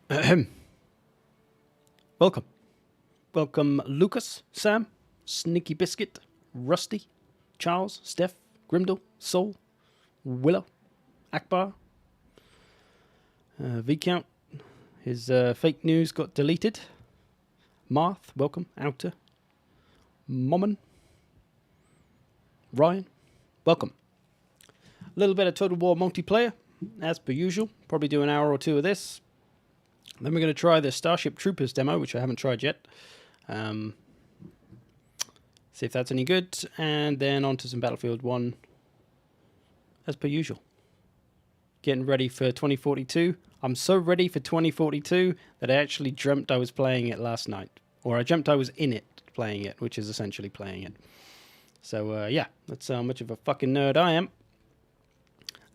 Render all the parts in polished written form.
Ahem. Welcome. Welcome, Lucas, Sam, Sneaky Biscuit, Rusty, Charles, Steph, Grimdall, Soul, Willow, Akbar, Viscount. His fake news got deleted. Marth, welcome. Outer. Momon. Ryan, welcome. A little bit of Total War multiplayer, as per usual. Probably do an hour or two of this. Then we're going to try the Starship Troopers demo, which I haven't tried yet. See if that's any good. And then on to some Battlefield 1, as per usual. Getting ready for 2042. I'm so ready for 2042 that I actually dreamt I was playing it last night. Or I dreamt I was in it playing it, which is essentially playing it. So, yeah, that's how much of a fucking nerd I am.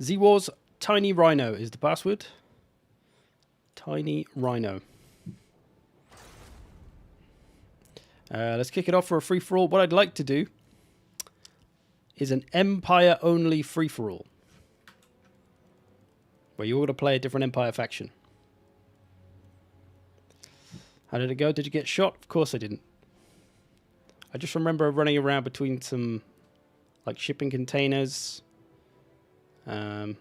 Z-Wars Tiny Rhino is the password. Tiny Rhino. Let's kick it off for a free-for-all. What I'd like to do is an Empire-only free-for-all, where you all got to play a different Empire faction. How did it go? Did you get shot? Of course I didn't. I just remember running around between some, like, shipping containers, and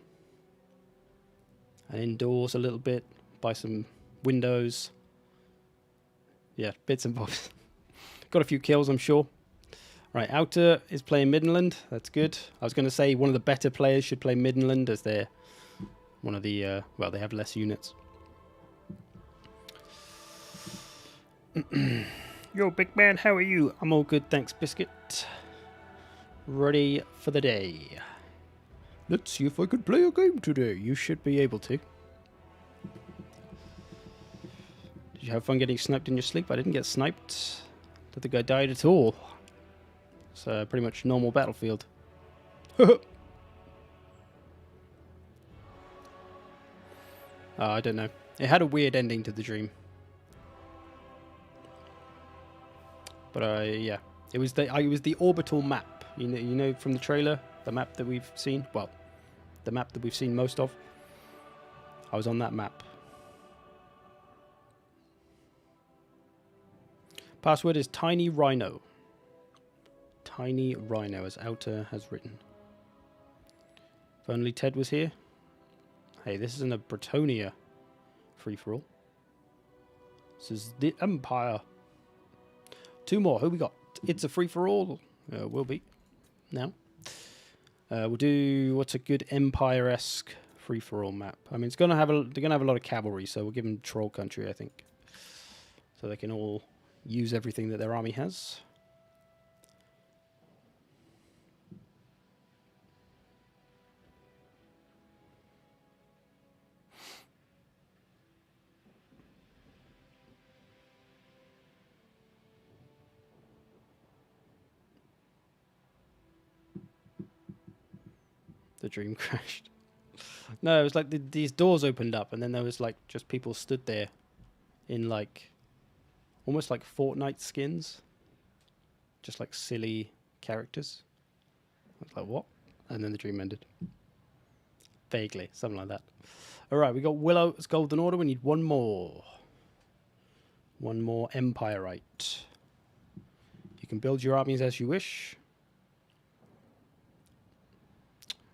indoors a little bit, by some windows. Yeah, bits and bobs. Got a few kills, I'm sure. Right, Outer is playing Midland. That's good. I was going to say one of the better players should play Midland, as they're one of the, well, they have less units. Yo, big man, how are you? I'm all good, thanks, Biscuit. Ready for the day. Let's see if I can play a game today. You should be able to. Did you have fun getting sniped in your sleep? I didn't get sniped. Don't think I died at all. It's pretty much normal Battlefield. I don't know. It had a weird ending to the dream. But yeah, it was the orbital map. You know from the trailer, the map that we've seen. Well, the map that we've seen most of. I was on that map. Password is Tiny Rhino. Tiny Rhino, as Outer has written. If only Ted was here. Hey, this isn't a Bretonia free-for-all. This is the Empire. Two more. Who we got? It's a free-for-all. Will be. Now. We'll do what's a good Empire-esque free-for-all map. I mean, they're gonna have a lot of cavalry, so we'll give them Troll Country, I think, so they can all use everything that their army has. The dream crashed. No, it was like these doors opened up, and then there was like just people stood there in like almost like Fortnite skins, just like silly characters. I was like, what? And then the dream ended. Vaguely, something like that. All right, we got Willow's Golden Order. We need one more. One more Empirite. You can build your armies as you wish.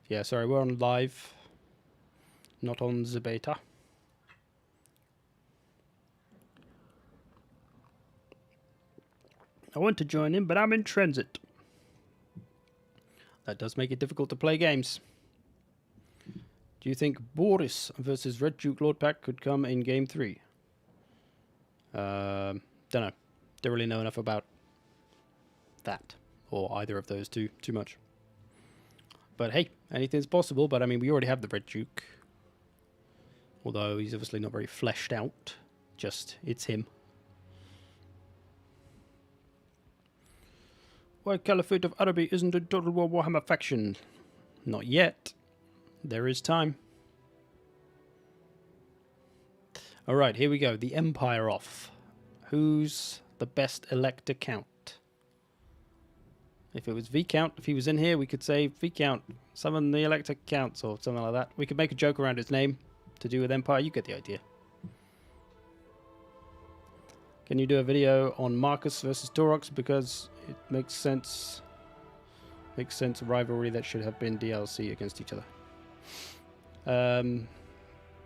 Yeah, sorry, we're on live, not on the beta. I want to join in, but I'm in transit. That does make it difficult to play games. Do you think Boris versus Red Duke Lord Pack could come in Game 3? Don't know. Don't really know enough about that, or either of those two, too much. But hey, anything's possible. But I mean, we already have the Red Duke. Although he's obviously not very fleshed out. Just, it's him. Why Caliphate of Araby isn't a Total War Warhammer faction? Not yet. There is time. Alright, here we go. The Empire off. Who's the best Elector Count? If it was Viscount, if he was in here, we could say Viscount, summon the Elector Counts or something like that. We could make a joke around his name to do with Empire. You get the idea. Can you do a video on Marcus versus Torox, because it makes sense? Makes sense. A rivalry that should have been DLC against each other.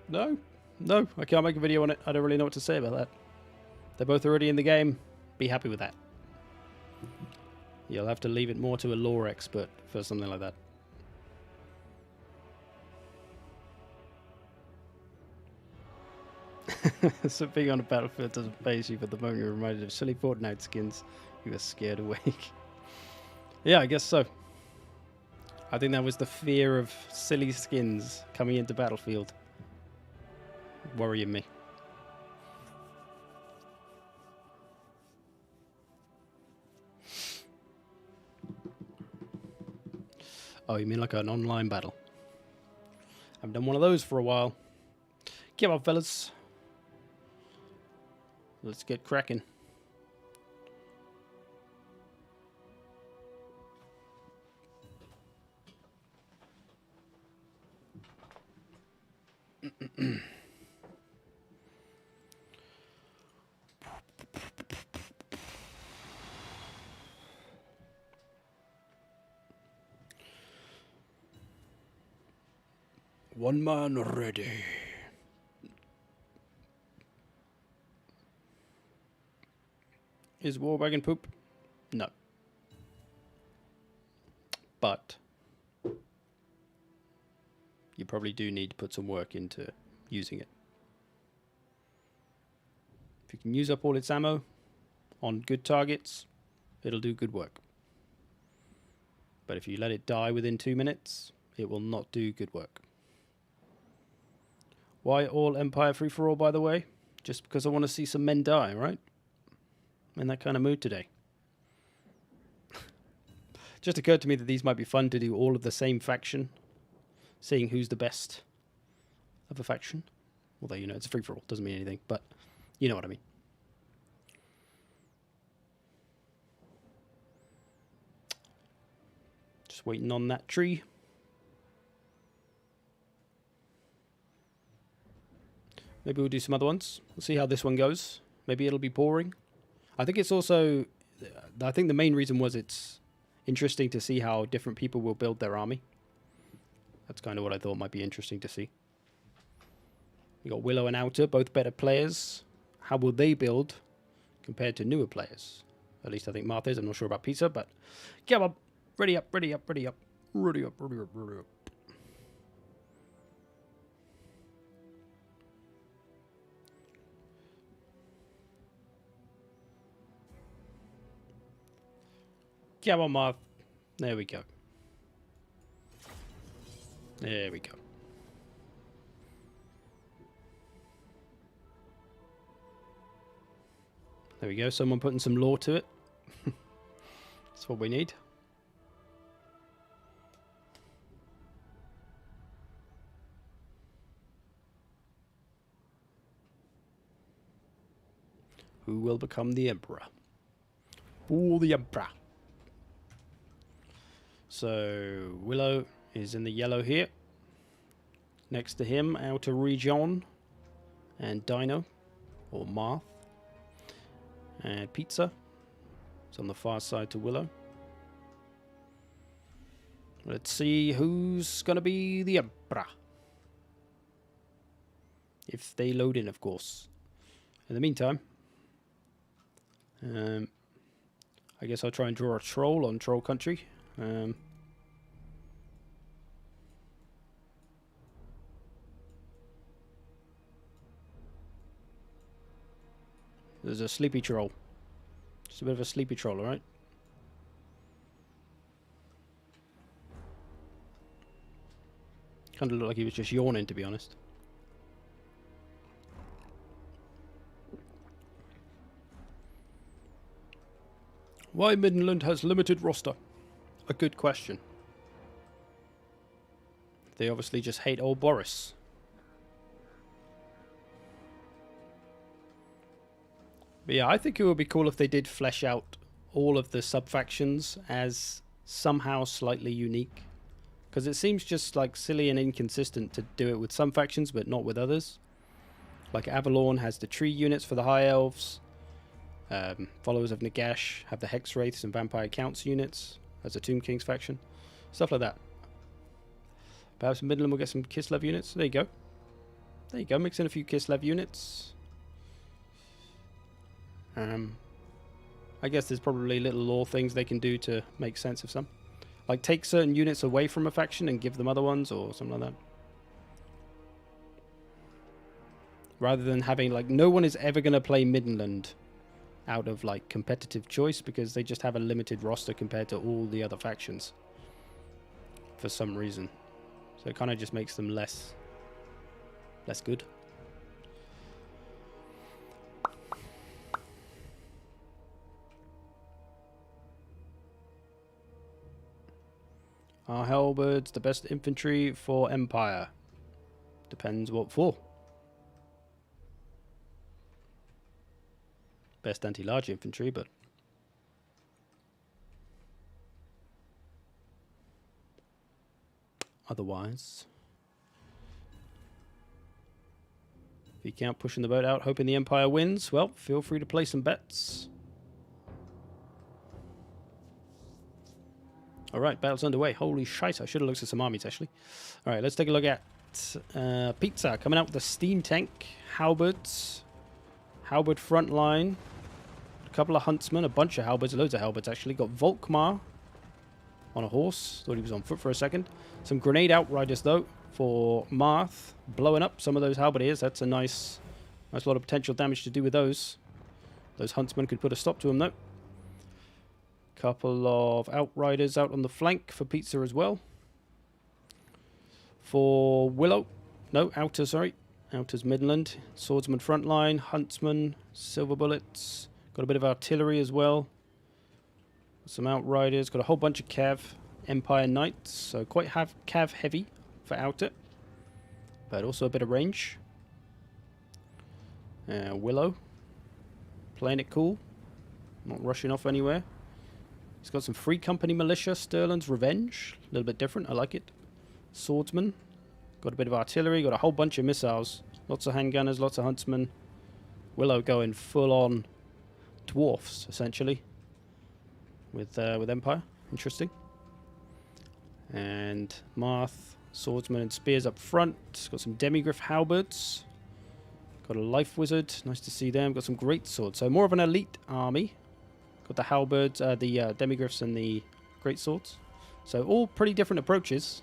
No, I can't make a video on it. I don't really know what to say about that. They're both already in the game. Be happy with that. You'll have to leave it more to a lore expert for something like that. So being on a battlefield doesn't phase you, but the moment you're reminded of silly Fortnite skins, you are scared awake. Yeah, I guess so. I think that was the fear of silly skins coming into Battlefield worrying me. Oh, you mean like an online battle? I haven't done one of those for a while. Come on, fellas. Let's get cracking. One man ready. Is Warwagon poop? No. But you probably do need to put some work into using it. If you can use up all its ammo on good targets, it'll do good work. But if you let it die within 2 minutes, it will not do good work. Why all Empire free-for-all, by the way? Just because I want to see some men die, right? I'm in that kind of mood today. Just occurred to me that these might be fun to do all of the same faction, seeing who's the best of a faction. Although, you know, it's a free-for-all, doesn't mean anything, but you know what I mean. Just waiting on that tree. Maybe we'll do some other ones. We'll see how this one goes. Maybe it'll be boring. I think it's also... I think the main reason was it's interesting to see how different people will build their army. That's kind of what I thought might be interesting to see. We got Willow and Outer, both better players. How will they build compared to newer players? At least I think Martha is. I'm not sure about Pizza, but... Come on! Ready up, ready up, ready up. Ready up, ready up, ready up. Come on, Marv. There we go. There we go. There we go. Someone putting some lore to it. That's what we need. Who will become the Emperor? Oh, the Emperor. So, Willow is in the yellow here. Next to him, Outer Region. And Dino, or Marth. And Pizza. It's on the far side to Willow. Let's see who's going to be the Emperor. If they load in, of course. In the meantime, I guess I'll try and draw a troll on Troll Country. There's a sleepy troll. Just a bit of a sleepy troll, alright? Kind of looked like he was just yawning, to be honest. Why Midland has limited roster? A good question. They obviously just hate old Boris. But yeah, I think it would be cool if they did flesh out all of the sub-factions as somehow slightly unique. Because it seems just like silly and inconsistent to do it with some factions but not with others. Like Avalon has the tree units for the High Elves. Followers of Nagash have the Hex Wraiths and Vampire Counts units as a Tomb Kings faction. Stuff like that. Perhaps Midland will get some Kislev units. There you go. There you go. Mix in a few Kislev units. I guess there's probably little lore things they can do to make sense of some. Like take certain units away from a faction and give them other ones or something like that. Rather than having, like, no one is ever going to play Midland out of, like, competitive choice because they just have a limited roster compared to all the other factions. For some reason. So it kind of just makes them less good. Are halberds the best infantry for Empire? Depends what for. Best anti-large infantry, but otherwise, if you count pushing the boat out, hoping the Empire wins, well, feel free to play some bets. Alright, battle's underway. Holy shite, I should have looked at some armies, actually. Alright, let's take a look at Pizza, coming out with a steam tank, halberds, halberd front line, a couple of huntsmen, a bunch of halberds, loads of halberds, actually. Got Volkmar on a horse. Thought he was on foot for a second. Some grenade outriders, though, for Marth, blowing up some of those halberdiers. That's a nice lot of potential damage to do with those. Those huntsmen could put a stop to them, though. Couple of outriders out on the flank for Pizza as well. For Willow, no, Outer, sorry. Outer's Midland. Swordsman front line, Huntsman, Silver Bullets. Got a bit of artillery as well. Some outriders. Got a whole bunch of Cav, Empire Knights. So quite Cav heavy for Outer. But also a bit of range. Willow. Playing it cool. Not rushing off anywhere. He's got some Free Company Militia, Sterling's Revenge. A little bit different, I like it. Swordsman. Got a bit of artillery, got a whole bunch of missiles. Lots of handgunners, lots of huntsmen. Willow going full on dwarfs, essentially. With Empire. Interesting. And Marth, Swordsman and Spears up front. Got some Demigriff Halberds. Got a Life Wizard, nice to see them. Got some Great Swords, so more of an elite army. Got the halberds, the demigriffs and the great swords. So all pretty different approaches.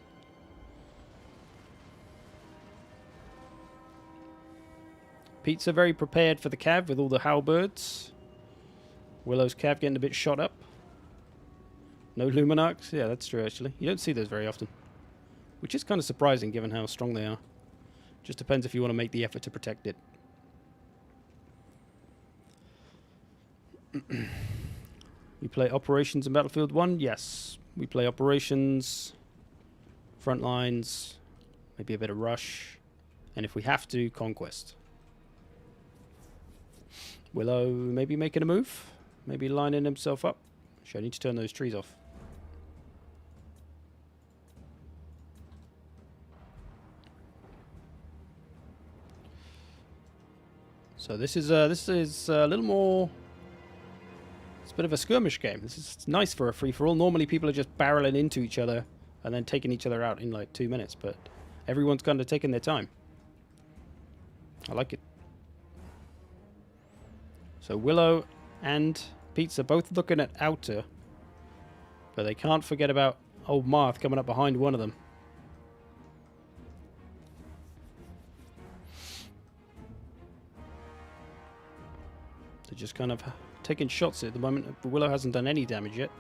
Pizza very prepared for the cav with all the halberds. Willow's cav getting a bit shot up. No Luminarchs? Yeah, that's true actually. You don't see those very often. Which is kind of surprising given how strong they are. Just depends if you want to make the effort to protect it. We play Operations in Battlefield 1? Yes. We play Operations, Front Lines, maybe a bit of Rush, and if we have to, Conquest. Willow maybe making a move? Maybe lining himself up? Actually, I need to turn those trees off. So this is a little more... It's a bit of a skirmish game. This is nice for a free-for-all. Normally people are just barreling into each other and then taking each other out in like 2 minutes, but everyone's kind of taking their time. I like it. So Willow and Pizza both looking at Outer, but they can't forget about old Marth coming up behind one of them. They're just kind of taking shots at the moment. Willow hasn't done any damage yet,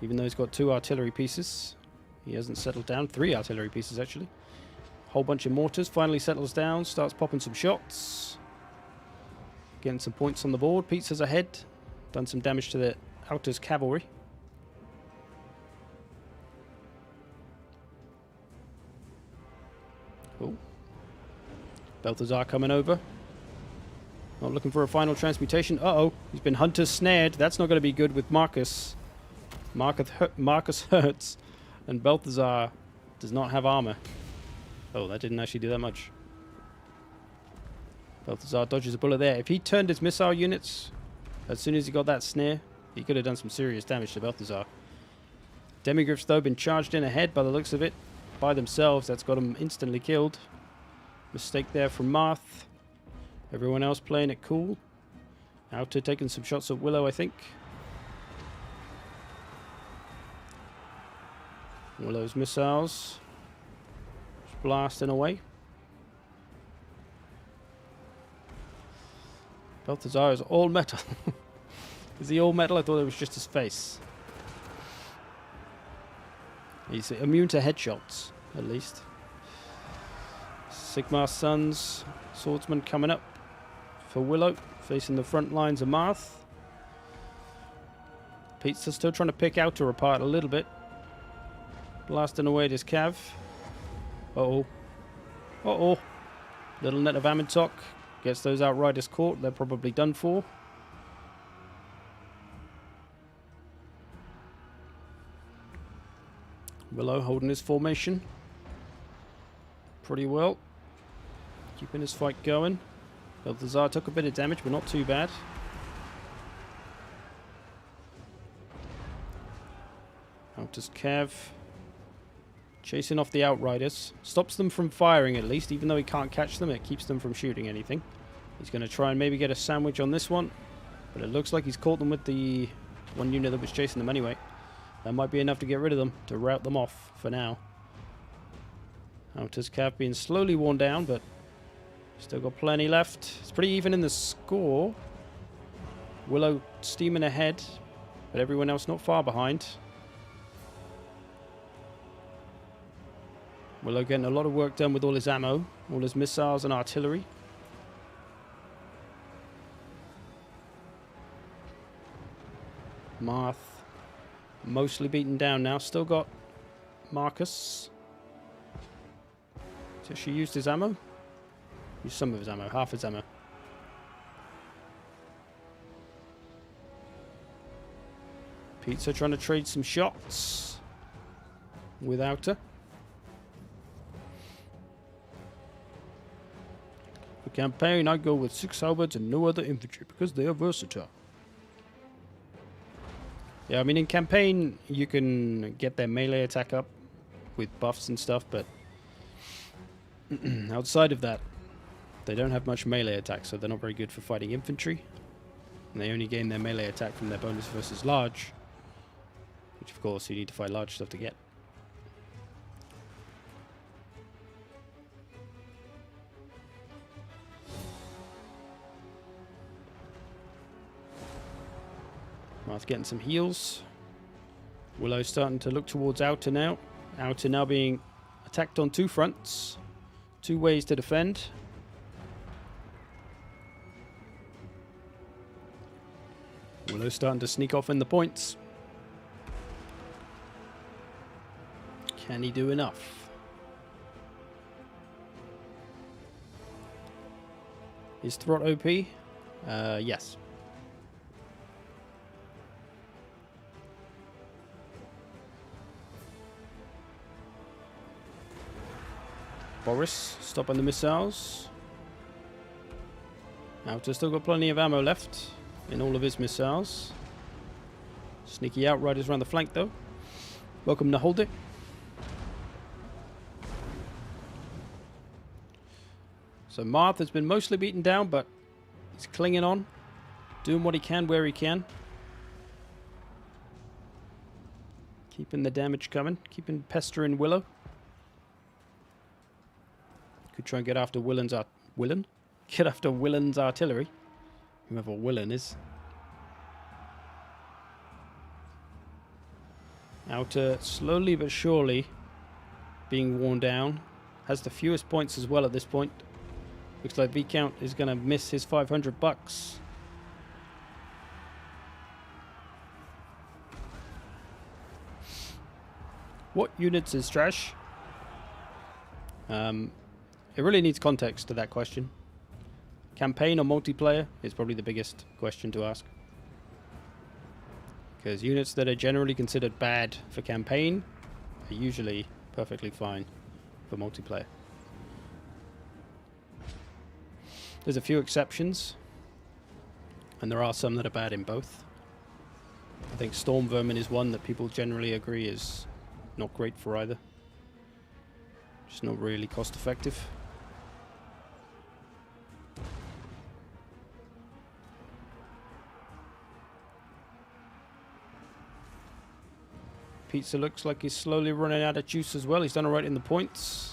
even though he's got 2 artillery pieces. He hasn't settled down. 3 artillery pieces, actually. Whole bunch of mortars. Finally settles down. Starts popping some shots. Getting some points on the board. Pizza's ahead. Done some damage to the Outer's cavalry. Cool. Balthazar coming over. Not looking for a final transmutation. Uh-oh. He's been hunter snared. That's not going to be good with Marcus. Marcus hurts. And Balthazar does not have armor. Oh, that didn't actually do that much. Balthazar dodges a bullet there. If he turned his missile units As soon as he got that snare, he could have done some serious damage to Balthazar. Demigryphs, though, been charged in ahead by the looks of it. By themselves, that's got them instantly killed. Mistake there from Marth. Everyone else playing it cool. Outer taking some shots at Willow, I think. Willow's missiles. Just blasting away. Balthazar is all metal. Is he all metal? I thought it was just his face. He's immune to headshots, at least. Sigmar's sons. Swordsman coming up for Willow. Facing the front lines of Marth. Pizza still trying to pick Outer apart a little bit. Blasting away at his cav. Uh-oh. Uh-oh. Little net of Amintok. Gets those Outriders caught. They're probably done for. Willow holding his formation pretty well. Keeping his fight going. Balthazar took a bit of damage, but not too bad. Outer's Cav. Chasing off the Outriders. Stops them from firing at least. Even though he can't catch them, it keeps them from shooting anything. He's going to try and maybe get a sandwich on this one. But it looks like he's caught them with the one unit that was chasing them anyway. That might be enough to get rid of them, to rout them off for now. Outer's Cav being slowly worn down, but still got plenty left. It's pretty even in the score. Willow steaming ahead, but everyone else not far behind. Willow getting a lot of work done with all his ammo, all his missiles and artillery. Marth mostly beaten down now. Still got Marcus. So she used his ammo. Used some of his ammo, half his ammo. Pizza trying to trade some shots with Outer. For campaign, I go with 6 halberds and no other infantry because they are versatile. Yeah, I mean, in campaign, you can get their melee attack up with buffs and stuff, but outside of that, they don't have much melee attack, so they're not very good for fighting infantry. And they only gain their melee attack from their bonus versus large, which, of course, you need to fight large stuff to get. Marth getting some heals. Willow starting to look towards Outer now. Outer now being attacked on 2 fronts. 2 ways to defend. Willow starting to sneak off in the points. Can he do enough? Is Throt OP? Yes. Boris stopping the missiles. Outer still got plenty of ammo left in all of his missiles. Sneaky Outriders around the flank though. Welcome to hold it. So Marth has been mostly beaten down, but he's clinging on, doing what he can where he can. Keeping the damage coming, keeping pestering Willow. Could try and get after Get after Willen's artillery. Whoever Willen is. Outer slowly but surely being worn down. Has the fewest points as well at this point. Looks like Viscount is going to miss his $500. What units is trash? It really needs context to that question. Campaign or multiplayer is probably the biggest question to ask. Because units that are generally considered bad for campaign are usually perfectly fine for multiplayer. There's a few exceptions. And there are some that are bad in both. I think Storm Vermin is one that people generally agree is not great for either. Just not really cost effective. Pizza looks like he's slowly running out of juice as well. He's done alright in the points.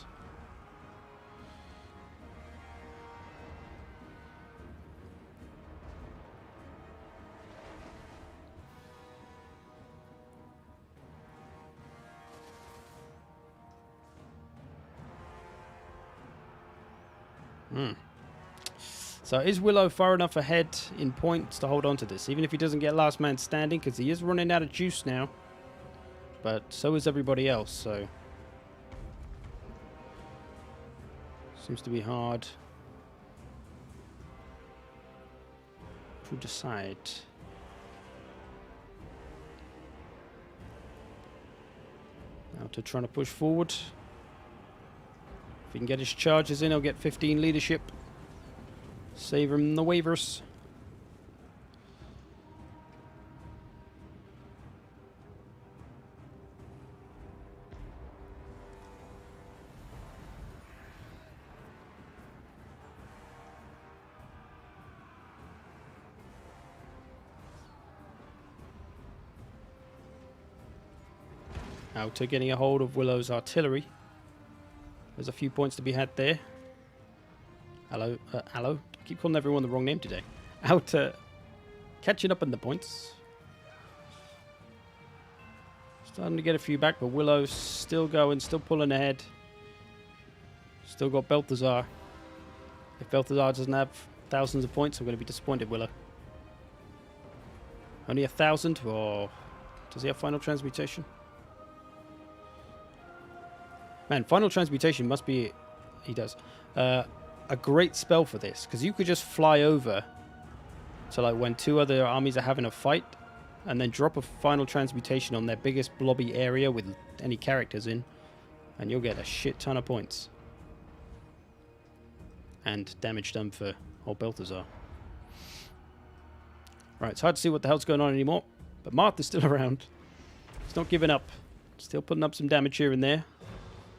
So is Willow far enough ahead in points to hold on to this, even if he doesn't get last man standing, because he is running out of juice now. But so is everybody else, so seems to be hard to decide. Now to trying to push forward. If he can get his charges in, he'll get 15 leadership. Save him the waivers. Out to getting a hold of Willow's artillery. There's a few points to be had there. Hello. I keep calling everyone the wrong name today. Out to catching up in the points. Starting to get a few back, but Willow's still going, still pulling ahead. Still got Balthazar. If Balthazar doesn't have thousands of points, I'm going to be disappointed, Willow. Only 1,000? Or does he have final transmutation? Man, final transmutation must be... He does. A great spell for this, because you could just fly over to like when two other armies are having a fight and then drop a final transmutation on their biggest blobby area with any characters in, and you'll get a shit ton of points. And damage done for old Balthazar. Right, it's hard to see what the hell's going on anymore, but Martha's still around. He's not giving up. Still putting up some damage here and there.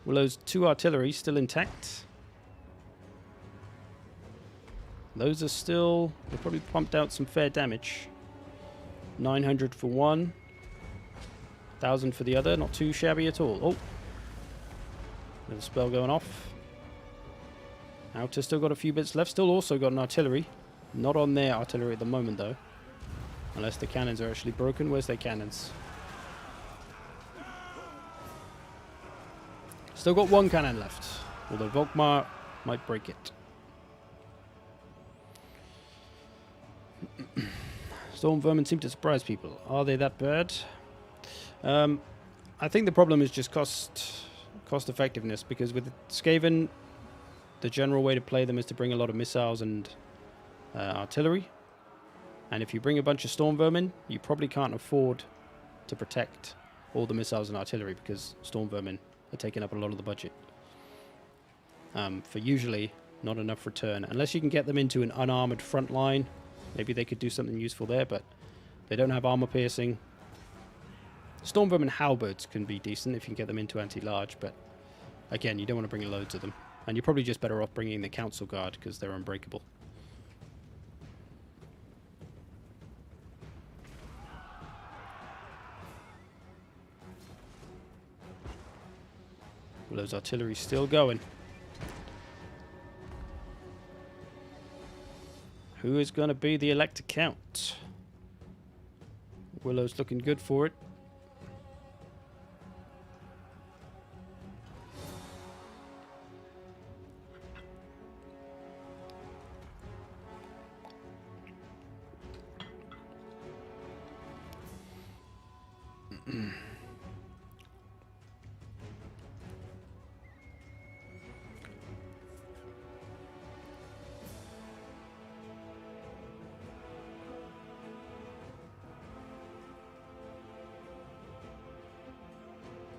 Willow's 2 artillery still intact. Those are still... They probably pumped out some fair damage. 900 for one. 1,000 for the other. Not too shabby at all. Oh. Little spell going off. Outer still got a few bits left. Still also got an artillery. Not on their artillery at the moment, though. Unless the cannons are actually broken. Where's their cannons? Still got 1 cannon left. Although Volkmar might break it. Storm Vermin seem to surprise people. Are they that bad? I think the problem is just cost effectiveness, because with Skaven, the general way to play them is to bring a lot of missiles and artillery. And if you bring a bunch of Storm Vermin, you probably can't afford to protect all the missiles and artillery, because Storm Vermin are taking up a lot of the budget. For usually not enough return. Unless you can get them into an unarmored front line. Maybe they could do something useful there, but they don't have armor piercing. Storm Vermin halberds can be decent if you can get them into anti-large, but again, you don't want to bring loads of them. And you're probably just better off bringing the Council Guard, because they're unbreakable. Willow's artillery still going. Who is going to be the Elector Count? Willow's looking good for it.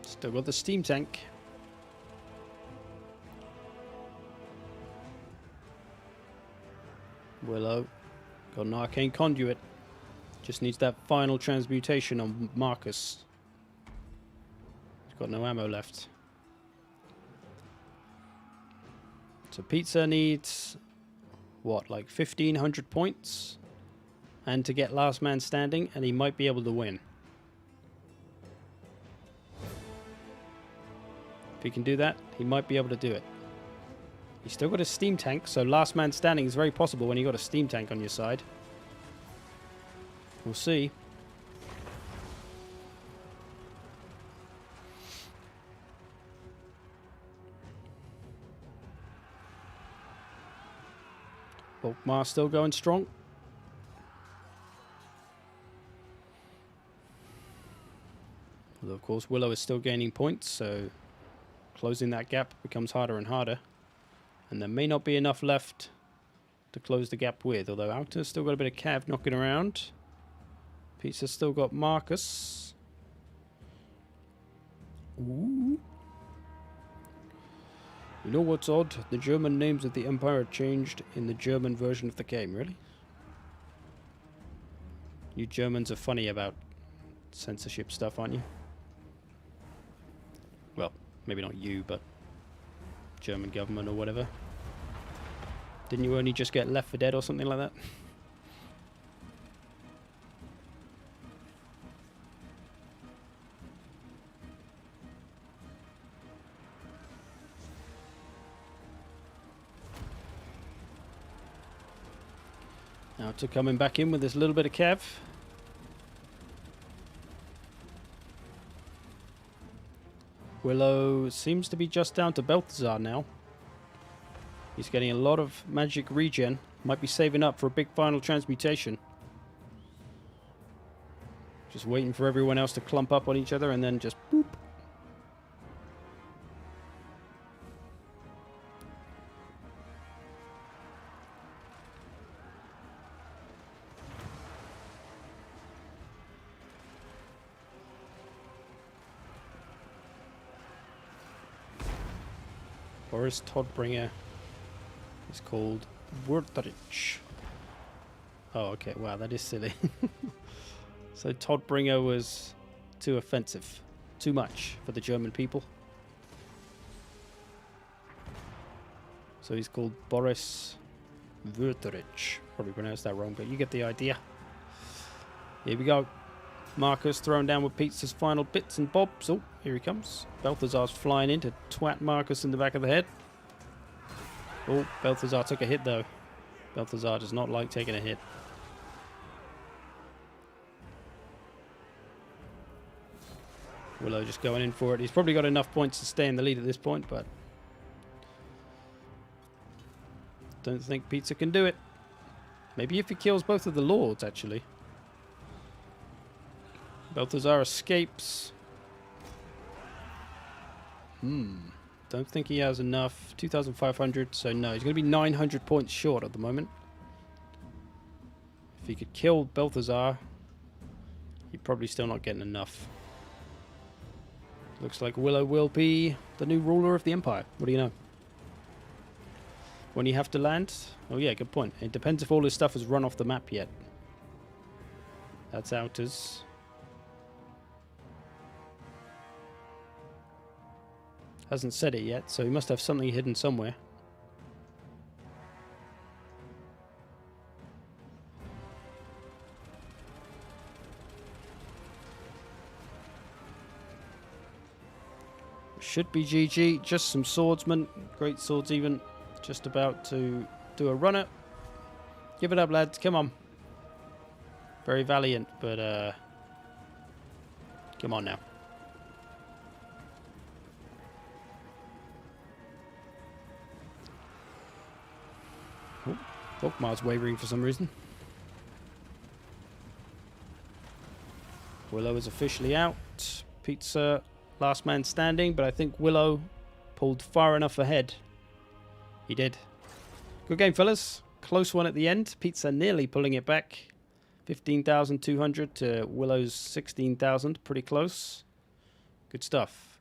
Still got the steam tank. Willow Got an arcane conduit. Just needs that final transmutation on Marcus. He's got no ammo left. So Pizza needs, what, like 1,500 points? And to get last man standing, and he might be able to win. If he can do that, he might be able to do it. He's still got a steam tank, so last man standing is very possible when you've got a steam tank on your side. We'll see. Volkmar still going strong. Although, of course, Willow is still gaining points, so closing that gap becomes harder and harder. And there may not be enough left to close the gap with, although Outer's still got a bit of cav knocking around. Pizza's still got Marcus. Ooh. You know what's odd? The German names of the Empire changed in the German version of the game, really? You Germans are funny about censorship stuff, aren't you? Well, maybe not you, but German government or whatever. Didn't you only just get Left 4 Dead or something like that? Outer coming back in with this little bit of cav. Willow seems to be just down to Balthazar now. He's getting a lot of magic regen. Might be saving up for a big final transmutation. Just waiting for everyone else to clump up on each other and then just boop. Boris Todbringer is called Wurtrich. Oh, okay. Wow, that is silly. So Todbringer was too offensive. Too much for the German people. So he's called Boris Wurtrich. Probably pronounced that wrong, but you get the idea. Here we go. Marcus thrown down with Pizza's final bits and bobs. Oh, here he comes. Balthazar's flying in to twat Marcus in the back of the head. Oh, Balthazar took a hit though. Balthazar does not like taking a hit. Willow just going in for it. He's probably got enough points to stay in the lead at this point, but don't think Pizza can do it. Maybe if he kills both of the lords, actually. Balthazar escapes. Don't think he has enough. 2,500, so no. He's going to be 900 points short at the moment. If he could kill Balthazar, he's probably still not getting enough. Looks like Willow will be the new ruler of the Empire. What do you know? When you have to land? Oh yeah, good point. It depends if all his stuff has run off the map yet. That's Outers. Hasn't said it yet, so he must have something hidden somewhere. Should be GG. Just some swordsmen. Great swords even. Just about to do a runner. Give it up, lads. Come on. Very valiant, but come on now. Oh, Volkmar's wavering for some reason. Willow is officially out. Pizza, last man standing, but I think Willow pulled far enough ahead. He did. Good game, fellas. Close one at the end. Pizza nearly pulling it back. 15,200 to Willow's 16,000. Pretty close. Good stuff.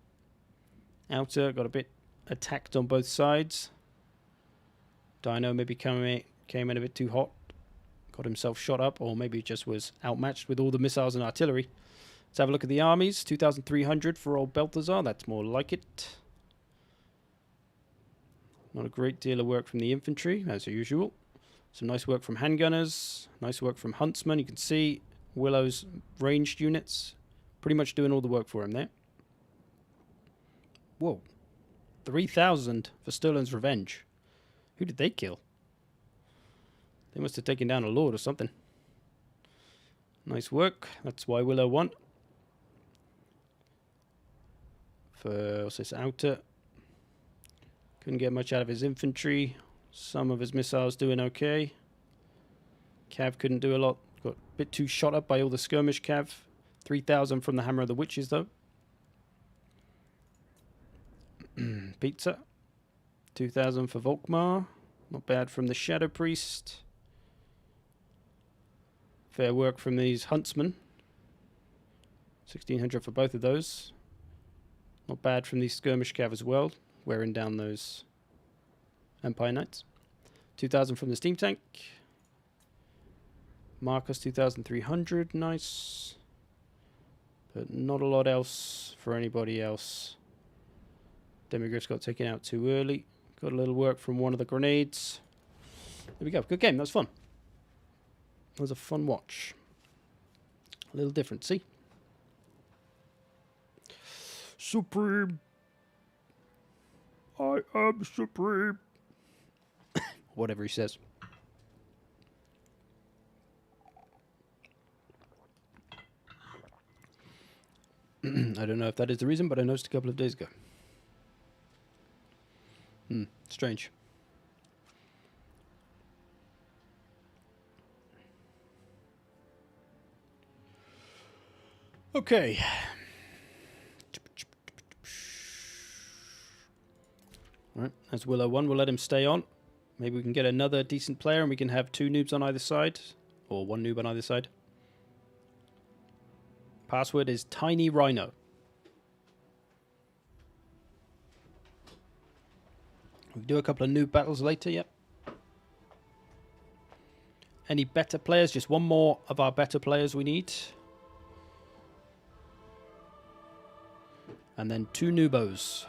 Outer got a bit attacked on both sides. Dino maybe came in a bit too hot. got himself shot up, or maybe just was outmatched with all the missiles and artillery. Let's have a look at the armies. 2,300 for old Balthazar. That's more like it. Not a great deal of work from the infantry, as usual. Some nice work from handgunners. Nice work from huntsmen. You can see Willow's ranged units pretty much doing all the work for him there. Whoa. 3,000 for Sterling's Revenge. Who did they kill? They must have taken down a lord or something. Nice work. That's why Willow won. For, what's this, outer? Couldn't get much out of his infantry. Some of his missiles doing okay. Cav couldn't do a lot. Got a bit too shot up by all the skirmish Cav. 3,000 from the Hammer of the Witches, though. Pizza. 2,000 for Volkmar. Not bad from the Shadow Priest. Fair work from these Huntsmen. 1,600 for both of those. Not bad from these Skirmish Cav as well. Wearing down those Empire Knights. 2,000 from the Steam Tank. Marcus 2,300. Nice. But not a lot else for anybody else. Demigriffs got taken out too early. Got a little work from one of the grenades. There we go. Good game. That was fun. That was a fun watch. A little different, see? Supreme. I am supreme. Whatever he says. I don't know if that is the reason, but I noticed a couple of days ago. Strange. Okay. Alright, as Willow won, we'll let him stay on. Maybe we can get another decent player and we can have 2 noobs on either side. Or 1 noob on either side. Password is Tiny Rhino. We'll do a couple of noob battles later, yep. Any better players? Just 1 more of our better players we need. And then 2 noobos.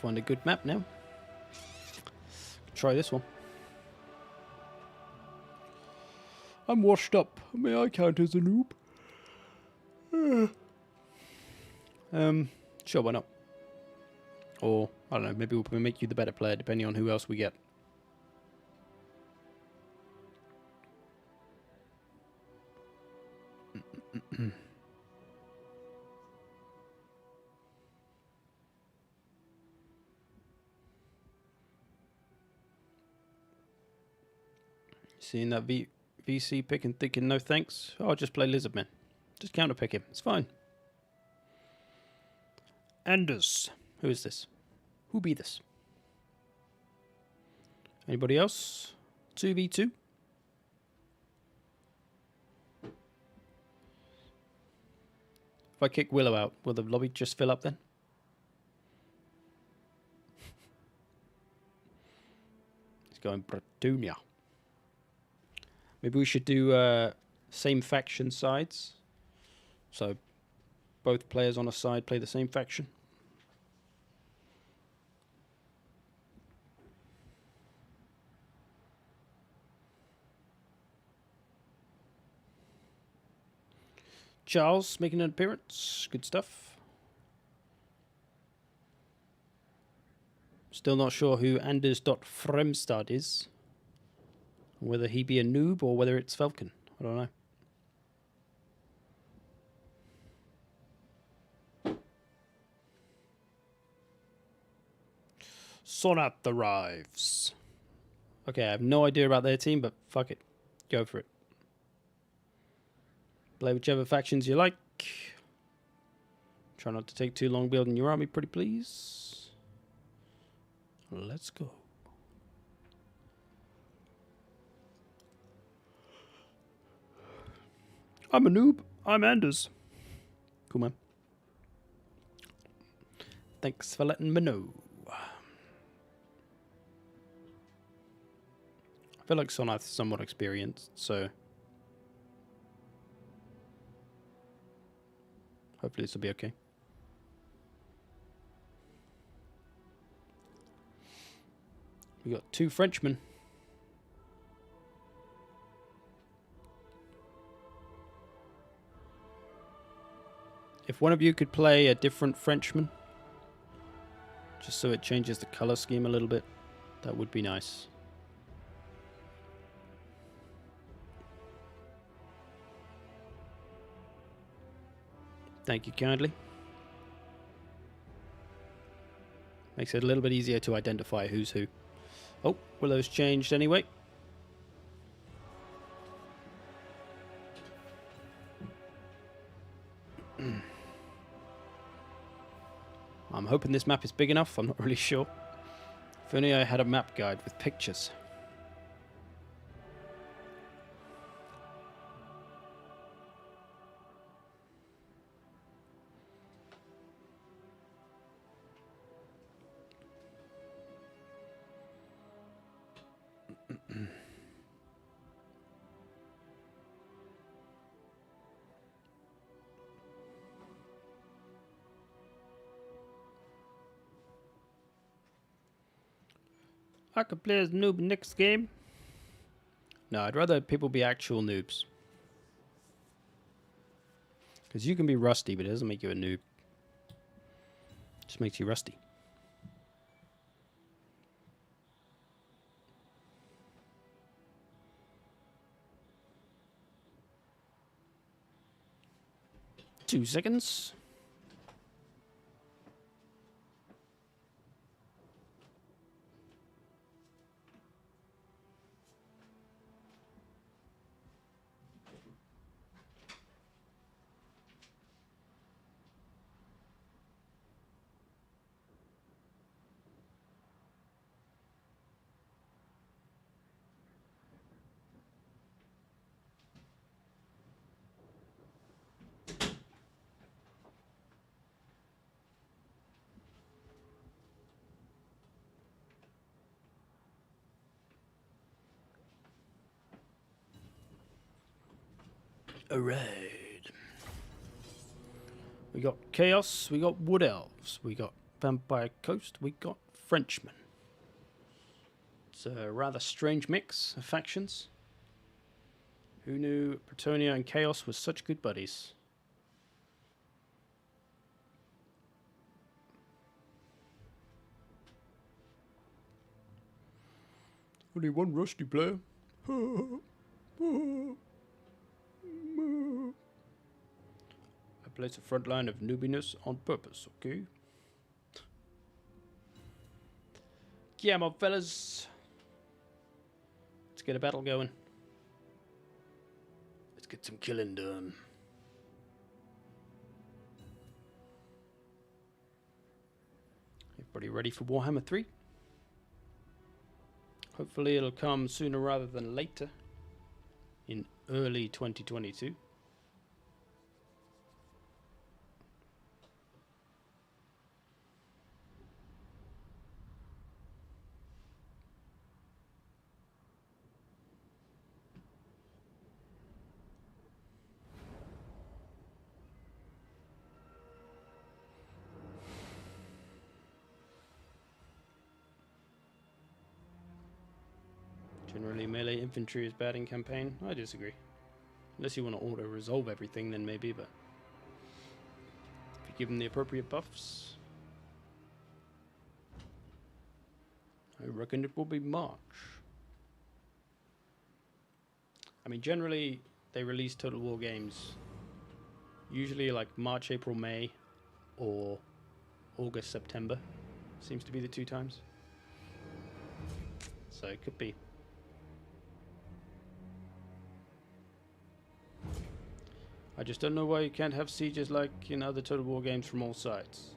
Find a good map now. Try this one. I'm washed up. May I count as a noob? Sure, why not? Or, I don't know, maybe we'll make you the better player depending on who else we get. Seeing that VC pick and thinking no thanks. Oh, I'll just play Lizardman. Just counter pick him. It's fine. Anders. Who is this? Who be this? Anybody else? 2v2? If I kick Willow out, will the lobby just fill up then? He's going Bratunia. Maybe we should do same faction sides. So both players on a side play the same faction. Charles making an appearance. Good stuff. Still not sure who Anders.Fremstad is. Whether he be a noob or whether it's Falcon. I don't know. Sonat arrives. Okay, I have no idea about their team, but fuck it. Go for it. Play whichever factions you like. Try not to take too long building your army, pretty please. Let's go. I'm a noob. I'm Anders. Cool, man. Thanks for letting me know. I feel like Sonath's somewhat experienced, so hopefully this will be okay. We got 2 Frenchmen. If one of you could play a different Frenchman, just so it changes the color scheme a little bit, that would be nice. Thank you kindly. Makes it a little bit easier to identify who's who. Oh, Willow's changed anyway. I'm hoping this map is big enough. I'm not really sure. If only I had a map guide with pictures. I could play as noob next game. No, I'd rather people be actual noobs. Because you can be rusty, but it doesn't make you a noob. It just makes you rusty. Two seconds. Alright. We got Chaos, we got Wood Elves, we got Vampire Coast, we got Frenchmen. It's a rather strange mix of factions. Who knew Bretonia and Chaos were such good buddies? Only one rusty player. I place a front line of noobiness on purpose, okay? Yeah, my fellas. Let's get a battle going. Let's get some killing done. Everybody ready for Warhammer 3? Hopefully it'll come sooner rather than later. In early 2022. Generally, melee infantry is bad in campaign. I disagree. Unless you want to auto-resolve everything, then maybe, but if you give them the appropriate buffs, I reckon it will be March. I mean, generally, they release Total War games usually like March, April, May, or August, September. Seems to be the 2 times. So it could be I just don't know why you can't have sieges like in other Total War games from all sides.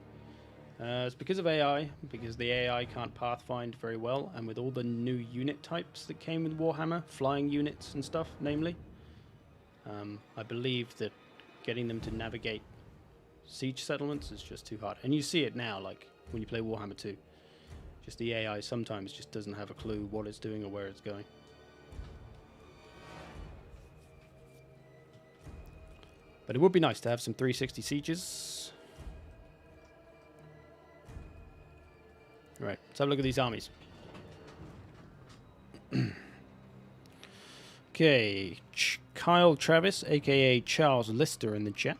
It's because of AI, because the AI can't pathfind very well, and with all the new unit types that came with Warhammer, flying units and stuff, namely, I believe that getting them to navigate siege settlements is just too hard. And you see it now, like when you play Warhammer 2. Just the AI sometimes just doesn't have a clue what it's doing or where it's going. But it would be nice to have some 360 sieges. Alright, let's have a look at these armies. Okay, Kyle Travis, aka Charles Lister in the chat.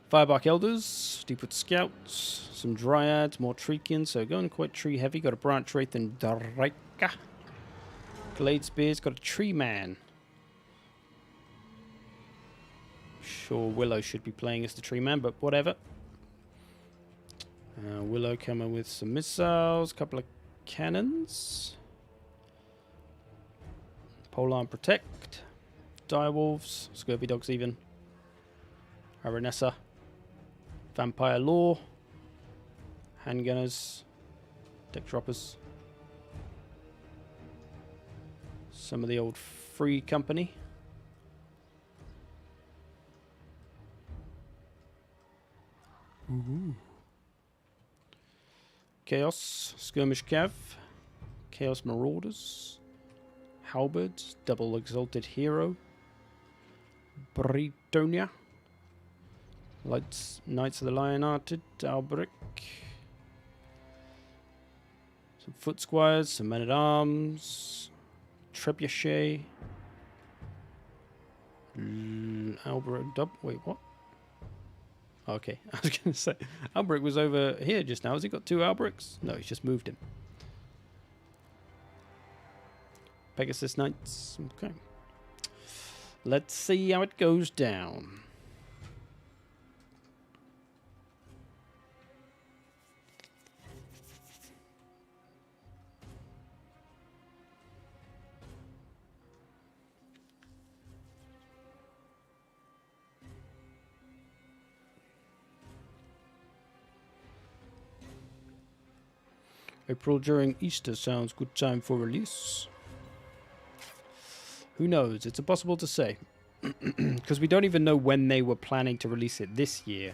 Firebark Elders, Deepwood Scouts, some Dryads, more Treekians, so going quite tree heavy. Got a Branch Wraith and Draika. Glade Spears, got a Tree Man. Sure, Willow should be playing as the Tree Man, but whatever. Willow coming with some missiles, a couple of cannons. Polar and Protect. Direwolves, Scurvy Dogs even. Aranessa. Vampire Law. Handgunners. Deck Droppers. Some of the old Free Company. Ooh. Chaos, Skirmish Cav, Chaos Marauders, Halberds, Double Exalted Hero, Britonia, Knights of the Lion-Hearted, Alberic, some Foot Squires, some Men-at-Arms, Trebuchet, Alberic, wait, what? Okay, I was going to say, Alberic was over here just now. Has he got two Alberics? No, he's just moved him. Pegasus Knights. Okay. Let's see how it goes down. April during Easter sounds good time for release. Who knows? It's impossible to say. Because we don't even know when they were planning to release it this year.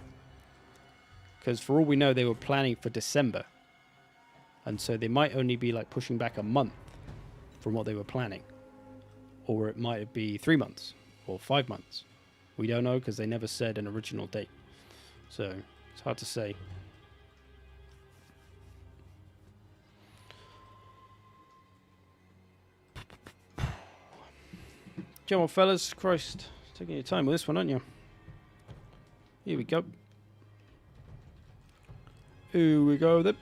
Because for all we know, they were planning for December. And so they might only be like pushing back a month from what they were planning. Or it might be 3 months or 5 months. We don't know because they never said an original date. So it's hard to say. Come on, fellas. Christ. Taking your time with this one, aren't you? Here we go. Here we go, then.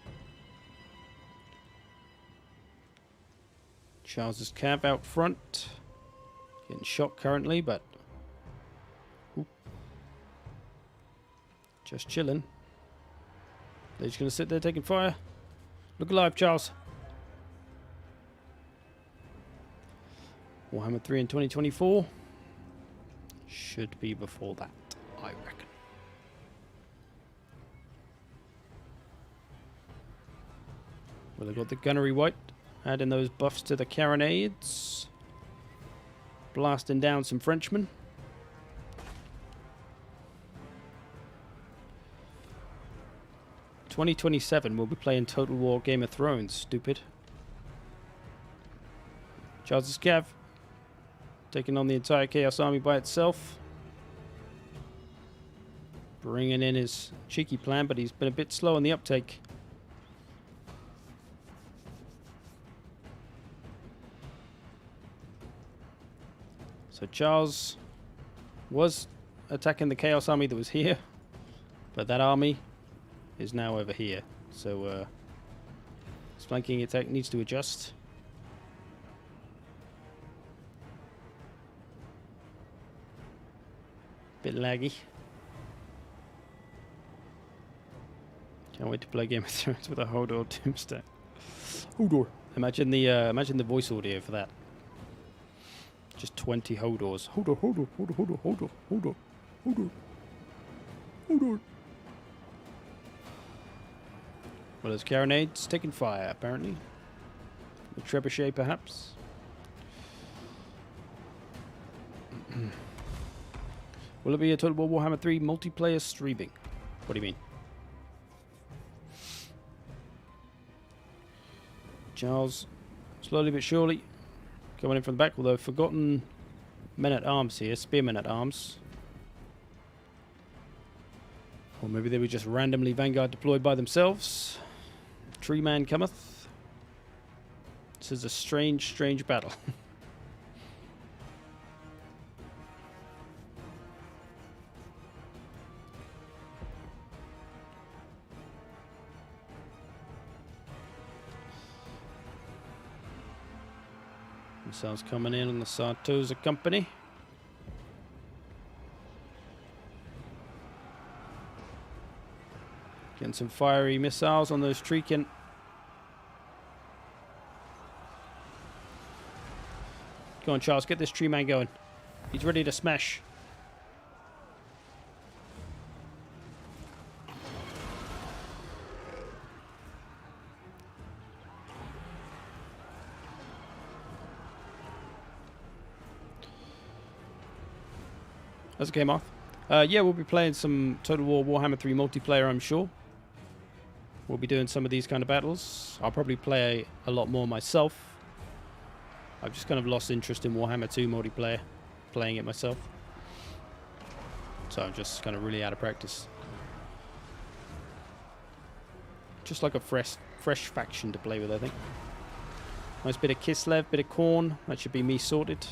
Charles's Cav out front. Getting shot currently, but... Ooh. Just chilling. They're just going to sit there taking fire. Look alive, Charles. Warhammer 3 in 2024 should be before that, I reckon. Well, they've got the gunnery white, adding those buffs to the carronades, blasting down some Frenchmen. In 2027, we'll be playing Total War Game of Thrones, stupid. Charles' Cav. Taking on the entire Chaos Army by itself. Bringing in his cheeky plan, but he's been a bit slow on the uptake. So Charles was attacking the Chaos Army that was here, but that army is now over here. So his flanking attack needs to adjust. Bit laggy. Can't wait to play Game of Thrones with a Hodor Doomstack. Hodor. Imagine the voice audio for that. Just 20 Hodors. Hold on. Well, there's carronades taking fire, apparently. The trebuchet, perhaps. Will it be a Total War Warhammer 3 multiplayer streaming? What do you mean? Charles, slowly but surely, coming in from the back, although forgotten men-at-arms here, spearmen-at-arms. Or maybe they were just randomly Vanguard deployed by themselves. Tree man cometh. This is a strange, strange battle. Missiles coming in on the Sartosa company. Getting some fiery missiles on those Treekin. Go on, Charles, get this tree man going. He's ready to smash. How's it game off? Yeah, we'll be playing some Total War Warhammer 3 multiplayer, I'm sure. We'll be doing some of these kind of battles. I'll probably play a lot more myself. I've just kind of lost interest in Warhammer 2 multiplayer, playing it myself. So I'm just kind of really out of practice. Just like a fresh faction to play with, I think. Nice bit of Kislev, bit of corn. That should be me sorted.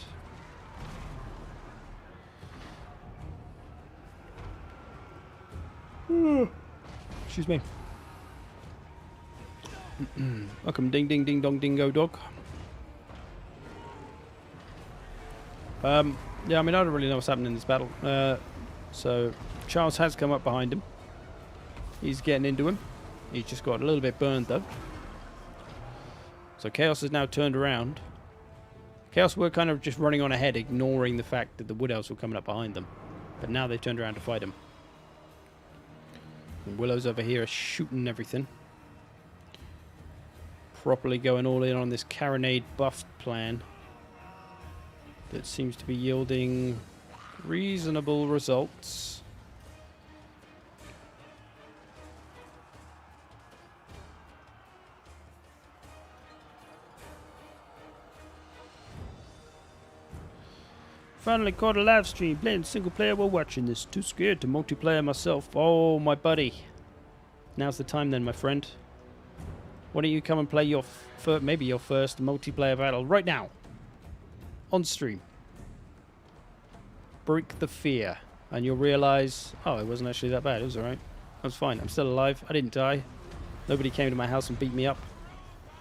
Excuse me. Welcome, ding ding ding dong dingo dog. Yeah, I mean, I don't really know what's happening in this battle. So Charles has come up behind him. He's getting into him. He's just got a little bit burned though. So Chaos has now turned around. Chaos were kind of just running on ahead, ignoring the fact that the Wood Elves were coming up behind them. But now they've turned around to fight him. And Willow's over here is shooting everything. Properly going all in on this carronade buff plan. That seems to be yielding reasonable results. Finally caught a live stream playing single player while watching this. Too scared to multiplayer myself. Oh, my buddy. Now's the time then, my friend. Why don't you come and play your maybe your first multiplayer battle right now? On stream. Break the fear. And you'll realise, oh, it wasn't actually that bad. It was alright. I was fine. I'm still alive. I didn't die. Nobody came to my house and beat me up.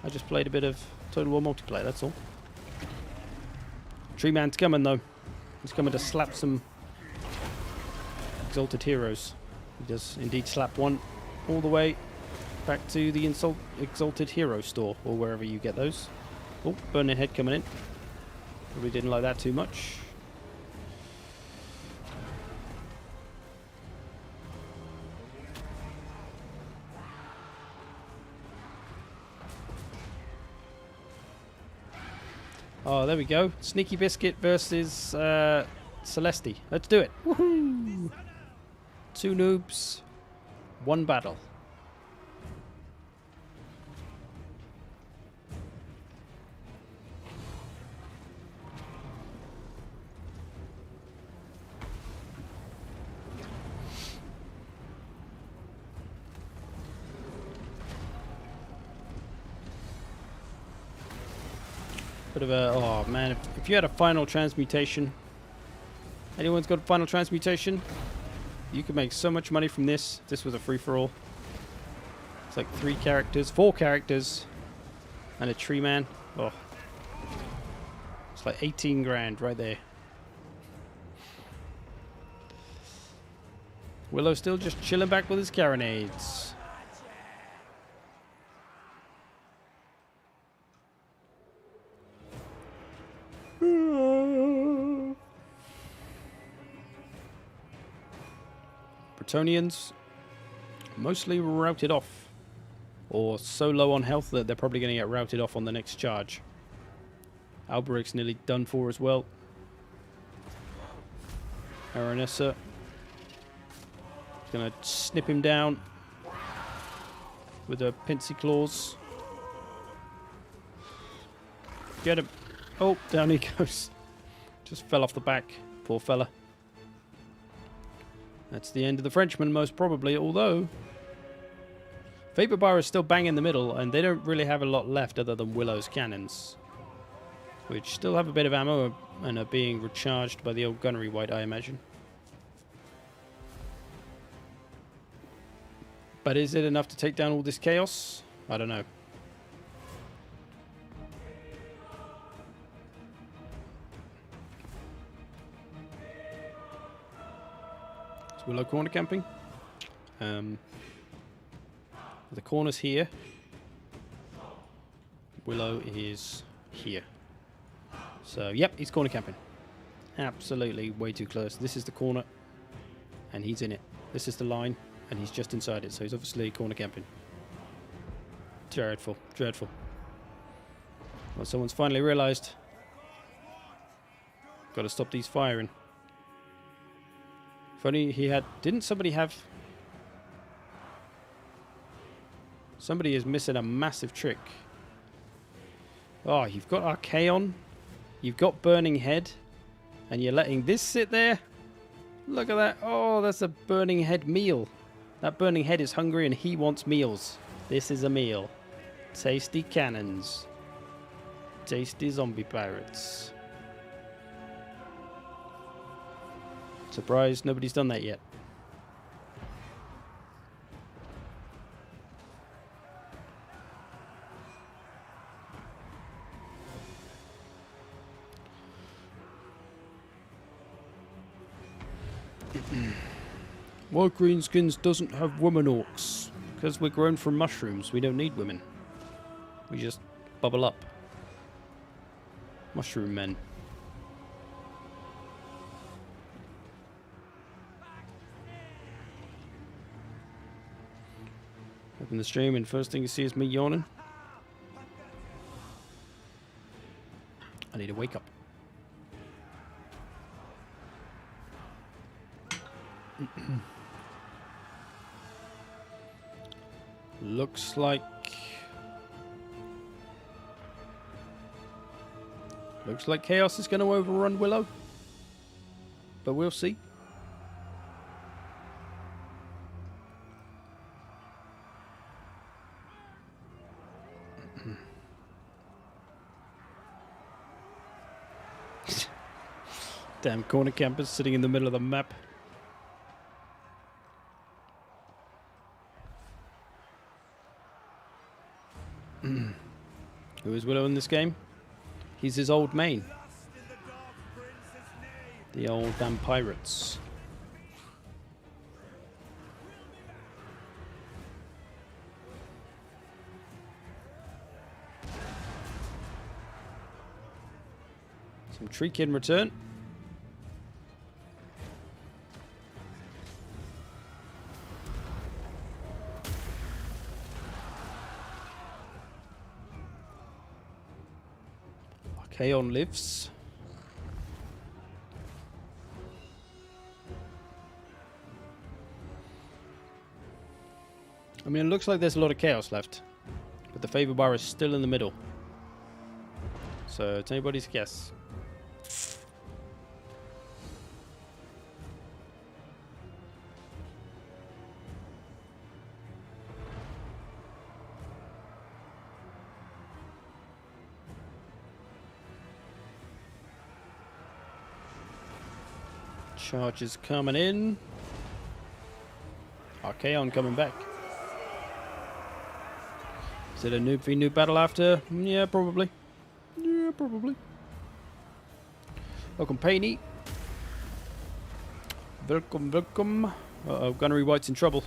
I just played a bit of Total War multiplayer, that's all. Tree Man's coming, though. He's coming to slap some Exalted Heroes. He does indeed slap one all the way back to the Exalted Hero store, or wherever you get those. Oh, Burning Head coming in. Probably didn't like that too much. Oh, there we go. Sneaky Biscuit versus Celesti. Let's do it. Woohoo! 2 noobs, 1 battle. Bit of a, oh man, if you had a final transmutation, anyone's got a final transmutation, you could make so much money from this. This was a free-for-all. It's like 4 characters, and a tree man. Oh, it's like 18 grand right there. Willow still just chilling back with his carronades. Bretonians mostly routed off, or so low on health that they're probably going to get routed off on the next charge. Alberic's nearly done for as well. Aranessa is going to snip him down with her pincy claws. Get him. Oh, down he goes. Just fell off the back. Poor fella. That's the end of the Frenchman, most probably, although Vaporbar is still bang in the middle, and they don't really have a lot left other than Willow's cannons, which still have a bit of ammo and are being recharged by the old gunnery wight, I imagine. But is it enough to take down all this chaos? I don't know. Is Willow corner camping? The corner's here. Willow is here. So, yep, he's corner camping. Absolutely way too close. This is the corner, and he's in it. This is the line, and he's just inside it. So he's obviously corner camping. Dreadful, dreadful. Well, someone's finally realised. Got to stop these firing. If only he had... Didn't somebody have... Somebody is missing a massive trick. Oh, you've got Archaon. You've got Burning Head. And you're letting this sit there? Look at that. Oh, that's a Burning Head meal. That Burning Head is hungry and he wants meals. This is a meal. Tasty cannons. Tasty zombie pirates. Surprised nobody's done that yet. Why Greenskins doesn't have women orcs? Because we're grown from mushrooms. We don't need women. We just bubble up. Mushroom men. Open the stream and first thing you see is me yawning. I need to wake up. Looks like Chaos is going to overrun Willow, but we'll see. Damn corner campers sitting in the middle of the map. Who is Willow in this game? He's his old main. The old damn pirates. Some Treek in return. Archaon lives. I mean, it looks like there's a lot of chaos left, but the favor bar is still in the middle. So it's anybody's guess. Charges coming in. Archaon coming back. Is it a noob v noob battle after? Yeah, probably. Yeah, probably. Welcome, Painey. Welcome, welcome. Uh-oh, Gunnery White's in trouble.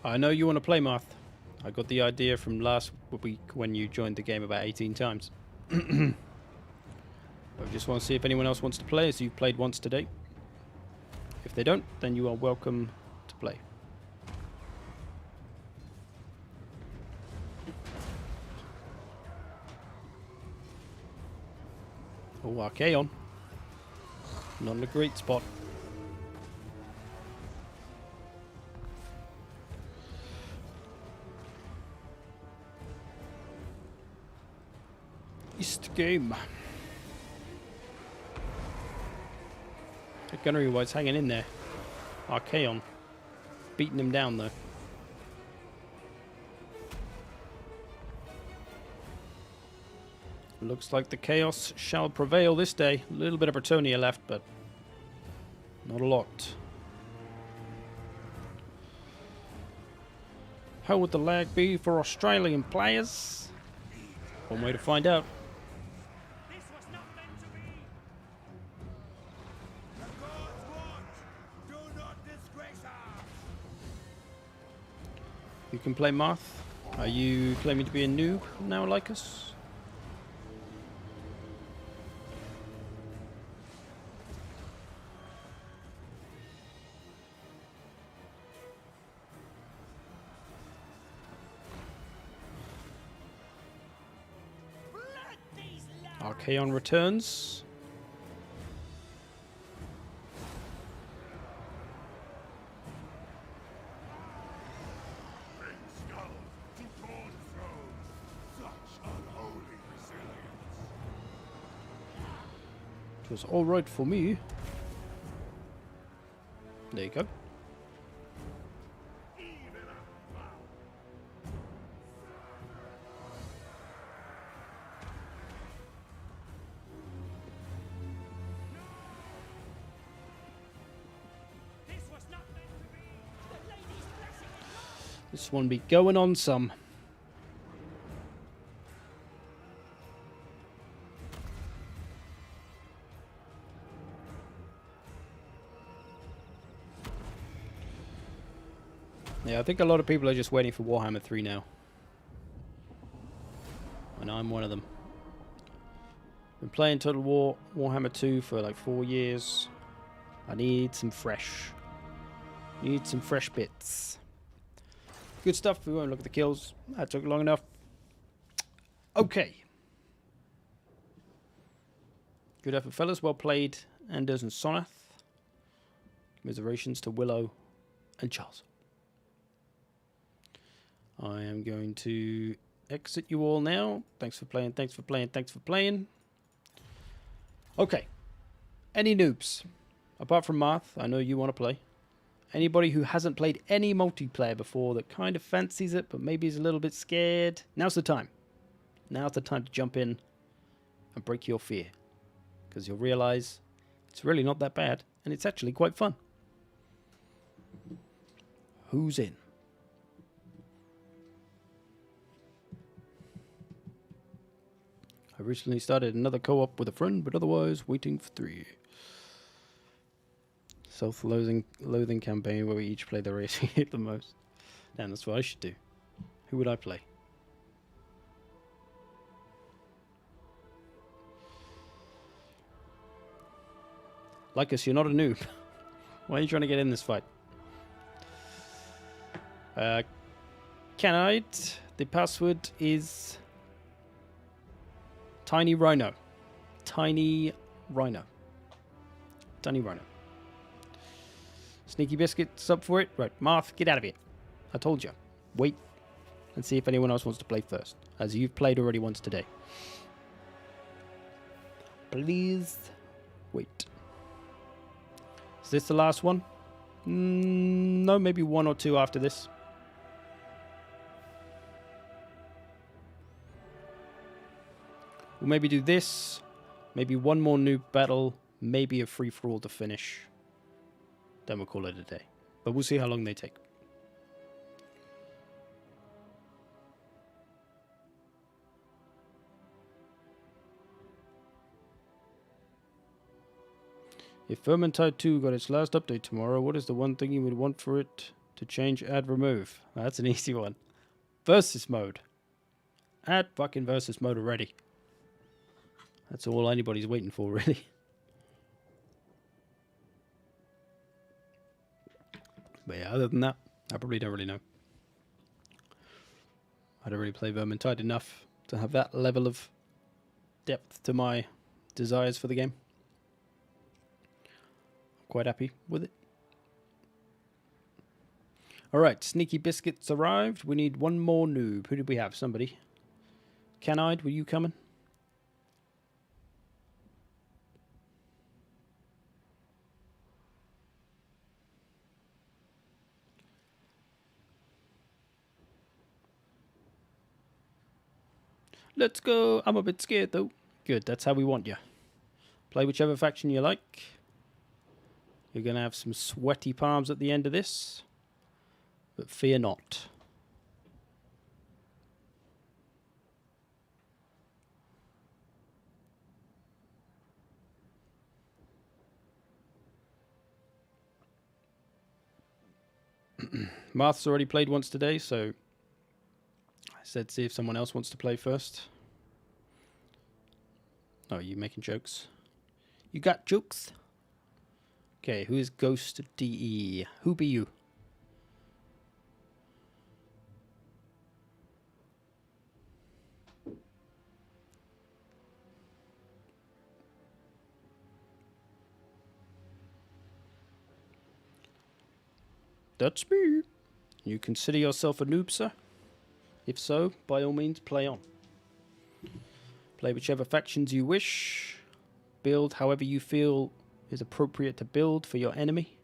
I know you want to play, Marth. I got the idea from last week when you joined the game about 18 times. I just want to see if anyone else wants to play, as you've played once today. If they don't, then you are welcome to play. Oh, Archaon. Not in a great spot. East game. Gunnery White's hanging in there. Archaon. Beating him down though. Looks like the chaos shall prevail this day. A little bit of Bretonia left, but not a lot. How would the lag be for Australian players? One way to find out. This was not meant to be. The gods watch. Do not disgrace us. You can play Marth. Are you claiming to be a noob now, like us? Archaon returns. Bring skulls to God's throne. Such unholy resilience. It was all right for me. There you go. This one be going on some. Yeah, I think a lot of people are just waiting for Warhammer 3 now. And I'm one of them. Been playing Total War Warhammer 2 for like 4 years. I need some fresh. Need some fresh bits. Good stuff. We won't look at the kills. That took long enough. Okay. Good effort, fellas. Well played, Anders and Sonath. Commiserations to Willow and Charles. I am going to exit you all now. Thanks for playing, thanks for playing, thanks for playing. Okay. Any noobs? Apart from Marth, I know you want to play. Anybody who hasn't played any multiplayer before that kind of fancies it, but maybe is a little bit scared, now's the time. Now's the time to jump in and break your fear. Because you'll realize it's really not that bad, and it's actually quite fun. Who's in? I recently started another co-op with a friend, but otherwise waiting for 3. Self-loathing campaign where we each play the race we hate the most. Damn, that's what I should do. Who would I play? Like us, you're not a noob. Why are you trying to get in this fight? Canite. The password is Tiny Rhino. Tiny Rhino. Tiny Rhino. Sneaky Biscuit's up for it. Right, Marth, get out of here. I told you. Wait and see if anyone else wants to play first, as you've played already once today. Please wait. Is this the last one? No, maybe 1 or 2 after this. We'll maybe do this. Maybe 1 more noob battle. Maybe a free-for-all to finish. Then we'll call it a day. But we'll see how long they take. If Vermintide 2 got its last update tomorrow, what is the one thing you would want for it To change, add, remove. That's an easy one. Versus mode. Add fucking versus mode already. That's all anybody's waiting for, really. But yeah, other than that, I probably don't really know. I don't really play Vermintide enough to have that level of depth to my desires for the game. I'm quite happy with it. Alright, Sneaky Biscuits arrived. We need one more noob. Who did we have? Somebody. Canide, were you coming? Let's go. I'm a bit scared though. Good, that's how we want you. Play whichever faction you like. You're going to have some sweaty palms at the end of this. But fear not. Marth's already played once today, so I said see if someone else wants to play first. Oh, you making jokes? You got jokes? Okay, who is Ghost DE? Who be you? That's me. You consider yourself a noob, sir? If so, by all means, play on. Play whichever factions you wish. Build however you feel is appropriate to build for your enemy.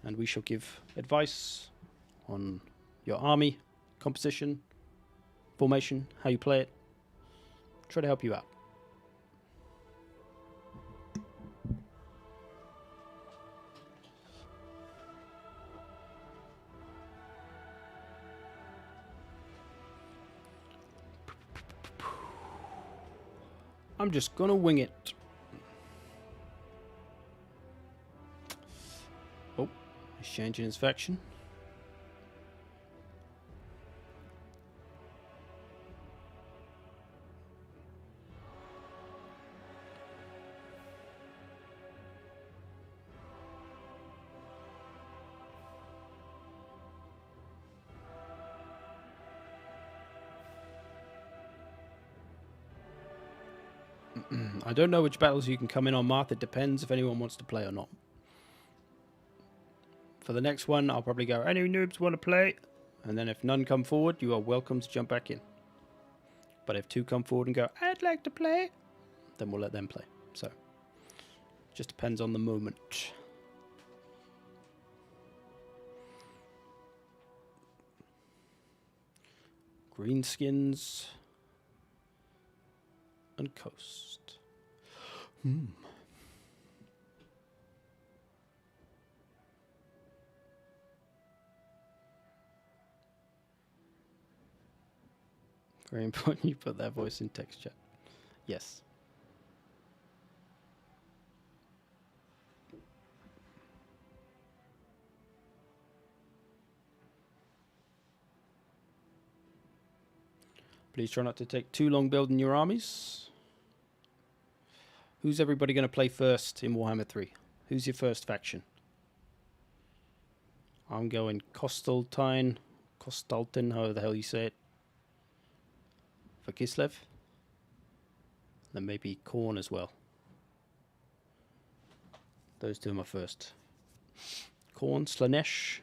And we shall give advice on your army, composition, formation, how you play it. Try to help you out. I'm just gonna wing it. Oh, he's changing his faction. I don't know which battles you can come in on, Marth. It depends if anyone wants to play or not. For the next one, I'll probably go, any noobs want to play? And then if none come forward, you are welcome to jump back in. But if two come forward and go, I'd like to play, then we'll let them play. So, just depends on the moment. Greenskins and Coast. Very important you put that voice in text chat. Yes. Please try not to take too long building your armies. Who's everybody going to play first in Warhammer 3? Who's your first faction? I'm going Kostaltine, however the hell you say it, for Kislev. Then maybe Khorne as well. Those two are my first. Khorne, Slanesh,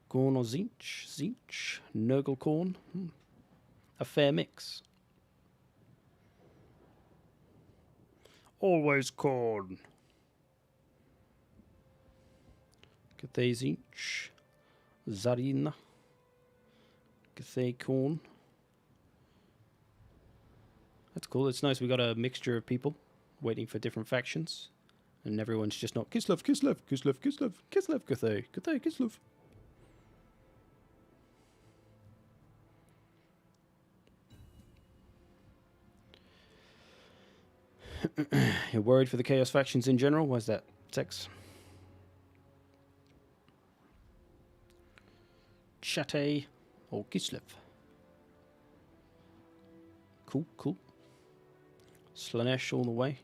Gorn or Zinch, Nurgle Khorne. A fair mix. Always Khorne. Cathay Zinch, Zarina, Cathay Khorne. That's cool. It's nice we got a mixture of people waiting for different factions. And everyone's just not Kislev, Cathay, Kislev. You're worried for the Chaos factions in general? Why's that, Tex? Shate or Kislev. Cool, cool. Slanesh all the way.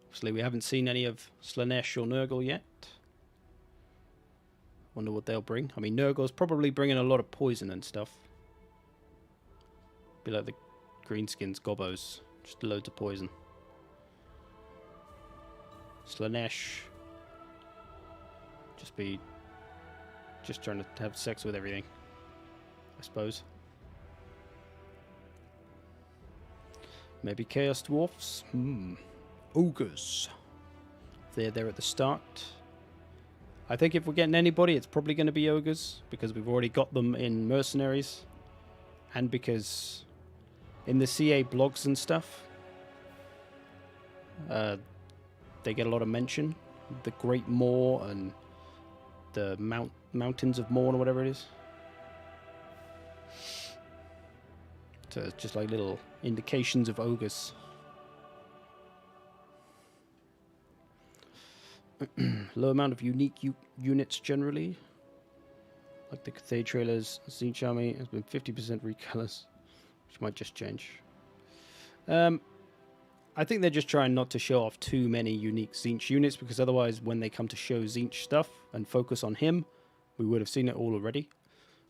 Obviously, we haven't seen any of Slanesh or Nurgle yet. Wonder what they'll bring. I mean, Nurgle's probably bringing a lot of poison and stuff. Be like the Greenskins Gobbos. Just loads of poison. Slanesh. Just trying to have sex with everything, I suppose. Maybe Chaos Dwarfs? Ogres. They're there at the start. I think if we're getting anybody, it's probably going to be Ogres, because we've already got them in Mercenaries. And because in the CA blogs and stuff, they get a lot of mention. The Great Moor and the Mountains of Morn or whatever it is. So it's just like little indications of ogres. Low amount of unique units generally. Like the Cathedralers, Siege Army has been 50% recolors, which might just change. I think they're just trying not to show off too many unique Tzeentch units, because otherwise when they come to show Tzeentch stuff and focus on him, we would have seen it all already.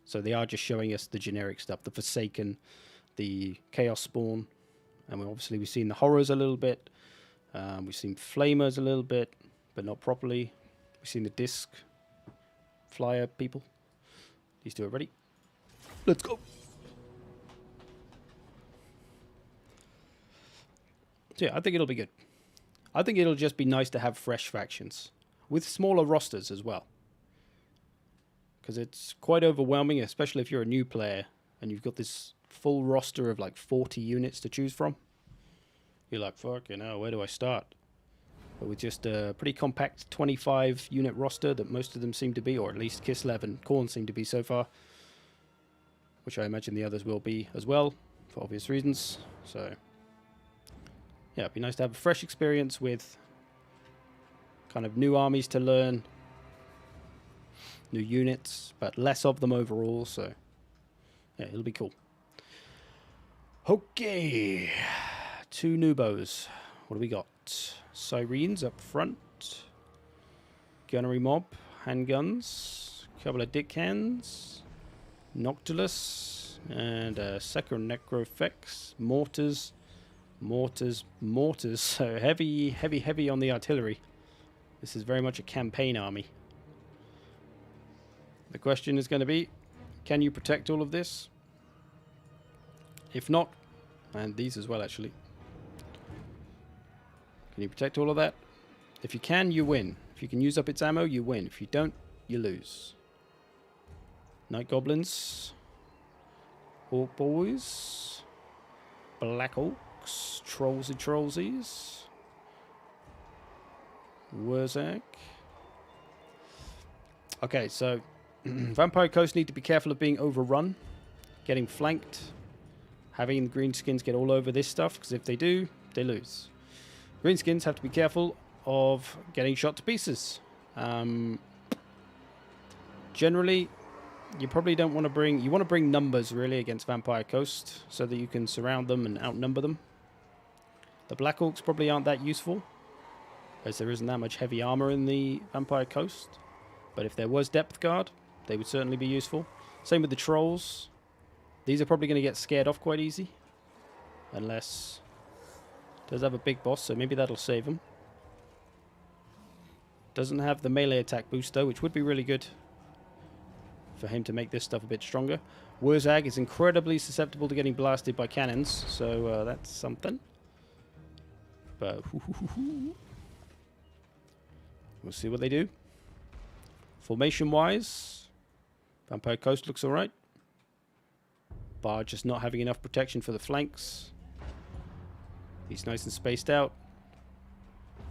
So they are just showing us the generic stuff, the Forsaken, the Chaos Spawn, and we've seen the Horrors a little bit. We've seen Flamers a little bit, but not properly. We've seen the Disc Flyer people. These two are ready. Let's go! So yeah, I think it'll be good. I think it'll just be nice to have fresh factions with smaller rosters as well, because it's quite overwhelming, especially if you're a new player and you've got this full roster of like 40 units to choose from. You're like, fuck, where do I start? But with just a pretty compact 25 unit roster that most of them seem to be, or at least Kislev and Khorne seem to be so far, which I imagine the others will be as well for obvious reasons. So yeah, it'd be nice to have a fresh experience with kind of new armies to learn, new units, but less of them overall, so yeah, it'll be cool. Okay, 2 Nubos. What do we got? Sirens up front, Gunnery Mob, handguns, a couple of dickhands, Noctilus, and Second Necrofex, mortars. So heavy on the artillery. This is very much a campaign army. The question is going to be, can you protect all of this? If not, and these as well actually, can you protect all of that? If you can, you win. If you can use up its ammo, you win. If you don't, you lose. Night Goblins, Orc Boys, Black Orcs, Trollsies, Wurzag. Okay, so Vampire Coast need to be careful of being overrun, getting flanked, having the Greenskins get all over this stuff, because if they do, they lose. Greenskins have to be careful of getting shot to pieces. Generally, you probably don't want to bring... You want to bring numbers, really, against Vampire Coast, so that you can surround them and outnumber them. The Black Orcs probably aren't that useful, as there isn't that much heavy armor in the Vampire Coast. But if there was Depth Guard, they would certainly be useful. Same with the Trolls. These are probably going to get scared off quite easy. Unless... Does have a big boss, so maybe that'll save him. Doesn't have the melee attack boost, though, which would be really good for him to make this stuff a bit stronger. Wurzag is incredibly susceptible to getting blasted by cannons, so that's something. But we'll see what they do. Formation-wise, Vampire Coast looks alright. Bar just not having enough protection for the flanks. He's nice and spaced out.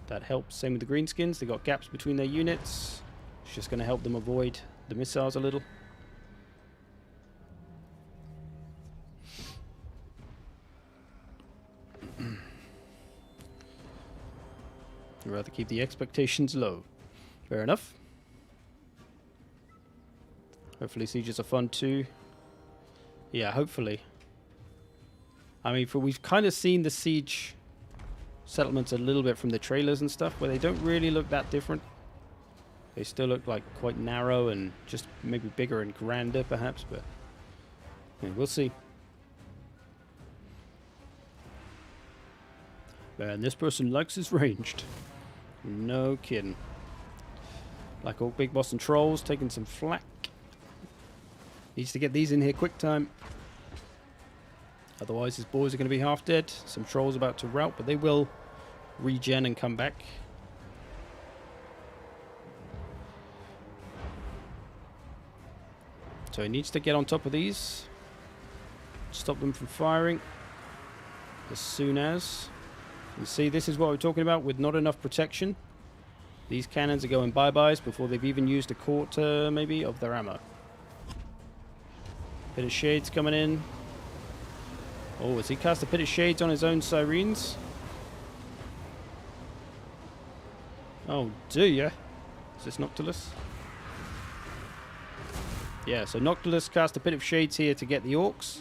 That helps. Same with the Greenskins. They got gaps between their units. It's just going to help them avoid the missiles a little. I'd rather keep the expectations low. Fair enough. Hopefully sieges are fun too. Yeah, hopefully. I mean, we've kind of seen the siege settlements a little bit from the trailers and stuff, where they don't really look that different. They still look like quite narrow and just maybe bigger and grander, perhaps, but yeah, we'll see. And this person likes his ranged. No kidding. Like all Big Boss and Trolls, taking some flack. Needs to get these in here quick time. Otherwise his boys are going to be half dead. Some Trolls about to rout, but they will regen and come back. So he needs to get on top of these. Stop them from firing. As soon as... You see, this is what we're talking about with not enough protection. These cannons are going bye-byes before they've even used a quarter, maybe, of their ammo. Pit of Shades coming in. Oh, has he cast a Pit of Shades on his own Sirens? Oh, do ya? Is this Noctilus? Yeah, so Noctilus cast a Pit of Shades here to get the Orcs.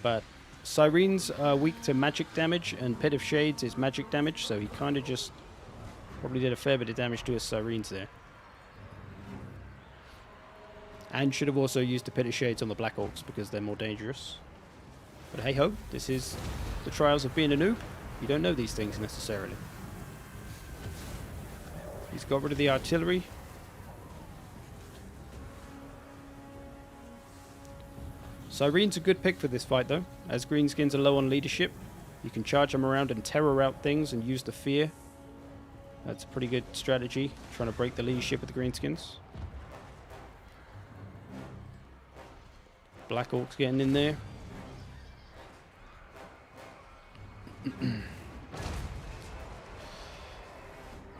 But Sirens are weak to magic damage, and Pit of Shades is magic damage, so he kind of just probably did a fair bit of damage to his Sirens there. And should have also used the Pit of Shades on the Black Orcs because they're more dangerous. But hey ho, this is the trials of being a noob. You don't know these things necessarily. He's got rid of the artillery. Sirene's a good pick for this fight though, as Greenskins are low on leadership. You can charge them around and terror out things and use the fear. That's a pretty good strategy, trying to break the leadership of the Greenskins. Black Orcs getting in there.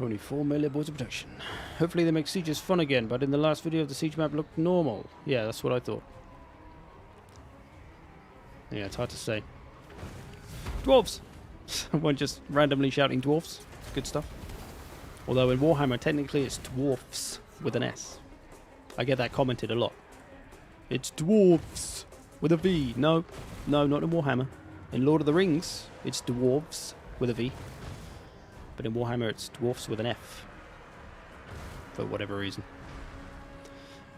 Only 4 melee boards of protection. Hopefully they make sieges fun again, but in the last video the siege map looked normal. Yeah, that's what I thought. Yeah, it's hard to say. Dwarves! Someone just randomly shouting dwarfs. Good stuff. Although in Warhammer, technically it's dwarfs with an S. I get that commented a lot. It's dwarfs with a V. No, no, not in Warhammer. In Lord of the Rings, it's dwarves with a V. But in Warhammer, it's dwarfs with an F. For whatever reason.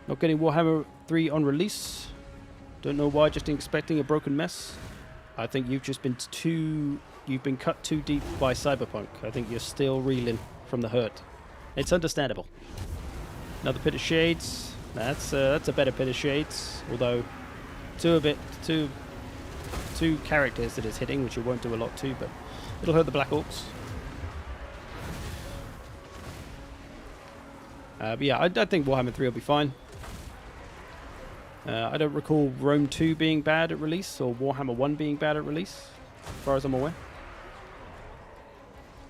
Not getting Warhammer 3 on release. Don't know why, just expecting a broken mess. I think you've just been you've been cut too deep by Cyberpunk. I think you're still reeling from the hurt. It's understandable. Another Pit of Shades. That's a better Pit of Shades. Although, two characters that it's hitting, which it won't do a lot to, but it'll hurt the Black Orcs. But yeah, I think Warhammer 3 will be fine. I don't recall Rome 2 being bad at release, or Warhammer 1 being bad at release, as far as I'm aware.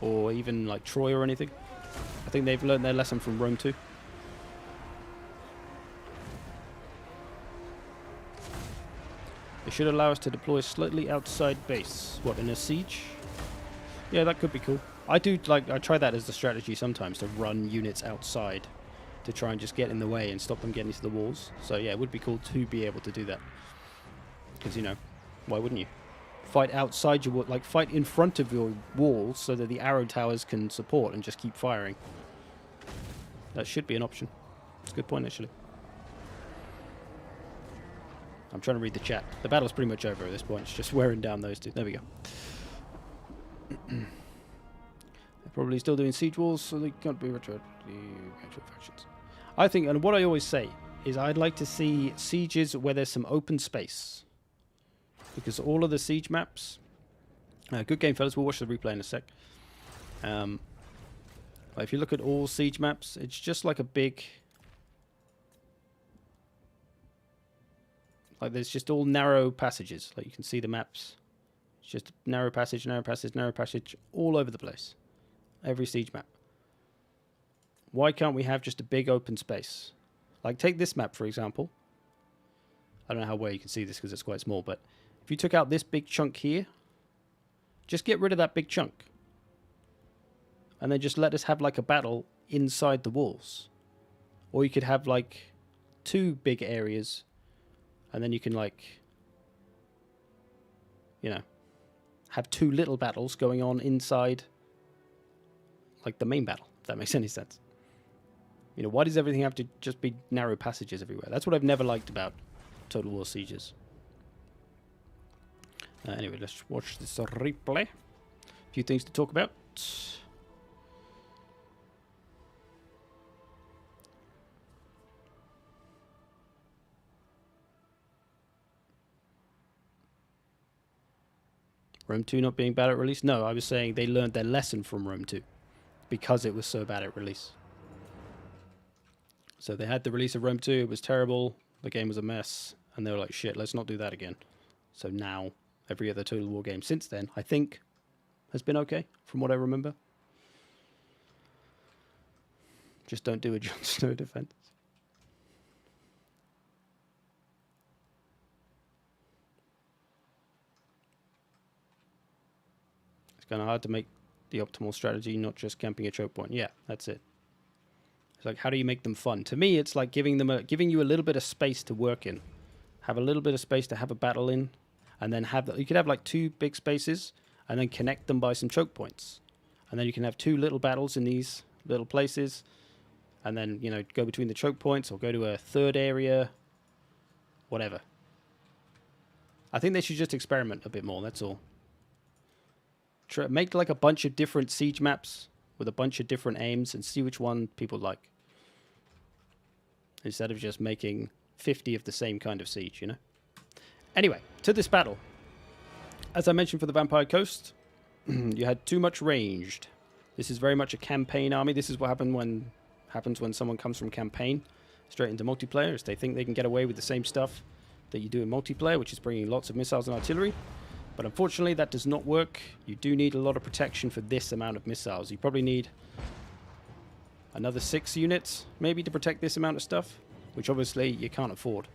Or even like Troy or anything. I think they've learned their lesson from Rome 2. They should allow us to deploy slightly outside base. What, in a siege? Yeah, that could be cool. I try that as the strategy sometimes, to run units outside to try and just get in the way and stop them getting to the walls. So yeah, it would be cool to be able to do that. Because, you know, why wouldn't you? Fight outside your wall, like fight in front of your walls so that the arrow towers can support and just keep firing. That should be an option. It's a good point, actually. I'm trying to read the chat. The battle's pretty much over at this point. It's just wearing down those two. There we go. They're probably still doing siege walls, so they can't be returned to the actual factions. I think, and what I always say, is I'd like to see sieges where there's some open space. Because all of the siege maps... good game, fellas. We'll watch the replay in a sec. If you look at all siege maps, it's just like a big... Like, there's just all narrow passages. Like, you can see the maps. It's just narrow passage, narrow passage, narrow passage, all over the place. Every siege map. Why can't we have just a big open space? Like, take this map, for example. I don't know how well you can see this because it's quite small, but if you took out this big chunk here, just get rid of that big chunk. And then just let us have, like, a battle inside the walls. Or you could have, like, 2 big areas, and then you can, like, you know, have 2 little battles going on inside, like, the main battle, if that makes any sense. You know, why does everything have to just be narrow passages everywhere? That's what I've never liked about Total War Sieges. Anyway, let's watch this replay. A few things to talk about. Rome 2 not being bad at release? No, I was saying they learned their lesson from Rome 2 because it was so bad at release. So they had the release of Rome 2, it was terrible, the game was a mess, and they were like, shit, let's not do that again. So now, every other Total War game since then, I think, has been okay, from what I remember. Just don't do a Jon Snow defense. It's kind of hard to make the optimal strategy, not just camping a choke point. Yeah, that's it. It's like, how do you make them fun? To me, it's like giving you a little bit of space to work in. Have a little bit of space to have a battle in, and then you could have like 2 big spaces, and then connect them by some choke points. And then you can have 2 little battles in these little places, and then, you know, go between the choke points, or go to a 3rd area, whatever. I think they should just experiment a bit more, that's all. Make like a bunch of different siege maps with a bunch of different aims and see which one people like. Instead of just making 50 of the same kind of siege, you know? Anyway, to this battle. As I mentioned for the Vampire Coast, you had too much ranged. This is very much a campaign army. This is what happens when someone comes from campaign straight into multiplayer, is they think they can get away with the same stuff that you do in multiplayer, which is bringing lots of missiles and artillery. But unfortunately, that does not work. You do need a lot of protection for this amount of missiles. You probably need another 6 units, maybe, to protect this amount of stuff, which obviously you can't afford.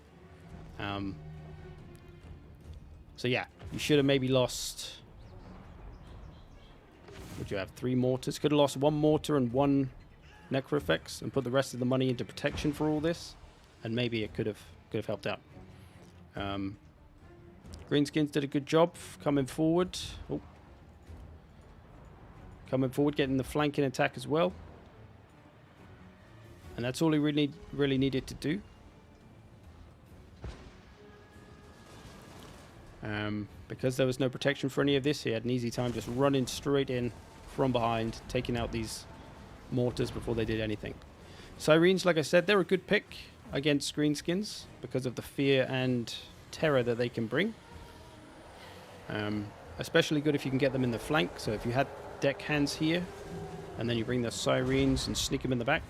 So yeah, you should have maybe lost... Would you have 3 mortars? Could have lost 1 mortar and 1 necro-effects and put the rest of the money into protection for all this, and maybe it could have helped out. Greenskins did a good job coming forward. Oh. Coming forward, getting the flanking attack as well. And that's all he really needed to do. Because there was no protection for any of this, he had an easy time just running straight in from behind, taking out these mortars before they did anything. Sirens, like I said, they're a good pick against Greenskins because of the fear and terror that they can bring. Especially good if you can get them in the flank. So if you had deck hands here, and then you bring the Sirens and sneak them in the back,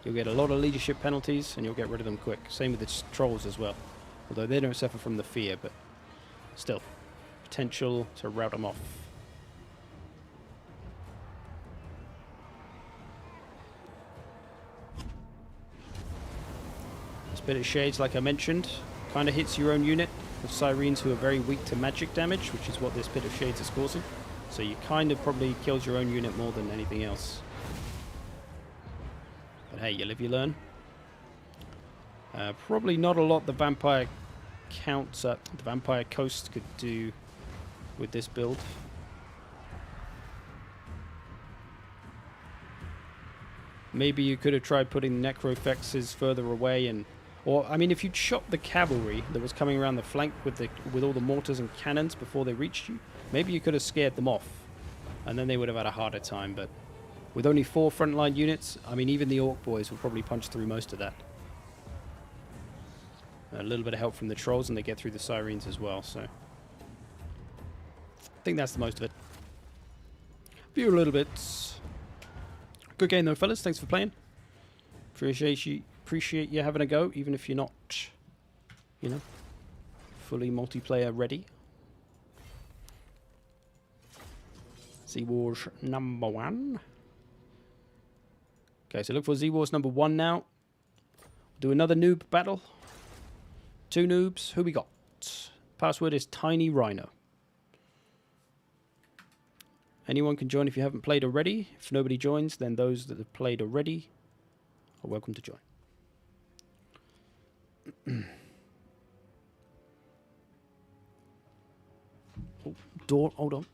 you'll get a lot of leadership penalties, and you'll get rid of them quick. Same with the trolls as well. Although they don't suffer from the fear, but still, potential to rout them off. Spirit Shades, like I mentioned, kind of hits your own unit of Sirens who are very weak to magic damage, which is what this Pit of Shades is causing. So you kind of probably kills your own unit more than anything else. But hey, you live, you learn. Probably not a lot the Vampire Coast could do with this build. Maybe you could have tried putting Necro-Fexes further away, and or I mean, if you'd shot the cavalry that was coming around the flank with all the mortars and cannons before they reached you, maybe you could have scared them off, and then they would have had a harder time. But with only 4 frontline units, I mean, even the Orc boys will probably punch through most of that. A little bit of help from the trolls, and they get through the Sirens as well. So I think that's the most of it. A few little bits. Good game though, fellas. Thanks for playing. Appreciate you having a go, even if you're not, you know, fully multiplayer ready. Z-Wars number 1. Okay, so look for Z-Wars number 1 now. Do another noob battle. 2 noobs. Who we got? Password is Tiny Rhino. Anyone can join if you haven't played already. If nobody joins, then those that have played already are welcome to join. Oh, door, hold on.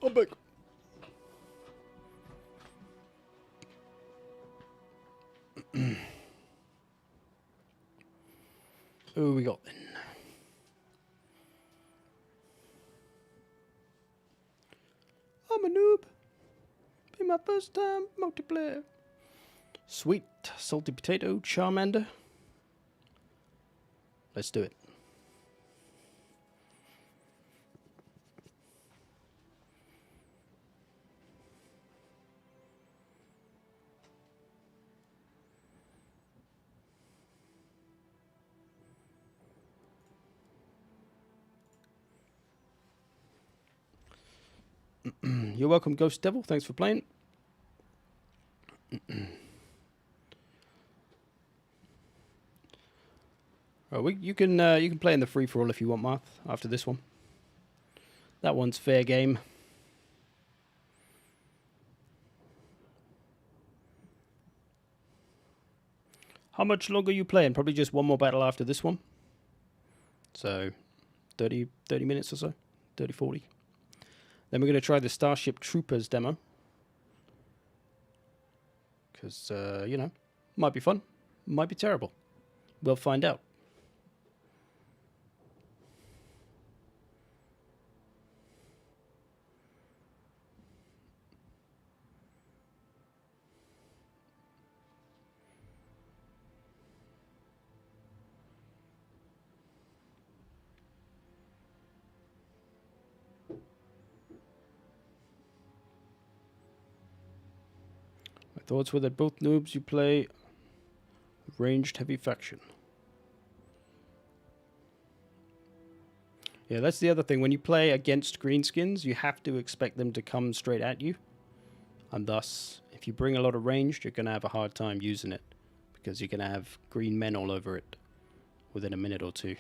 I'm back. Who we got then? I'm a noob. Be my first time multiplayer. Sweet salty potato Charmander. Let's do it. You're welcome, Ghost Devil. Thanks for playing. Oh, you can play in the free for all if you want, Marth. After this one, that one's fair game. How much longer are you playing? Probably just one more battle after this one. So 30 minutes or so, 30, 40. Then we're going to try the Starship Troopers demo. Because, you know, might be fun, might be terrible. We'll find out. My thoughts were that both noobs you play ranged heavy faction. Yeah, that's the other thing. When you play against Greenskins, you have to expect them to come straight at you. And thus, if you bring a lot of ranged, you're going to have a hard time using it. Because you're going to have green men all over it within a minute or two.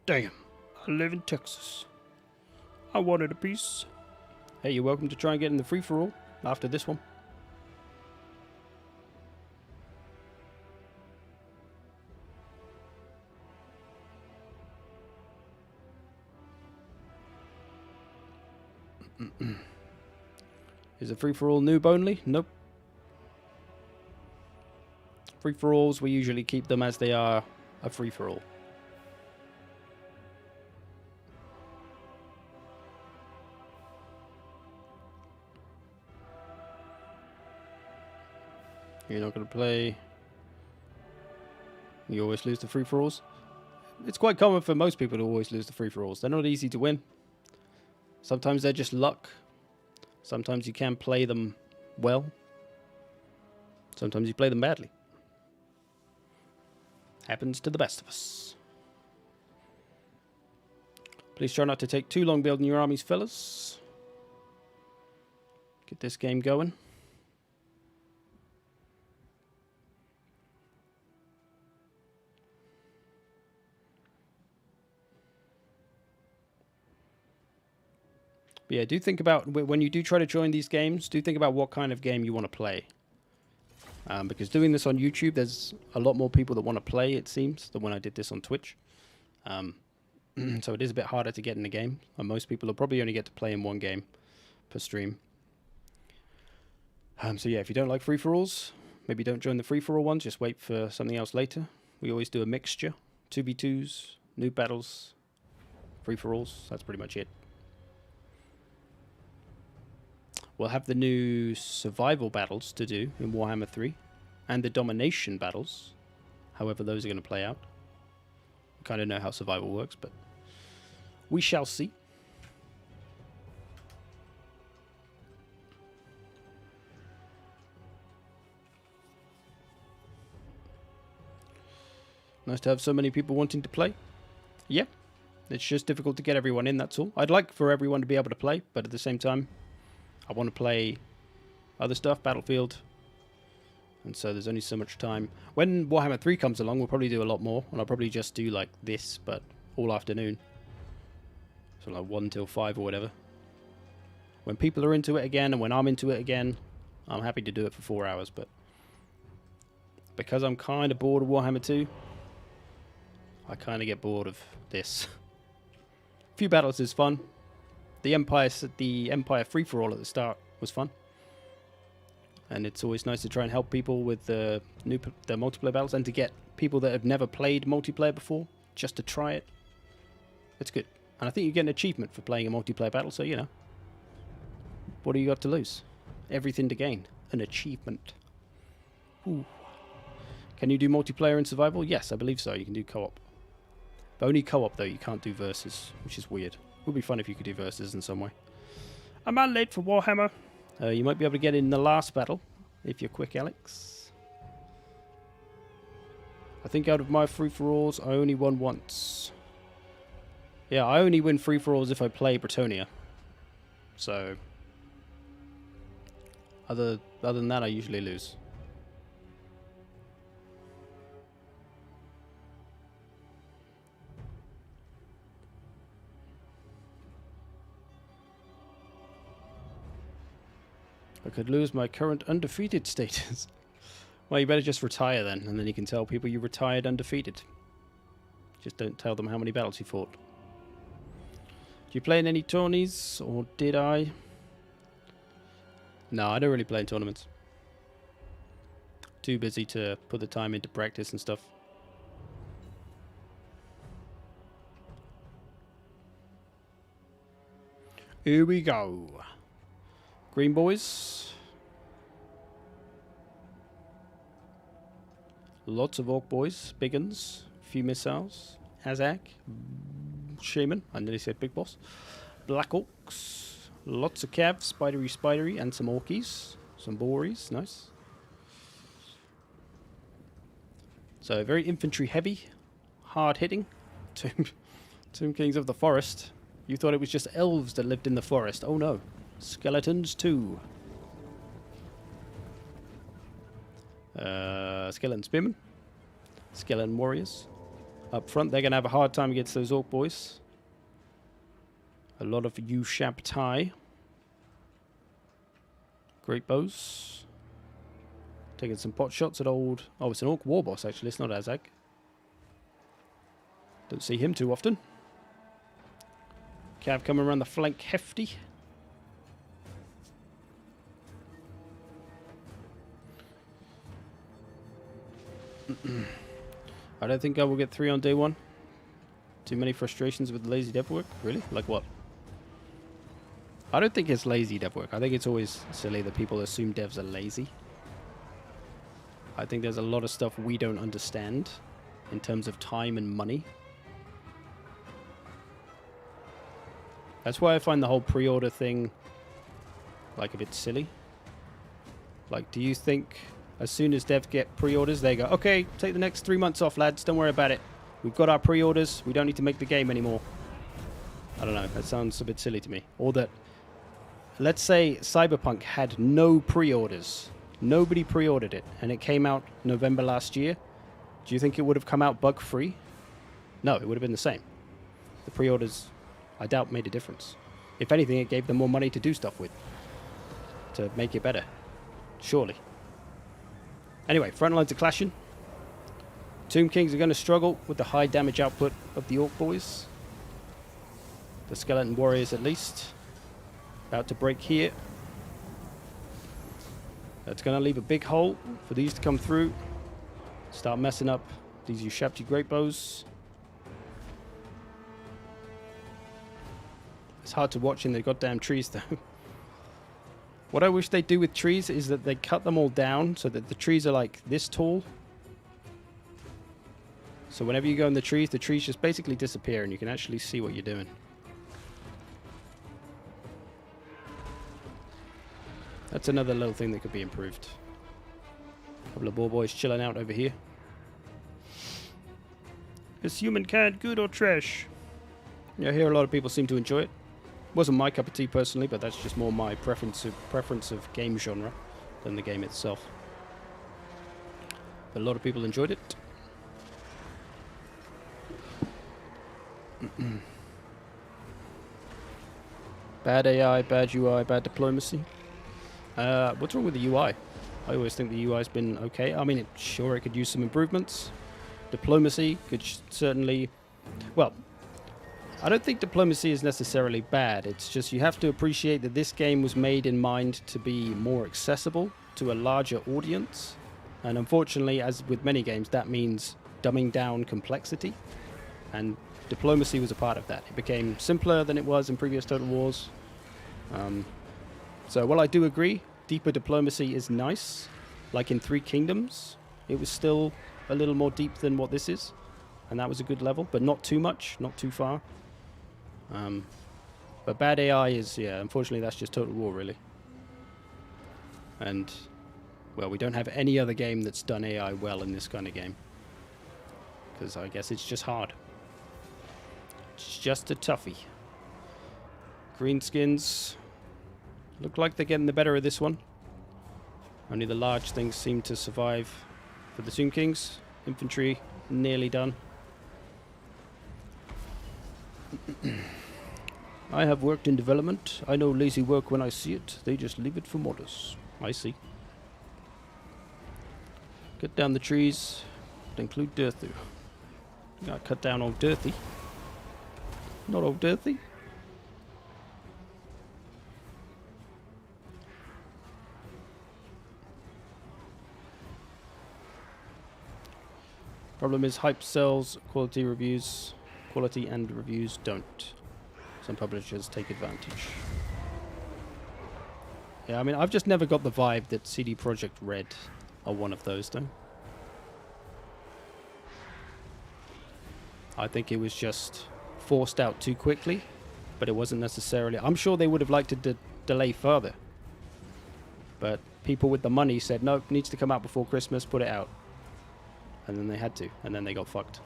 Damn, I live in Texas. I wanted a piece. Hey, you're welcome to try and get in the free-for-all after this one. Is it free-for-all noob only? Nope. Free-for-alls, we usually keep them as they are a free-for-all. You're not going to play. You always lose the free-for-alls. It's quite common for most people to always lose the free-for-alls. They're not easy to win. Sometimes they're just luck. Sometimes you can play them well. Sometimes you play them badly. Happens to the best of us. Please try not to take too long building your armies, fellas. Get this game going. But yeah, do think about, when you do try to join these games, do think about what kind of game you want to play. Because doing this on YouTube, there's a lot more people that want to play, it seems, than when I did this on Twitch. So it is a bit harder to get in the game. And most people will probably only get to play in one game per stream. So yeah, if you don't like free-for-alls, maybe don't join the free-for-all ones. Just wait for something else later. We always do a mixture. 2v2s, new battles, free-for-alls. That's pretty much it. We'll have the new survival battles to do in Warhammer 3. And the domination battles. However those are going to play out. I kind of know how survival works, but we shall see. Nice to have so many people wanting to play. Yeah, it's just difficult to get everyone in, that's all. I'd like for everyone to be able to play, but at the same time, I want to play other stuff, Battlefield. And so there's only so much time. When Warhammer 3 comes along, we'll probably do a lot more. And I'll probably just do like this, but all afternoon. So like 1 till 5 or whatever. When people are into it again, and when I'm into it again, I'm happy to do it for 4 hours. But because I'm kind of bored of Warhammer 2, I kind of get bored of this. A few battles is fun. The Empire free-for-all at the start was fun. And it's always nice to try and help people with the multiplayer battles, and to get people that have never played multiplayer before just to try it. It's good. And I think you get an achievement for playing a multiplayer battle, so you know. What do you got to lose? Everything to gain. An achievement. Ooh. Can you do multiplayer and survival? Yes, I believe so. You can do co-op. But only co-op though, you can't do versus, which is weird. It would be fun if you could do versus in some way. Am I late for Warhammer? You might be able to get in the last battle, if you're quick, Alex. I think out of my free-for-alls, I only won once. Yeah, I only win free-for-alls if I play Bretonia. So, other than that, I usually lose. I could lose my current undefeated status. Well, you better just retire then, and then you can tell people you retired undefeated. Just don't tell them how many battles you fought. Do you play in any tourneys, or did I? No, I don't really play in tournaments. Too busy to put the time into practice and stuff. Here we go. Green boys. Lots of orc boys. Big uns. Few missiles. Azak. Shaman. I nearly said big boss. Black orcs. Lots of cav. Spidery. And some orkies. Some bories. Nice. So very infantry heavy. Hard hitting. Tomb Kings of the Forest. You thought it was just elves that lived in the forest. Oh no. Skeletons too. Skeleton spearmen. Skeleton warriors. Up front, they're going to have a hard time against those orc boys. A lot of Ushabtai. Great bows. Taking some pot shots at old... Oh, it's an orc war boss actually, it's not Azag. Don't see him too often. Cav coming around the flank hefty. I don't think I will get 3 on day 1. Too many frustrations with lazy dev work? Really? Like what? I don't think it's lazy dev work. I think it's always silly that people assume devs are lazy. I think there's a lot of stuff we don't understand in terms of time and money. That's why I find the whole pre-order thing like a bit silly. Like, do you think as soon as devs get pre-orders, they go, okay, take the next 3 months off, lads. Don't worry about it. We've got our pre-orders. We don't need to make the game anymore. I don't know. That sounds a bit silly to me. Or that, let's say Cyberpunk had no pre-orders. Nobody pre-ordered it, and it came out November last year. Do you think it would have come out bug-free? No, it would have been the same. The pre-orders, I doubt, made a difference. If anything, it gave them more money to do stuff with, to make it better. Surely. Anyway, front lines are clashing. Tomb Kings are going to struggle with the high damage output of the Orc Boys. The Skeleton Warriors, at least. About to break here. That's going to leave a big hole for these to come through. Start messing up these Ushabti Great Bows. It's hard to watch in the goddamn trees, though. What I wish they'd do with trees is that they cut them all down so that the trees are like this tall. So whenever you go in the trees just basically disappear and you can actually see what you're doing. That's another little thing that could be improved. A couple of ball boys chilling out over here. Is humankind good or trash? Yeah, I hear a lot of people seem to enjoy it. Wasn't my cup of tea personally, but that's just more my preference of game genre than the game itself. But a lot of people enjoyed it. Bad AI, bad UI, bad diplomacy. What's wrong with the UI? I always think the UI's been okay. I mean, sure, it could use some improvements. Diplomacy could certainly... Well, I don't think diplomacy is necessarily bad. It's just you have to appreciate that this game was made in mind to be more accessible to a larger audience. And unfortunately, as with many games, that means dumbing down complexity. And diplomacy was a part of that. It became simpler than it was in previous Total Wars. So while I do agree, deeper diplomacy is nice. Like in Three Kingdoms, it was still a little more deep than what this is. And that was a good level, but not too much, not too far. But bad AI is, yeah, unfortunately that's just Total War, really. And, well, we don't have any other game that's done AI well in this kind of game. Because I guess it's just hard. It's just a toughie. Greenskins look like they're getting the better of this one. Only the large things seem to survive for the Tomb Kings. Infantry nearly done. I have worked in development. I know lazy work when I see it. They just leave it for modders. I see. Cut down the trees. Include Dirthu. Gotta cut down old Dirthy. Not old Dirthy. Problem is hype sells, quality and reviews don't. Some publishers take advantage. Yeah, I mean, I've just never got the vibe that CD Projekt Red are one of those, though. I think it was just forced out too quickly, but it wasn't necessarily... I'm sure they would have liked to delay further. But people with the money said, no, it needs to come out before Christmas, put it out. And then they had to, and then they got fucked.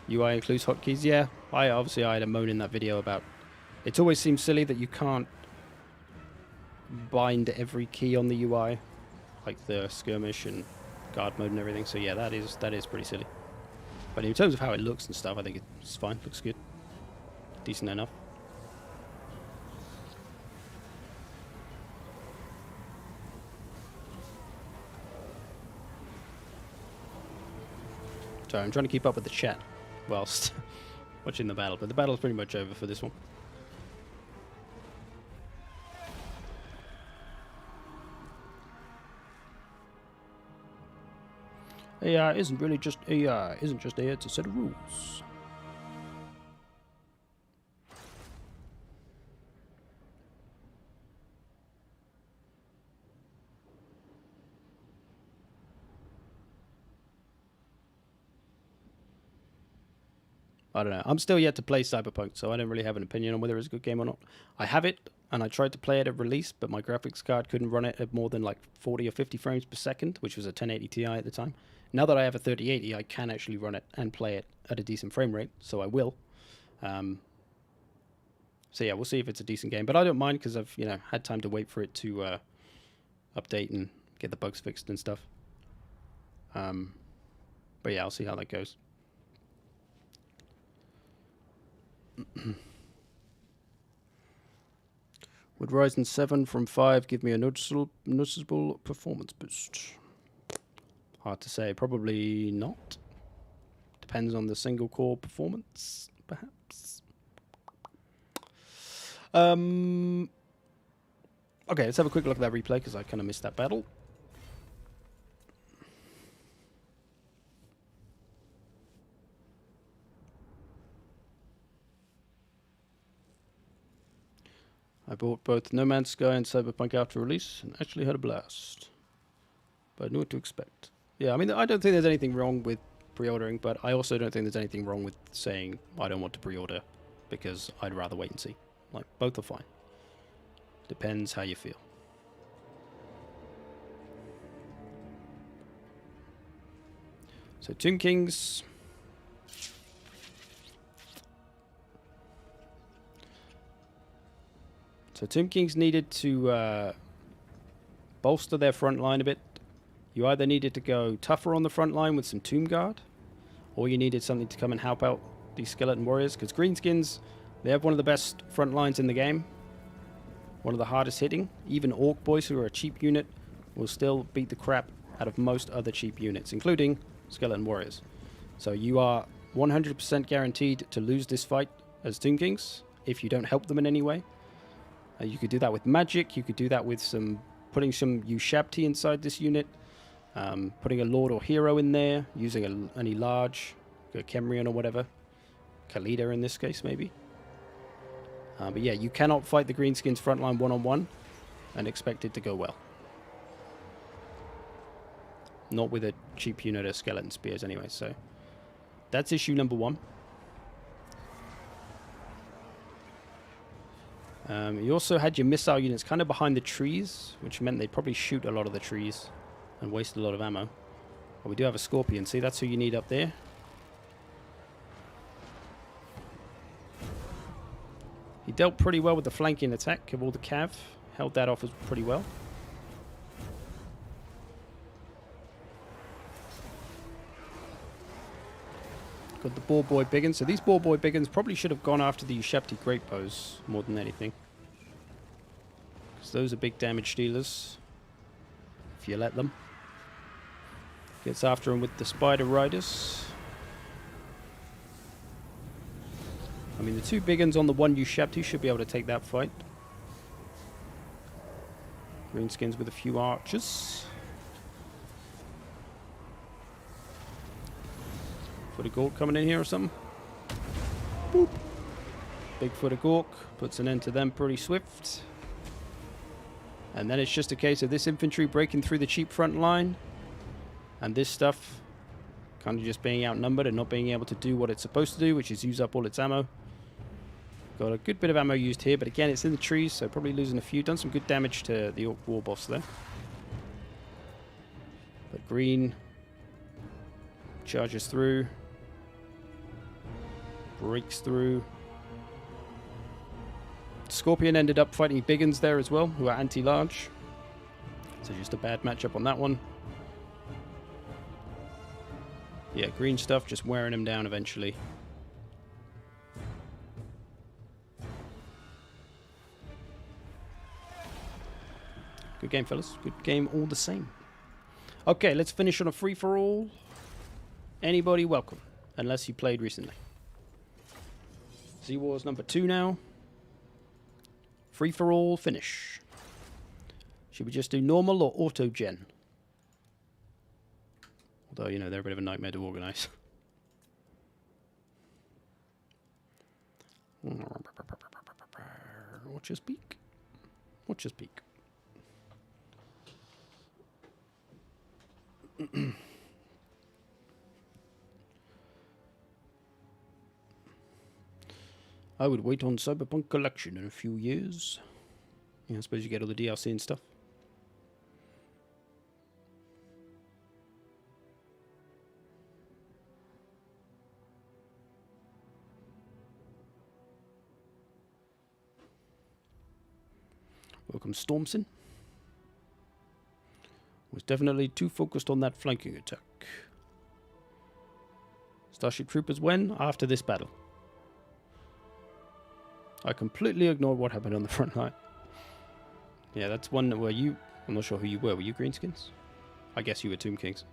UI includes hotkeys. Yeah, I had a moan in that video about it always seems silly that you can't bind every key on the UI, like the skirmish and guard mode and everything. So yeah, that is pretty silly. But in terms of how it looks and stuff, I think it's fine. Looks good, decent enough. Sorry, I'm trying to keep up with the chat whilst watching the battle, but the battle's pretty much over for this one. AI isn't really just AI, isn't just AI, it's a set of rules. I don't know. I'm still yet to play Cyberpunk, so I don't really have an opinion on whether it's a good game or not. I have it, and I tried to play it at release, but my graphics card couldn't run it at more than like 40 or 50 frames per second, which was a 1080 Ti at the time. Now that I have a 3080, I can actually run it and play it at a decent frame rate, so I will. So yeah, we'll see if it's a decent game. But I don't mind because I've, you know, had time to wait for it to update and get the bugs fixed and stuff. But yeah, I'll see how that goes. Would Ryzen 7 from 5 give me a noticeable performance boost? Hard to say. Probably not. Depends on the single core performance, perhaps. Okay, let's have a quick look at that replay because I kind of missed that battle. I bought both No Man's Sky and Cyberpunk after release and actually had a blast. But I knew what to expect. Yeah, I mean, I don't think there's anything wrong with pre-ordering, but I also don't think there's anything wrong with saying I don't want to pre-order because I'd rather wait and see. Like, both are fine. Depends how you feel. So, Tomb Kings. So, Tomb Kings needed to bolster their front line a bit. You either needed to go tougher on the front line with some Tomb Guard, or you needed something to come and help out these Skeleton Warriors, because Greenskins, they have one of the best front lines in the game. One of the hardest hitting. Even Orc Boys, who are a cheap unit, will still beat the crap out of most other cheap units, including Skeleton Warriors. So you are 100% guaranteed to lose this fight as Tomb Kings if you don't help them in any way. You could do that with magic, you could do that with putting some Ushabti inside this unit. Putting a Lord or Hero in there, using any large, a Kemrian or whatever. Khalida in this case, maybe. But yeah, you cannot fight the Greenskins frontline one-on-one and expect it to go well. Not with a cheap unit of Skeleton Spears anyway, so that's issue number 1. You also had your missile units kind of behind the trees, which meant they'd probably shoot a lot of the trees and waste a lot of ammo. But we do have a Scorpion. See, that's who you need up there. He dealt pretty well with the flanking attack of all the cav. Held that off pretty well. Got the Boar Boy Biggins. So these Boar Boy Biggins probably should have gone after the Ushabti Great Bows more than anything. Because those are big damage dealers. If you let them. Gets after him with the Spider Riders. I mean, the 2 big ones on the 1 Ushabti should be able to take that fight. Greenskins with a few archers. Foot of Gork coming in here or something. Boop. Big Foot of Gork puts an end to them pretty swift. And then it's just a case of this infantry breaking through the cheap front line. And this stuff kind of just being outnumbered and not being able to do what it's supposed to do, which is use up all its ammo. Got a good bit of ammo used here, but again, it's in the trees, so probably losing a few. Done some good damage to the Orc War Boss there. But Green charges through. Breaks through. Scorpion ended up fighting Biggins there as well, who are anti-large. So just a bad matchup on that one. Yeah, green stuff just wearing him down eventually. Good game, fellas. Good game all the same. Okay, let's finish on a free-for-all. Anybody welcome, unless you played recently. Z-Wars number 2 now. Free-for-all finish. Should we just do normal or auto-gen? Although, you know, they're a bit of a nightmare to organize. Watch your speak. Watch your speak. I would wait on Cyberpunk Collection in a few years. Yeah, I suppose you get all the DLC and stuff. Welcome, Stormson. Was definitely too focused on that flanking attack. Starship Troopers when? After this battle. I completely ignored what happened on the front line. Yeah, that's one where you... I'm not sure who you were. Were you Greenskins? I guess you were Tomb Kings.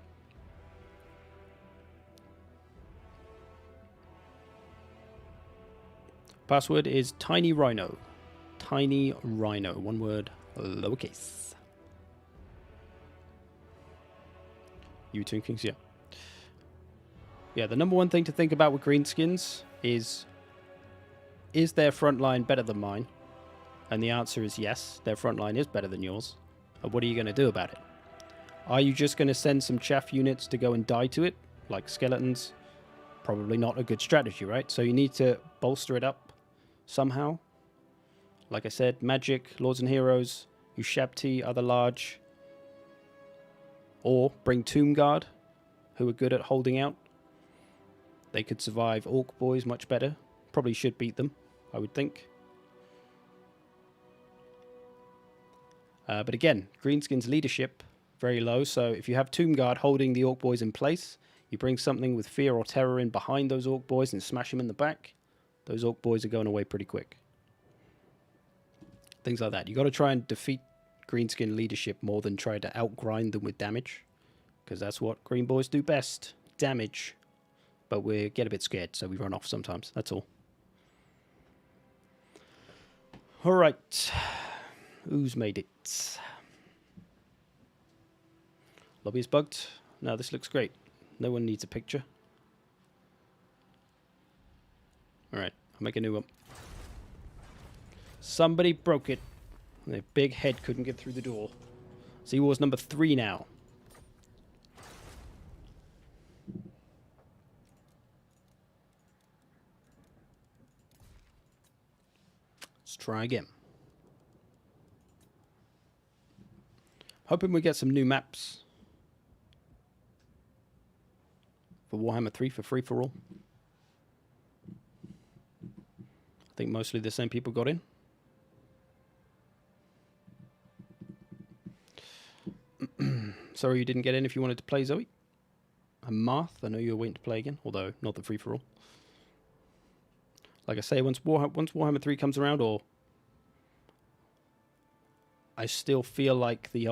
Password is Tiny Rhino. Tiny Rhino. One word, lowercase. You Tomb Kings, yeah. Yeah, the number one thing to think about with Greenskins is their front line better than mine? And the answer is yes, their front line is better than yours. And what are you going to do about it? Are you just going to send some chaff units to go and die to it, like skeletons? Probably not a good strategy, right? So you need to bolster it up somehow. Like I said, Magic, Lords and Heroes, Ushabti, other large. Or bring Tomb Guard, who are good at holding out. They could survive Orc Boys much better. Probably should beat them, I would think. But again, Greenskins' leadership, very low. So if you have Tomb Guard holding the Orc Boys in place, you bring something with fear or terror in behind those Orc Boys and smash them in the back, those Orc Boys are going away pretty quick. Things like that. You got to try and defeat Greenskin leadership more than try to outgrind them with damage. Because that's what Green Boys do best. Damage. But we get a bit scared, so we run off sometimes. That's all. Alright. Who's made it? Lobby is bugged. No, this looks great. No one needs a picture. Alright, I'll make a new one. Somebody broke it. Their big head couldn't get through the door. Sea Wars number 3 now. Let's try again. Hoping we get some new maps for Warhammer 3 for free for all. I think mostly the same people got in. Sorry you didn't get in if you wanted to play, Zoe. And Marth, I know you were waiting to play again, although not the free for all. Like I say, once Warhammer 3 comes around, or I still feel like the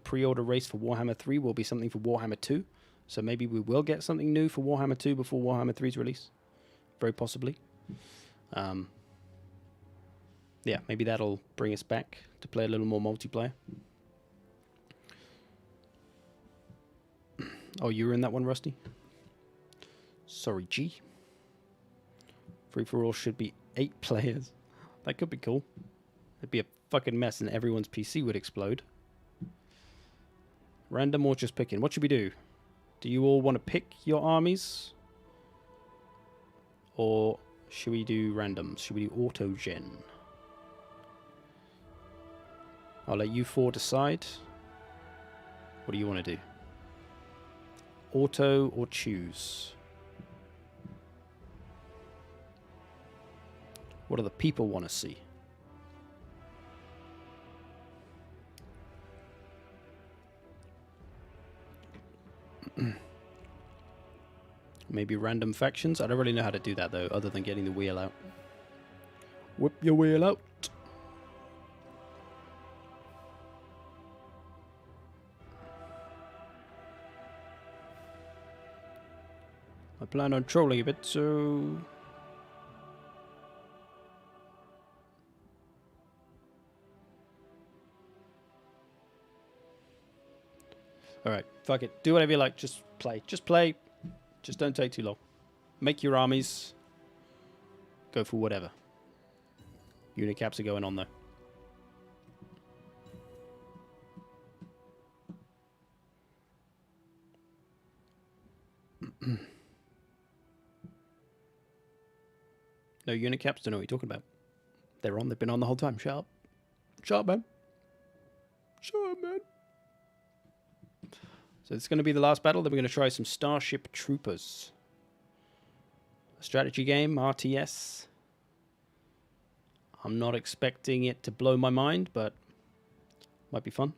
pre-order race for Warhammer 3 will be something for Warhammer 2. So maybe we will get something new for Warhammer 2 before Warhammer 3's release. Very possibly. Yeah, maybe that'll bring us back to play a little more multiplayer. Oh, you were in that one, Rusty? Sorry, G. Free for all should be 8 players. That could be cool. It'd be a fucking mess and everyone's PC would explode. Random or just picking? What should we do? Do you all want to pick your armies? Or should we do randoms? Should we do auto-gen? I'll let you 4 decide. What do you want to do? Auto or choose? What do the people want to see? Maybe random factions? I don't really know how to do that though, other than getting the wheel out. Whip your wheel out. I plan on trolling a bit, so... Alright, fuck it. Do whatever you like. Just play. Just play. Just don't take too long. Make your armies. Go for whatever. Unit caps are going on though. No unit caps? Don't know what you're talking about. They're on. They've been on the whole time. Shut up. Shut up, man. Shut up, man. So it's going to be the last battle. Then we're going to try some Starship Troopers. A strategy game, RTS. I'm not expecting it to blow my mind, but might be fun.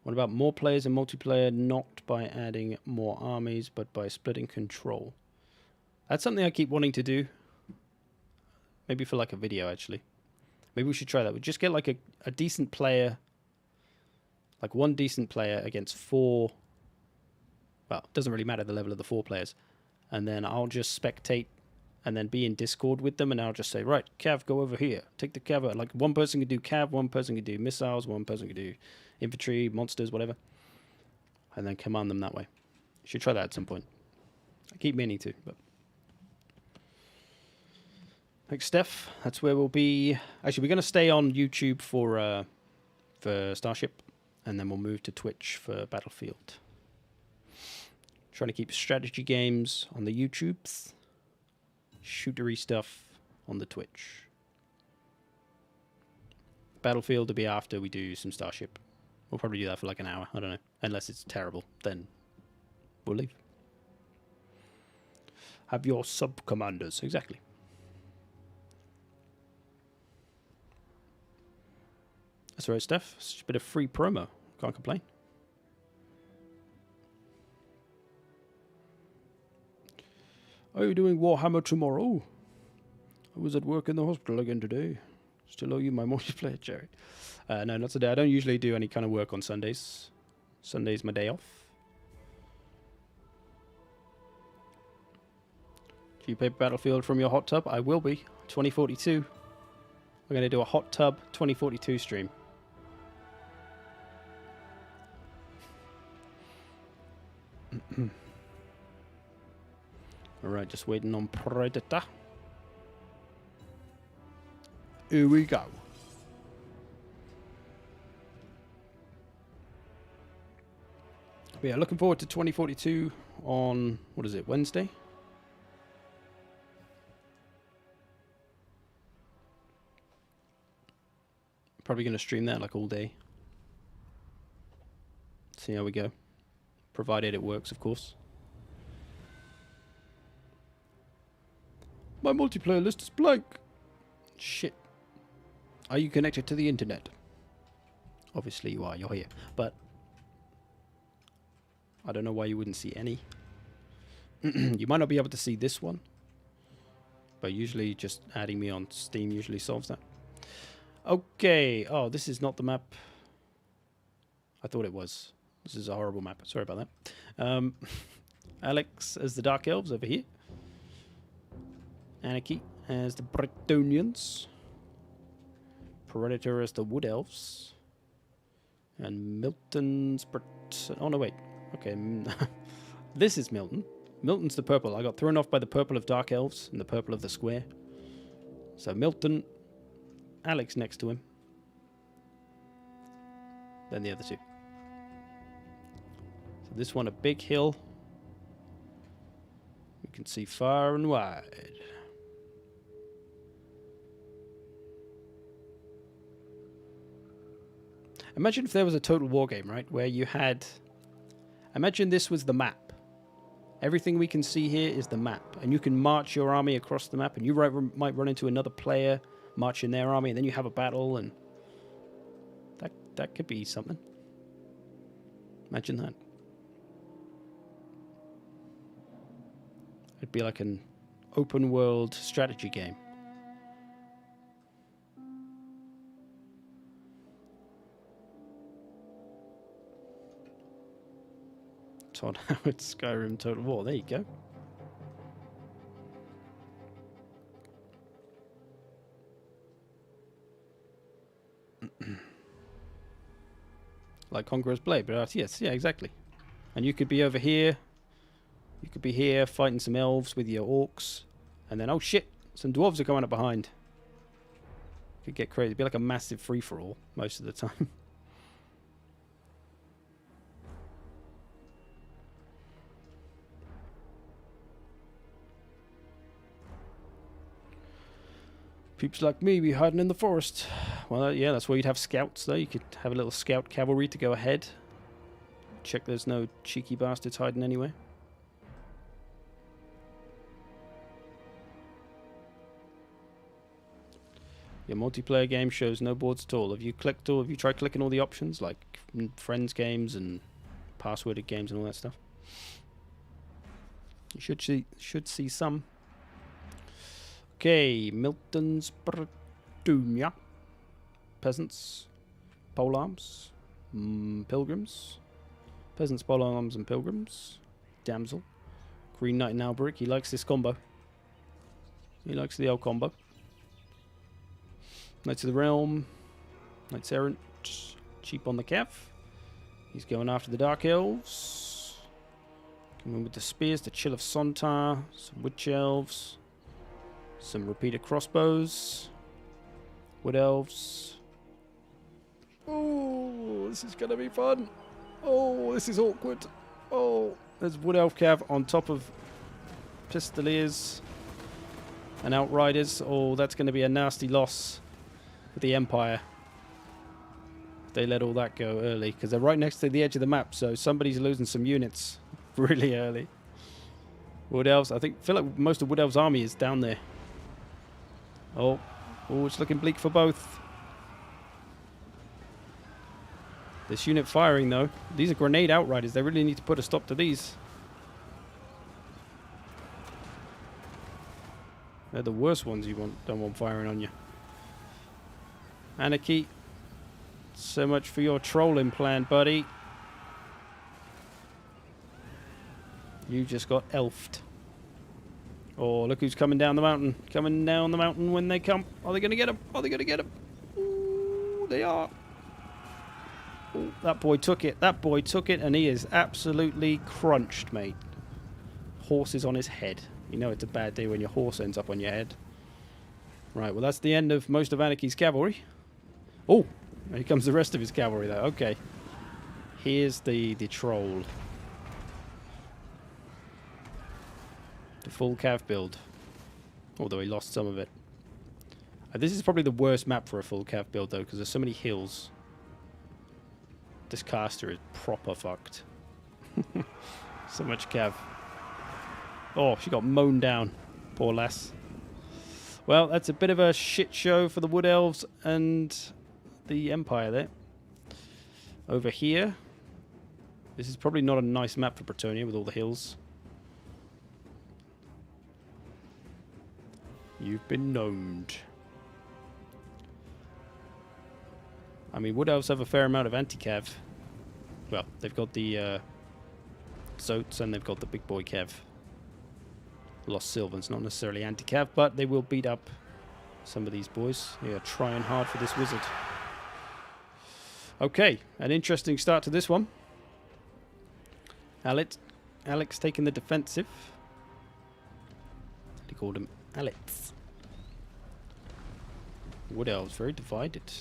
What about more players in multiplayer, not by adding more armies, but by splitting control? That's something I keep wanting to do. Maybe for like a video, actually. Maybe we should try that. We just get like a decent player, like one decent player against 4. Well, it doesn't really matter the level of the 4 players. And then I'll just spectate and then be in Discord with them, and I'll just say, right, Cav, go over here. Take the Cav. Like, one person can do Cav, one person can do missiles, one person can do infantry, monsters, whatever. And then command them that way. Should try that at some point. I keep meaning to, but... Thanks, Steph. That's where we'll be. Actually, we're going to stay on YouTube for Starship, and then we'll move to Twitch for Battlefield. Trying to keep strategy games on the YouTubes, shootery stuff on the Twitch. Battlefield will be after we do some Starship. We'll probably do that for like an hour. I don't know. Unless it's terrible, then we'll leave. Have your sub-commanders. Exactly. That's right, Steph. It's a bit of free promo. Can't complain. Are you doing Warhammer tomorrow? I was at work in the hospital again today. Still owe you my multiplayer, Jerry. No, not today. I don't usually do any kind of work on Sundays. Sunday's my day off. Do you play Battlefield from your hot tub? I will be. 2042. We're going to do a hot tub 2042 stream. Alright, just waiting on Predator. Here we go. But yeah, looking forward to 2042 on, what is it, Wednesday? Probably going to stream that like all day. See how we go. Provided it works, of course. My multiplayer list is blank. Shit. Are you connected to the internet? Obviously you are, you're here. But I don't know why you wouldn't see any. You might not be able to see this one. But usually just adding me on Steam usually solves that. Okay. Oh, this is not the map. I thought it was. This is a horrible map. Sorry about that. Alex as the Dark Elves over here. Anarchy as the Bretonians. Predator as the Wood Elves. And Milton's... Oh, no, wait. Okay. This is Milton. Milton's the purple. I got thrown off by the purple of Dark Elves and the purple of the Square. So Milton, Alex next to him. Then the other two. So this one, a big hill. You can see far and wide. Imagine if there was a Total War game, right? Where you had... Imagine this was the map. Everything we can see here is the map. And you can march your army across the map. And you might run into another player, march in their army. And then you have a battle. And that could be something. Imagine that. It'd be like an open world strategy game. Todd Howard, Skyrim, Total War. There you go. Like Conqueror's Blade, but yes, yeah, exactly. And you could be over here. You could be here fighting some elves with your orcs. And then, oh shit, some dwarves are coming up behind. Could get crazy. It'd be like a massive free-for-all most of the time. Peeps like me be hiding in the forest. Well, yeah, that's where you'd have scouts, though. You could have a little scout cavalry to go ahead. Check there's no cheeky bastards hiding anywhere. Your multiplayer game shows no boards at all. Have you tried clicking all the options like friends games and passworded games and all that stuff? You should see some. Okay, Milton's Bratunia. Peasants, polearms, pilgrims. Peasants, polearms, and pilgrims. Damsel. Green Knight and Alberic. He likes this combo. He likes the old combo. Knights of the Realm. Knights Errant. Cheap on the Cav. He's going after the Dark Elves. Coming with the spears. The Chill of Sontar. Some Witch Elves. Some repeater crossbows. Wood Elves. Oh, this is going to be fun. Oh, this is awkward. Oh, there's Wood Elf Cav on top of Pistoliers and Outriders. Oh, that's going to be a nasty loss for the Empire. They let all that go early because they're right next to the edge of the map, so somebody's losing some units really early. Wood Elves, I feel like most of Wood Elves' army is down there. Oh, it's looking bleak for both. This unit firing, though. These are grenade outriders. They really need to put a stop to these. They're the worst ones you don't want firing on you. Anarchy. So much for your trolling plan, buddy. You just got elfed. Oh, look who's coming down the mountain. Coming down the mountain when they come. Are they going to get him? Are they going to get him? Ooh, they are. Ooh, that boy took it. That boy took it, and he is absolutely crunched, mate. Horse is on his head. You know it's a bad day when your horse ends up on your head. Right, well, that's the end of most of Anarchy's cavalry. Oh, here comes the rest of his cavalry, though. Okay. Here's the troll. The full cav build. Although he lost some of it. This is probably the worst map for a full cav build, though, because there's so many hills. This caster is proper fucked. So much cav. Oh, she got mown down. Poor lass. Well, that's a bit of a shit show for the Wood Elves and the Empire there. Over here. This is probably not a nice map for Bretonia with all the hills. You've been gnomed. I mean, Wood Elves have a fair amount of anti-cav. Well, they've got the Zotes and they've got the big boy cav. Lost Sylvans, not necessarily anti-cav, but they will beat up some of these boys. They are trying hard for this wizard. Okay, an interesting start to this one. Alex taking the defensive. They called him Alex. Wood Elves very divided.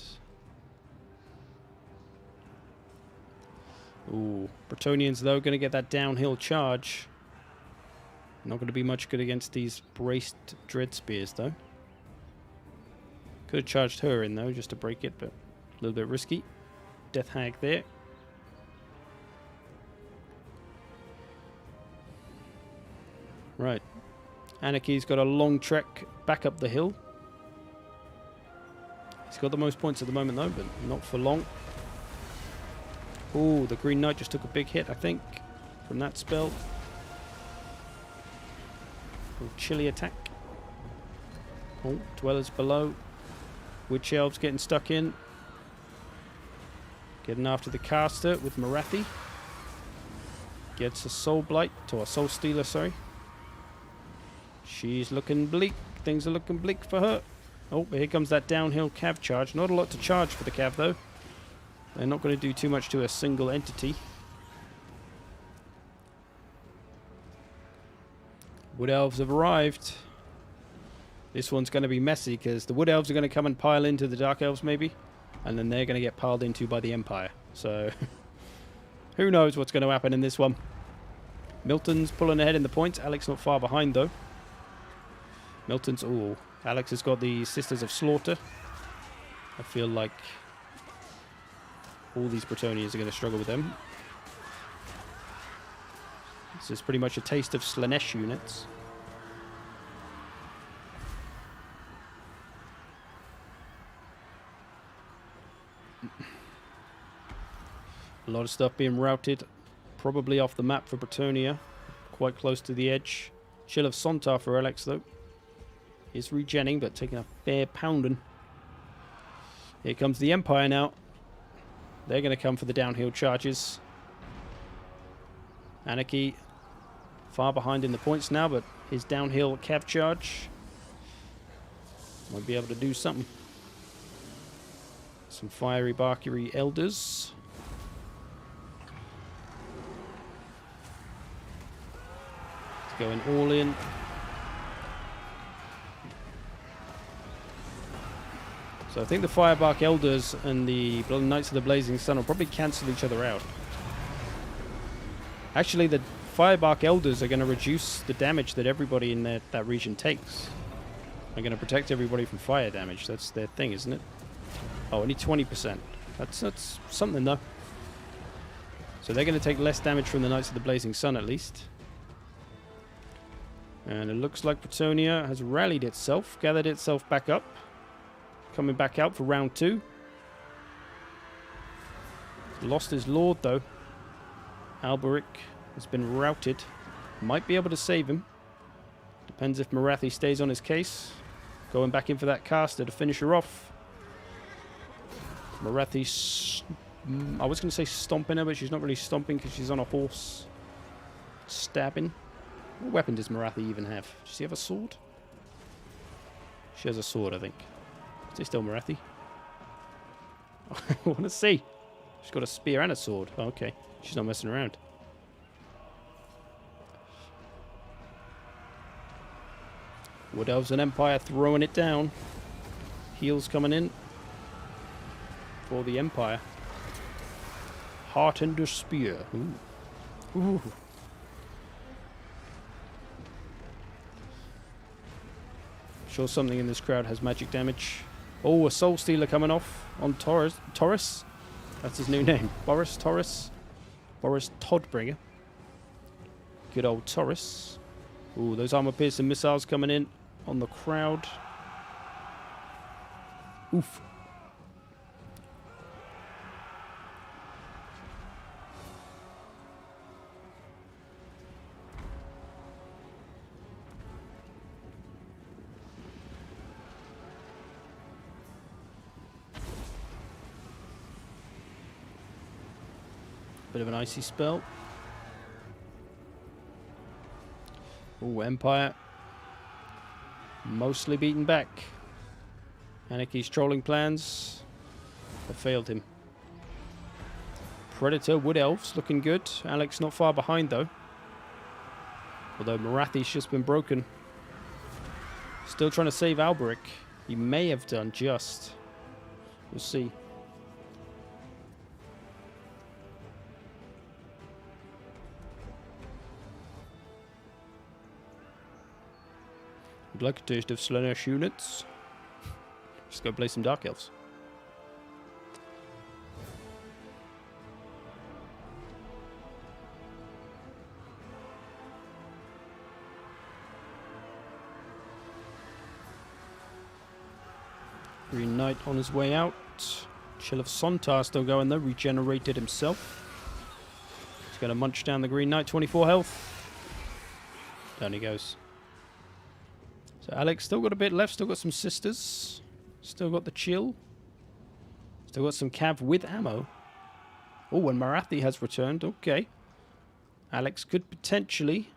Ooh, Bretonians though going to get that downhill charge. Not going to be much good against these braced dread spears though. Could have charged her in though just to break it, but a little bit risky. Death Hag there. Right. Anarchy's got a long trek back up the hill. He's got the most points at the moment though, but not for long. Ooh, the Green Knight just took a big hit, I think, from that spell. Little chilly attack. Oh, Dwellers below. Witch Elves getting stuck in. Getting after the caster with Marathi. Gets a Soul Blight, or a Soul Stealer, sorry. She's looking bleak. Things are looking bleak for her. Oh, here comes that downhill cav charge. Not a lot to charge for the cav, though. They're not going to do too much to a single entity. Wood Elves have arrived. This one's going to be messy because the Wood Elves are going to come and pile into the Dark Elves, maybe. And then they're going to get piled into by the Empire. So, who knows what's going to happen in this one. Milton's pulling ahead in the points. Alex not far behind, though. Milton's... Ooh. Alex has got the Sisters of Slaughter. I feel like all these Bretonians are going to struggle with them. This is pretty much a taste of Slanesh units. A lot of stuff being routed. Probably off the map for Bretonia. Quite close to the edge. Chill of Sontar for Alex, though. He's regenning, but taking a fair pounding. Here comes the Empire now. They're going to come for the downhill charges. Anarchy far behind in the points now, but his downhill cav charge might be able to do something. Some fiery Barkery Elders. It's going all in. So I think the Firebark Elders and the Knights of the Blazing Sun will probably cancel each other out. Actually, the Firebark Elders are going to reduce the damage that everybody in that region takes. They're going to protect everybody from fire damage. That's their thing, isn't it? Oh, only 20%. That's something, though. So they're going to take less damage from the Knights of the Blazing Sun, at least. And it looks like Bretonia has rallied itself, gathered itself back up. Coming back out for round 2. Lost his lord, though. Alberic has been routed. Might be able to save him. Depends if Marathi stays on his case. Going back in for that caster to finish her off. Marathi, I was going to say stomping her, but she's not really stomping because she's on a horse. Stabbing. What weapon does Marathi even have? Does she have a sword? She has a sword, I think. Is it still Marathi? I want to see. She's got a spear and a sword. Oh, okay. She's not messing around. Wood Elves and Empire throwing it down. Heals coming in for the Empire. Heart and a spear. Ooh. Ooh. Sure something in this crowd has magic damage. Oh, a Soul Stealer coming off on Taurus. Taurus? That's his new name. Boris Taurus. Boris Toddbringer. Good old Taurus. Ooh, those armor-piercing missiles coming in on the crowd. Oof. Bit of an icy spell. Ooh, Empire. Mostly beaten back. Anarchy's trolling plans have failed him. Predator, Wood Elves looking good. Alex not far behind though. Although Marathi's just been broken. Still trying to save Alberic. He may have done just. We'll see. Would like a taste of Slanesh units. Just go play some Dark Elves. Green Knight on his way out. Chill of Sontar still going though, regenerated himself. He's going to munch down the Green Knight, 24 health. Down he goes. So Alex still got a bit left, still got some sisters. Still got the chill. Still got some cav with ammo. Oh, and Marathi has returned. Okay. Alex could potentially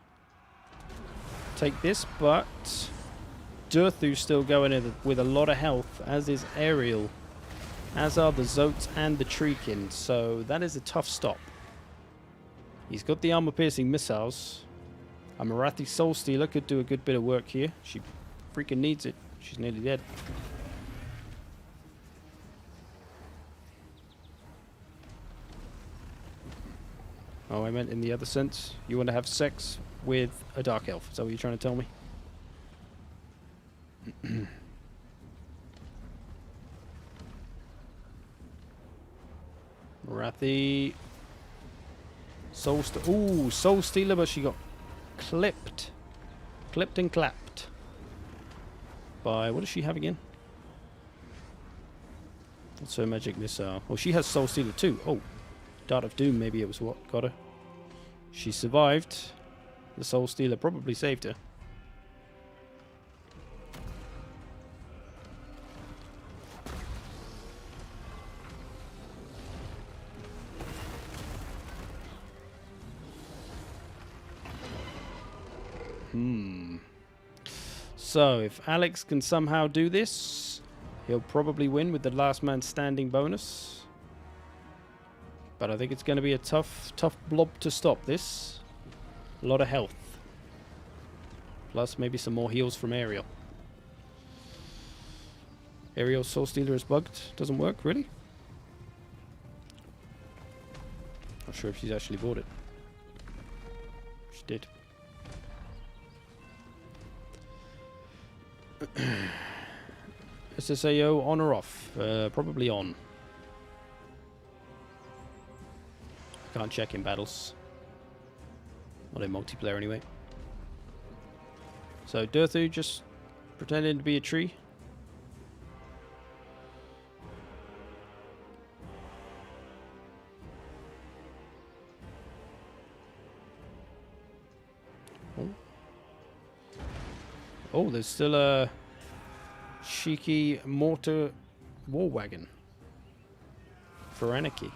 take this, but Durthu's still going in with a lot of health, as is Ariel. As are the Zotes and the Treekin. So that is a tough stop. He's got the armor-piercing missiles. A Marathi Soul Stealer could do a good bit of work here. She freaking needs it. She's nearly dead. Oh, I meant in the other sense. You want to have sex with a Dark Elf. Is that what you're trying to tell me? Marathi. Ooh, Soul Stealer, but she got clipped. Clipped and clapped. By, what does she have again? What's her magic missile? Oh, she has Soul Stealer too. Oh. Dart of Doom, maybe it was what got her. She survived. The Soul Stealer probably saved her. So, if Alex can somehow do this, he'll probably win with the last man standing bonus. But I think it's going to be a tough blob to stop this. A lot of health. Plus maybe some more heals from Ariel. Ariel's Soul Stealer is bugged. Doesn't work, really? Not sure if she's actually bought it. She did. SSAO on or off? Probably on. Can't check in battles. Not in multiplayer anyway. So Dirthu just pretending to be a tree. Oh, there's still a cheeky mortar war wagon for Anarchy.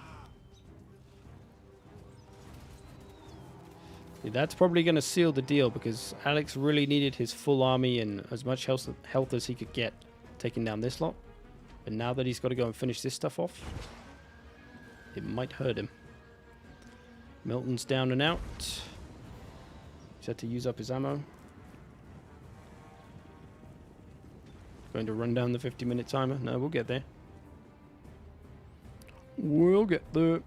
That's probably going to seal the deal because Alex really needed his full army and as much health as he could get taking down this lot. But now that he's got to go and finish this stuff off, it might hurt him. Milton's down and out. He's had to use up his ammo. Going to run down the 50-minute timer. No, we'll get there. We'll get there.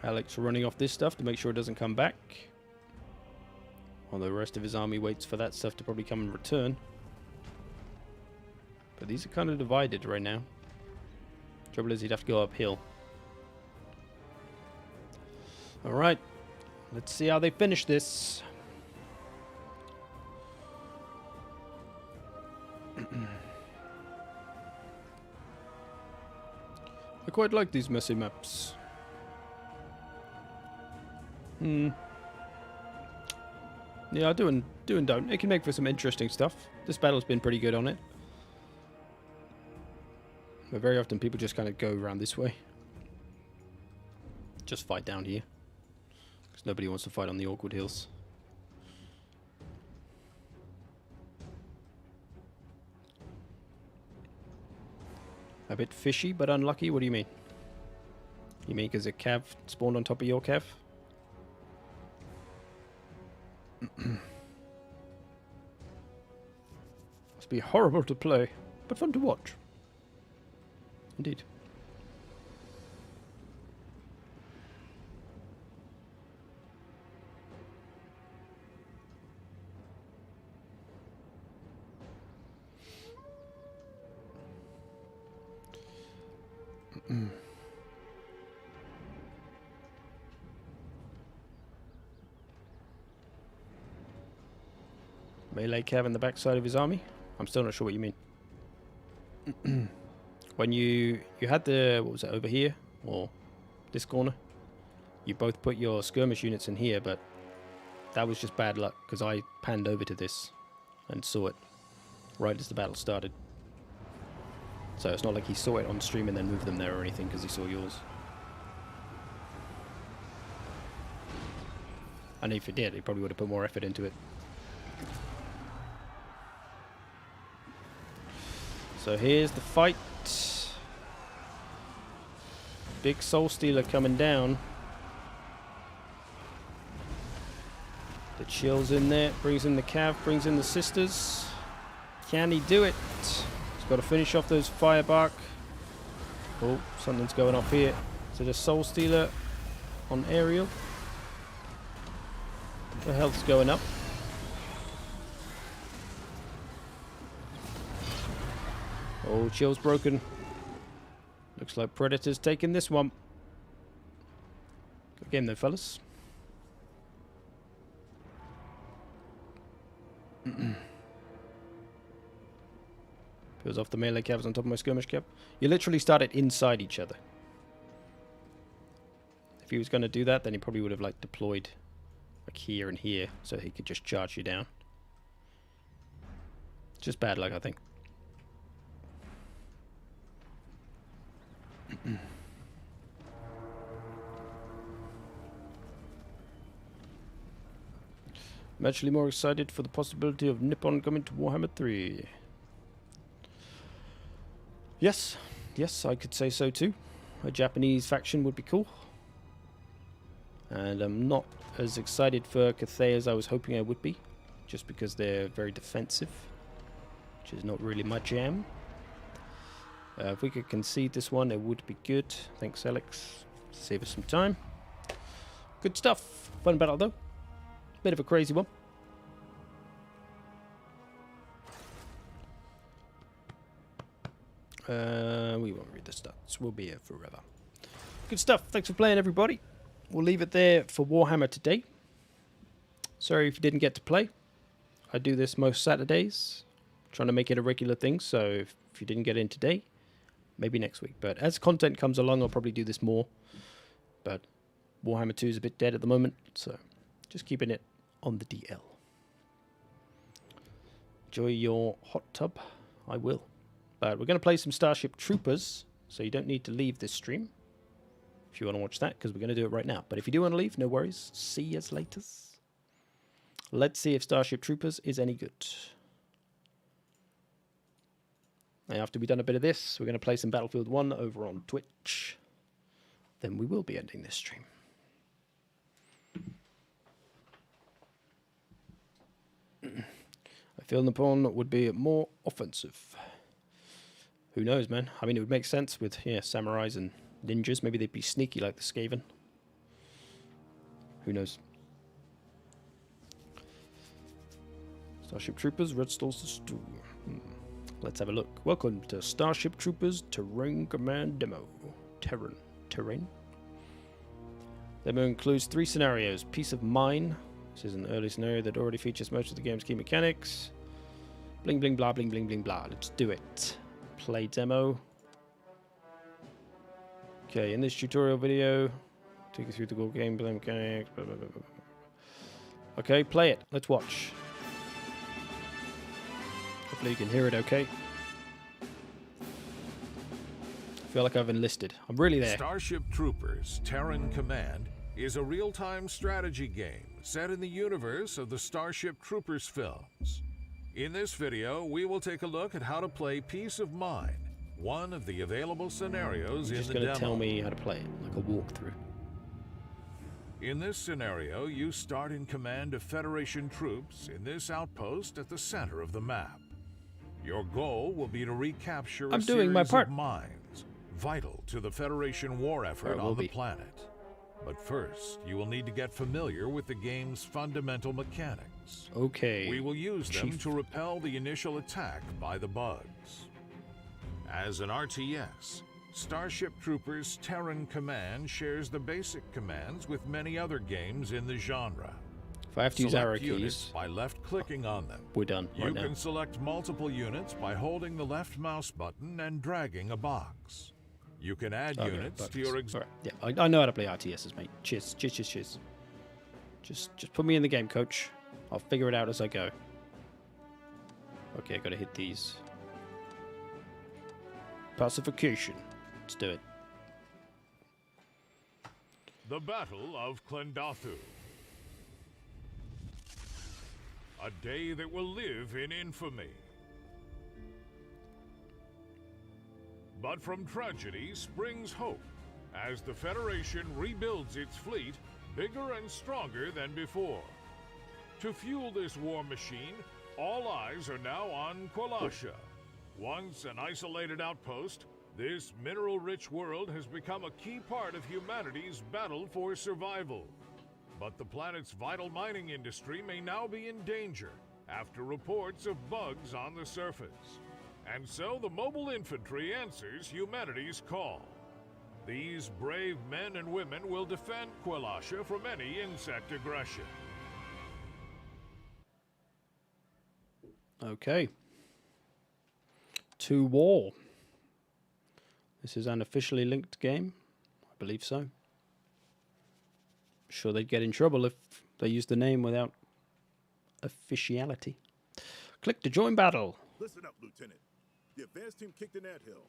Alex running off this stuff to make sure it doesn't come back. While the rest of his army waits for that stuff to probably come and return. But these are kind of divided right now. Trouble is he'd have to go uphill. Alright. Let's see how they finish this. I quite like these messy maps. Yeah, I do and don't. It can make for some interesting stuff. This battle's been pretty good on it. But very often people just kind of go around this way. Just fight down here. Because nobody wants to fight on the awkward hills. A bit fishy, but unlucky? What do you mean? You mean because a cav spawned on top of your cav? Must be horrible to play, but fun to watch. Indeed. Melee cav in the backside of his army? I'm still not sure what you mean. When you had the, what was it, over here? Or this corner? You both put your skirmish units in here, but that was just bad luck, because I panned over to this and saw it right as the battle started. So it's not like he saw it on stream and then moved them there or anything, because he saw yours. And if he did, he probably would have put more effort into it. So here's the fight. Big Soul Stealer coming down. The Chill's in there, brings in the Cav, brings in the Sisters. Can he do it? He's got to finish off those Firebark. Oh, something's going off here. Is it a Soul Stealer on Ariel? The health's going up. Oh, Chill's broken. Looks like Predator's taking this one. Game though, fellas. Goes off the melee cabs on top of my skirmish cab. You literally started inside each other. If he was going to do that, then he probably would have like deployed like here and here, so he could just charge you down. Just bad luck, I think. I'm actually more excited for the possibility of Nippon coming to Warhammer 3. Yes, I could say so too. A Japanese faction would be cool. And I'm not as excited for Cathay as I was hoping I would be, just because they're very defensive, which is not really my jam. If we could concede this one, it would be good. Thanks, Alex. Save us some time. Good stuff. Fun battle, though. Bit of a crazy one. We won't read the stats. We'll be here forever. Good stuff. Thanks for playing, everybody. We'll leave it there for Warhammer today. Sorry if you didn't get to play. I do this most Saturdays. Trying to make it a regular thing, so if you didn't get in today, maybe next week. But as content comes along, I'll probably do this more. But Warhammer 2 is a bit dead at the moment, so just keeping it on the DL. Enjoy your hot tub. I will. But we're going to play some Starship Troopers, so you don't need to leave this stream if you want to watch that, because we're going to do it right now. But if you do want to leave, no worries. See you later. Let's see if Starship Troopers is any good. Now, after we've done a bit of this, we're going to play some Battlefield 1 over on Twitch. Then we will be ending this stream. I feel Nippon would be more offensive. Who knows, man? I mean, it would make sense with, samurais and ninjas. Maybe they'd be sneaky like the Skaven. Who knows? Starship Troopers, Red Stalls 2. Let's have a look. Welcome to Starship Troopers Terrain Command Demo. Terrain? Demo includes 3 scenarios. Peace of Mind. This is an early scenario that already features most of the game's key mechanics. Bling bling blah, bling bling bling blah. Let's do it. Play demo. Okay, in this tutorial video, take you through the core gameplay mechanics. Blah, blah, blah, blah. Okay, play it. Let's watch. Hopefully you can hear it okay. I feel like I've enlisted. I'm really there. Starship Troopers Terran Command is a real-time strategy game set in the universe of the Starship Troopers films. In this video, we will take a look at how to play Peace of Mind, one of the available scenarios in the demo. You're just going to tell me how to play it, like a walkthrough. In this scenario, you start in command of Federation troops in this outpost at the center of the map. Your goal will be to recapture a series of mines vital to the Federation war effort on the planet. But first, you will need to get familiar with the game's fundamental mechanics. Okay. We will use them to repel the initial attack by the bugs. As an RTS, Starship Troopers Terran Command shares the basic commands with many other games in the genre. If I have to use arrow keys by left-clicking on them. We're done right now. You can select multiple units by holding the left mouse button and dragging a box. You can add units to your Right. Yeah, I know how to play RTSs, mate. Cheers. Just put me in the game, coach. I'll figure it out as I go. Okay, I gotta hit these. Pacification. Let's do it. The Battle of Klendathu. A day that will live in infamy. But from tragedy springs hope, as the Federation rebuilds its fleet bigger and stronger than before. To fuel this war machine, all eyes are now on Kwalasha. Once an isolated outpost, this mineral-rich world has become a key part of humanity's battle for survival. But the planet's vital mining industry may now be in danger after reports of bugs on the surface. And so the mobile infantry answers humanity's call. These brave men and women will defend Quelasha from any insect aggression. Okay. To war. This is an officially linked game. I believe so. Sure they'd get in trouble if they used the name without officiality. Click to join battle. Listen up, Lieutenant. The advance team kicked an anthill.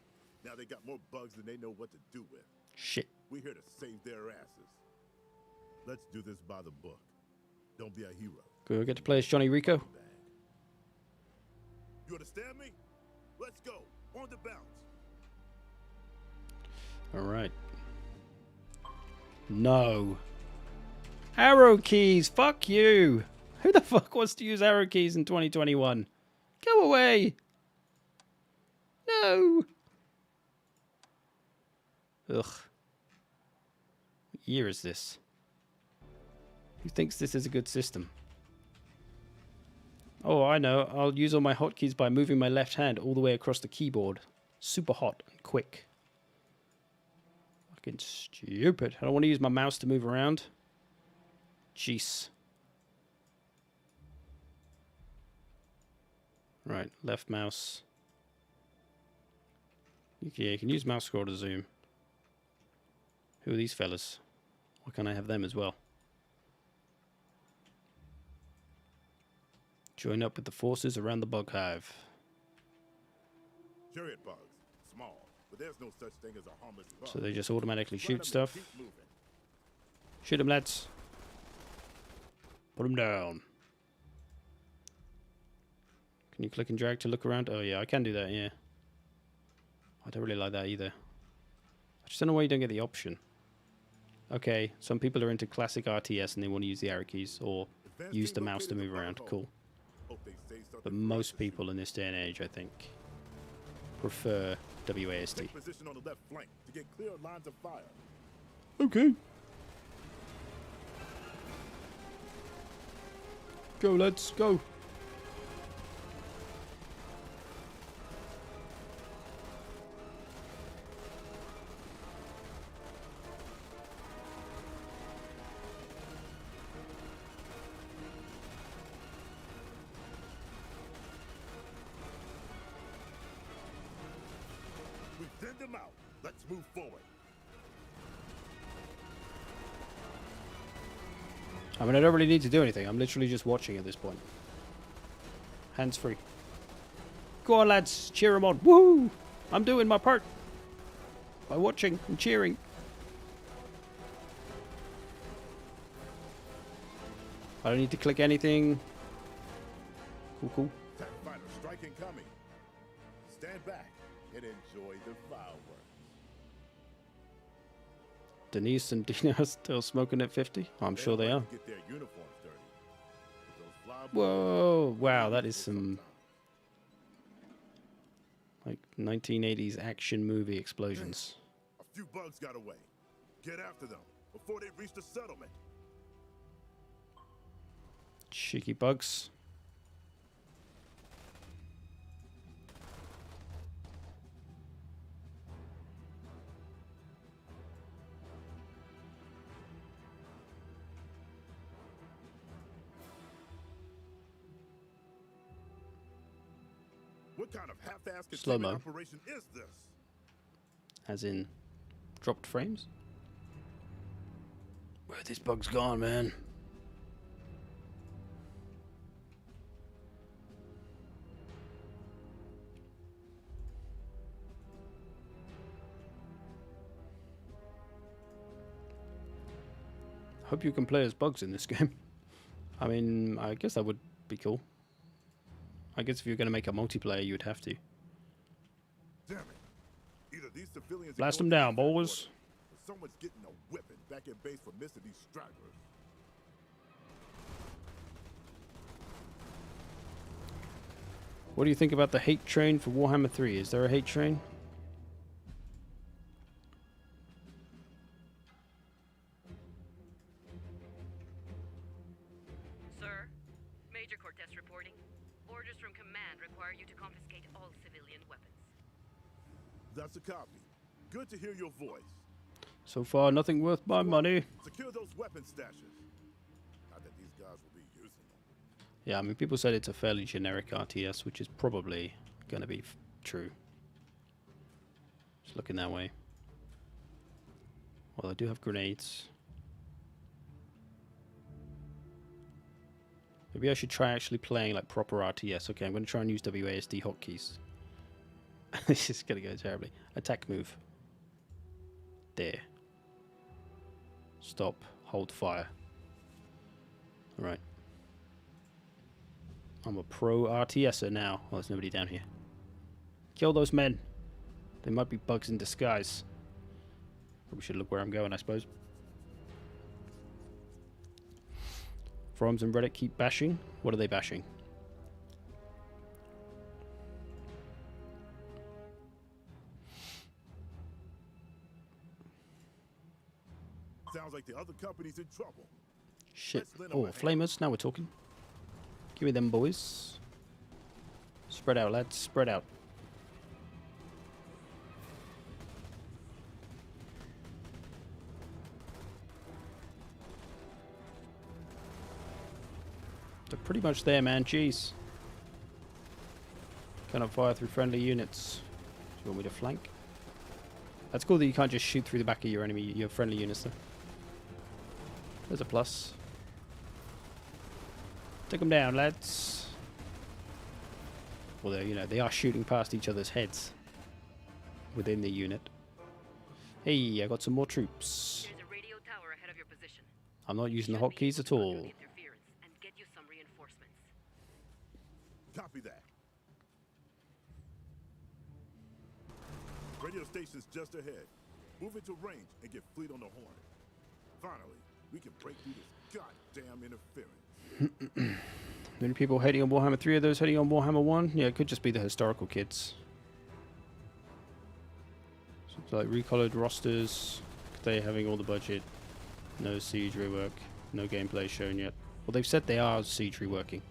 Now they got more bugs than they know what to do with. Shit. We're here to save their asses. Let's do this by the book. Don't be a hero. Do I get to play as Johnny Rico? You understand me? Let's go. On the bounce. Alright. No. Arrow keys! Fuck you! Who the fuck wants to use arrow keys in 2021? Go away! No! Ugh. What year is this? Who thinks this is a good system? Oh, I know. I'll use all my hotkeys by moving my left hand all the way across the keyboard. Super hot and quick. Fucking stupid. I don't want to use my mouse to move around. Jeez. Right, left mouse. Yeah, you can use mouse scroll to zoom. Who are these fellas? Why can't I have them as well? Join up with the forces around the bug hive. Chariot bugs. Small. But there's no such thing as a harmless bug. So they just automatically Run 'em shoot and stuff. keep moving. Shoot them, lads. Put them down. Can you click and drag to look around? Oh yeah, I can do that, yeah. I don't really like that either. I just don't know why you don't get the option. Okay, some people are into classic RTS and they want to use the arrow keys or Advance use team the mouse to located move the around. bug Cool. hole. Hope they say something But for most us to people in this day and age, I think, prefer WASD. Take position on the left flank to get clear lines of fire. Okay. Go, let's go. We thinned them out. Let's move forward. I mean, I don't really need to do anything. I'm literally just watching at this point. Hands free. Go on, lads. Cheer them on. Woo! I'm doing my part. By watching and cheering. I don't need to click anything. Cool, cool. Attack fighter strike incoming. Stand back and enjoy the fireworks. Denise and Dina are still smoking at 50? I'm sure they like are. to get their uniforms dirty. But those fly Whoa, boys wow, are that is useful some like 1980s action movie explosions. sometimes. A few bugs got away. Get after them before they reach the settlement. Cheeky bugs. What kind of half-assed Slow-mo. containment operation is this? As in dropped frames? Where are these bugs gone, man? Hope you can play as bugs in this game. I mean, I guess that would be cool. I guess if you're going to make a multiplayer, you'd have to. Damn it. Either these civilians Blast ignore them down, the exec boys. order, or someone's getting a whipping back in base for missing these stragglers. What do you think about the hate train for Warhammer 3? Is there a hate train? Sir, Major Cortez reporting. Orders from command require you to confiscate all civilian weapons. That's a copy. Good to hear your voice. So far, nothing worth my money. Secure those weapon stashes. Not that these guys will be using them. Yeah, I mean, people said it's a fairly generic RTS, which is probably going to be true. It's looking that way. Well, I do have grenades. Maybe I should try actually playing like proper RTS. Okay, I'm going to try and use WASD hotkeys. This is going to go terribly. Attack move. There. Stop. Hold fire. Alright. I'm a pro RTSer now. Oh, there's nobody down here. Kill those men. They might be bugs in disguise. Probably should look where I'm going, I suppose. Forums and Reddit keep bashing. What are they bashing? Sounds like the other company's in trouble. Shit. Let's lend 'em Oh, a hand. flamers. Now we're talking. Give me them, boys. Spread out, lads. Spread out. They're pretty much there, man. Jeez. Cannot fire through friendly units. Do you want me to flank? That's cool that you can't just shoot through the back of your enemy, your friendly units, though. There's a plus. Take them down, lads. Although, you know, they are shooting past each other's heads within the unit. Hey, I got some more troops. There's a radio tower ahead of your position. I'm not using the Should be hotkeys able at to all. counter interference and get you some reinforcements. Copy that. Radio station's just ahead. Move into range and get fleet on the Hornet. Finally, we can break through this goddamn interference. Many people hating on Warhammer 3, are those hating on Warhammer 1? Yeah, it could just be the historical kids. So it's like recolored rosters, they having all the budget, no siege rework, no gameplay shown yet. Well, they've said they are siege reworking,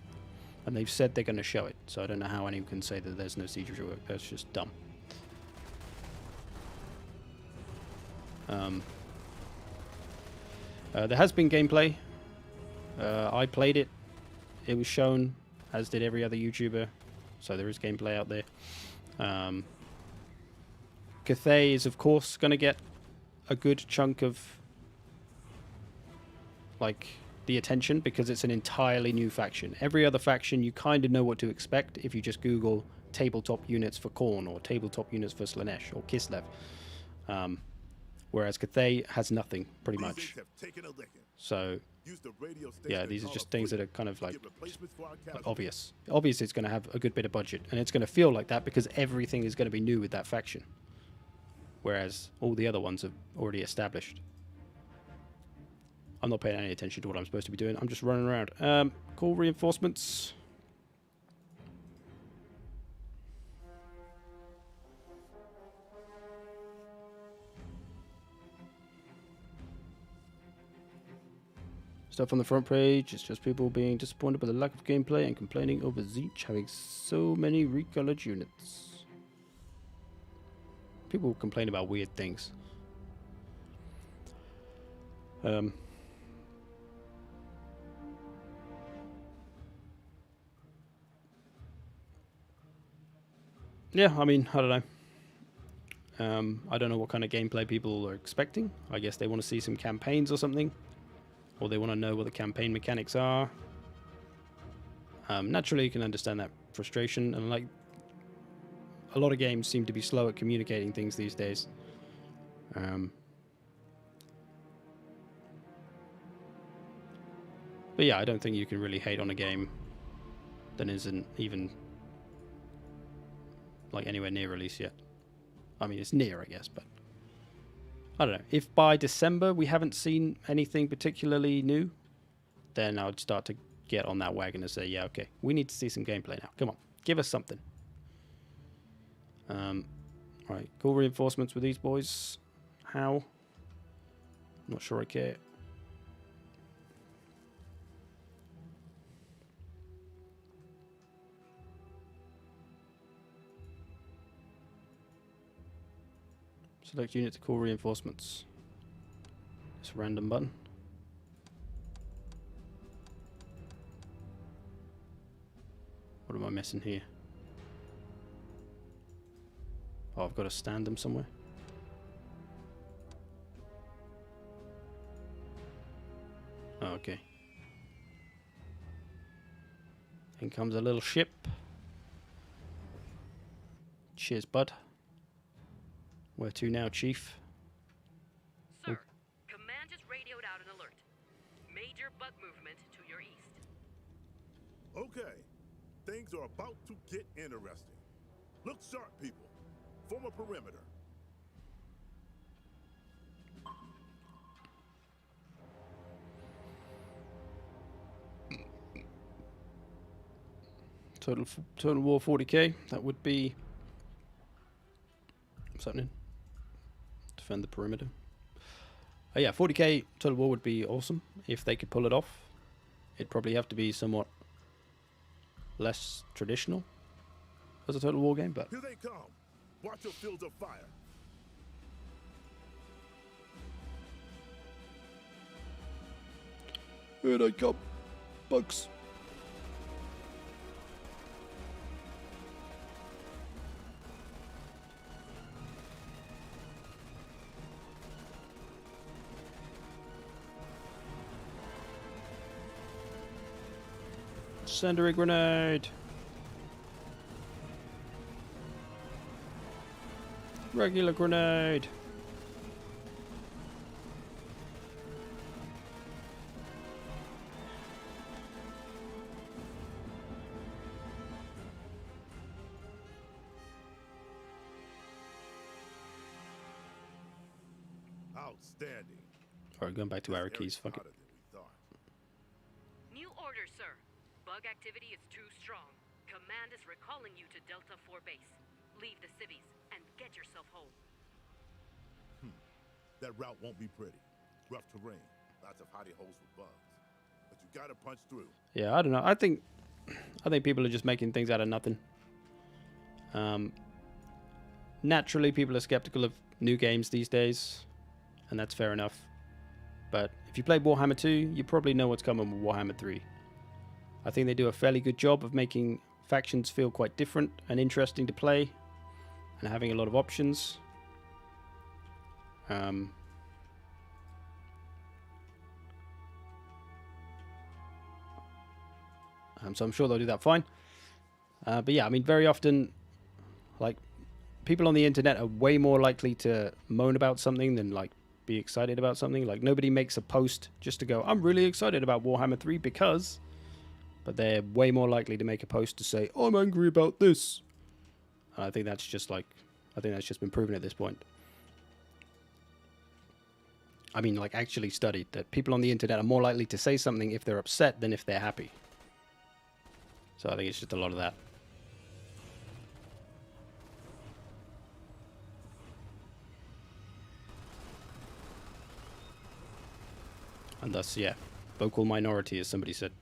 and they've said they're going to show it, so I don't know how anyone can say that there's no siege rework. That's just dumb. There has been gameplay. I played it. It was shown, as did every other YouTuber. So there is gameplay out there. Cathay is, of course, going to get a good chunk of, like, the attention because it's an entirely new faction. Every other faction, you kind of know what to expect if you just Google tabletop units for Khorne or tabletop units for Slanesh or Kislev. Whereas Cathay has nothing, pretty These much. things have taken a licking. So, Use the radio station yeah, and these are call just a things fleet that are kind of to like get replacements for our casualties. obvious. Obviously, it's going to have a good bit of budget, and it's going to feel like that because everything is going to be new with that faction. Whereas all the other ones are already established. I'm not paying any attention to what I'm supposed to be doing. I'm just running around. Cool reinforcements. Stuff on the front page, it's just people being disappointed by the lack of gameplay and complaining over Zeech having so many recolored units. People complain about weird things. Yeah, I mean, I don't know. I don't know what kind of gameplay people are expecting. I guess they want to see some campaigns or something. Or they want to know what the campaign mechanics are. Naturally, you can understand that frustration. And like, a lot of games seem to be slow at communicating things these days. But yeah, I don't think you can really hate on a game that isn't even like anywhere near release yet. I mean, it's near, I guess, but I don't know. If by December we haven't seen anything particularly new, then I would start to get on that wagon and say, yeah, okay, we need to see some gameplay now. Come on, give us something. Right, cool reinforcements with these boys. How? Not sure I care. Select unit to call reinforcements. Press random button. What am I missing here? Oh, I've got to stand them somewhere. Oh, okay. In comes a little ship. Cheers, bud. Where to now, Chief? Sir, Command just radioed out an alert. Major bug movement to your east. Okay, things are about to get interesting. Look sharp, people. Form a perimeter. Total war 40k. That would be... What's happening? Defend the perimeter. Oh yeah, 40k total war would be awesome if they could pull it off. It'd probably have to be somewhat less traditional as a total war game, but Here they come. Watch your fields of fire. here they come. Bugs. Send a grenade. Regular grenade. Outstanding. Alright, going back to our This keys. area's Fuck it. hotter than we thought. New order, sir. Bug activity is too strong. Command is recalling you to Delta 4 base. Leave the civies and get yourself home. That route won't be pretty. Rough terrain, lots of hidey holes for bugs. But you gotta punch through. Yeah, I don't know. I think people are just making things out of nothing. Naturally, people are skeptical of new games these days, and that's fair enough. But if you play Warhammer 2, you probably know what's coming with Warhammer 3. I think they do a fairly good job of making factions feel quite different and interesting to play, and having a lot of options. So I'm sure they'll do that fine. But yeah, I mean, very often, like, people on the internet are way more likely to moan about something than, like, be excited about something. Like, nobody makes a post just to go, I'm really excited about Warhammer 3 because... But they're way more likely to make a post to say, I'm angry about this. And I think that's just, like... I think that's just been proven at this point. I mean, like, actually studied that people on the internet are more likely to say something if they're upset than if they're happy. So I think it's just a lot of that. And thus, yeah, vocal minority, as somebody said.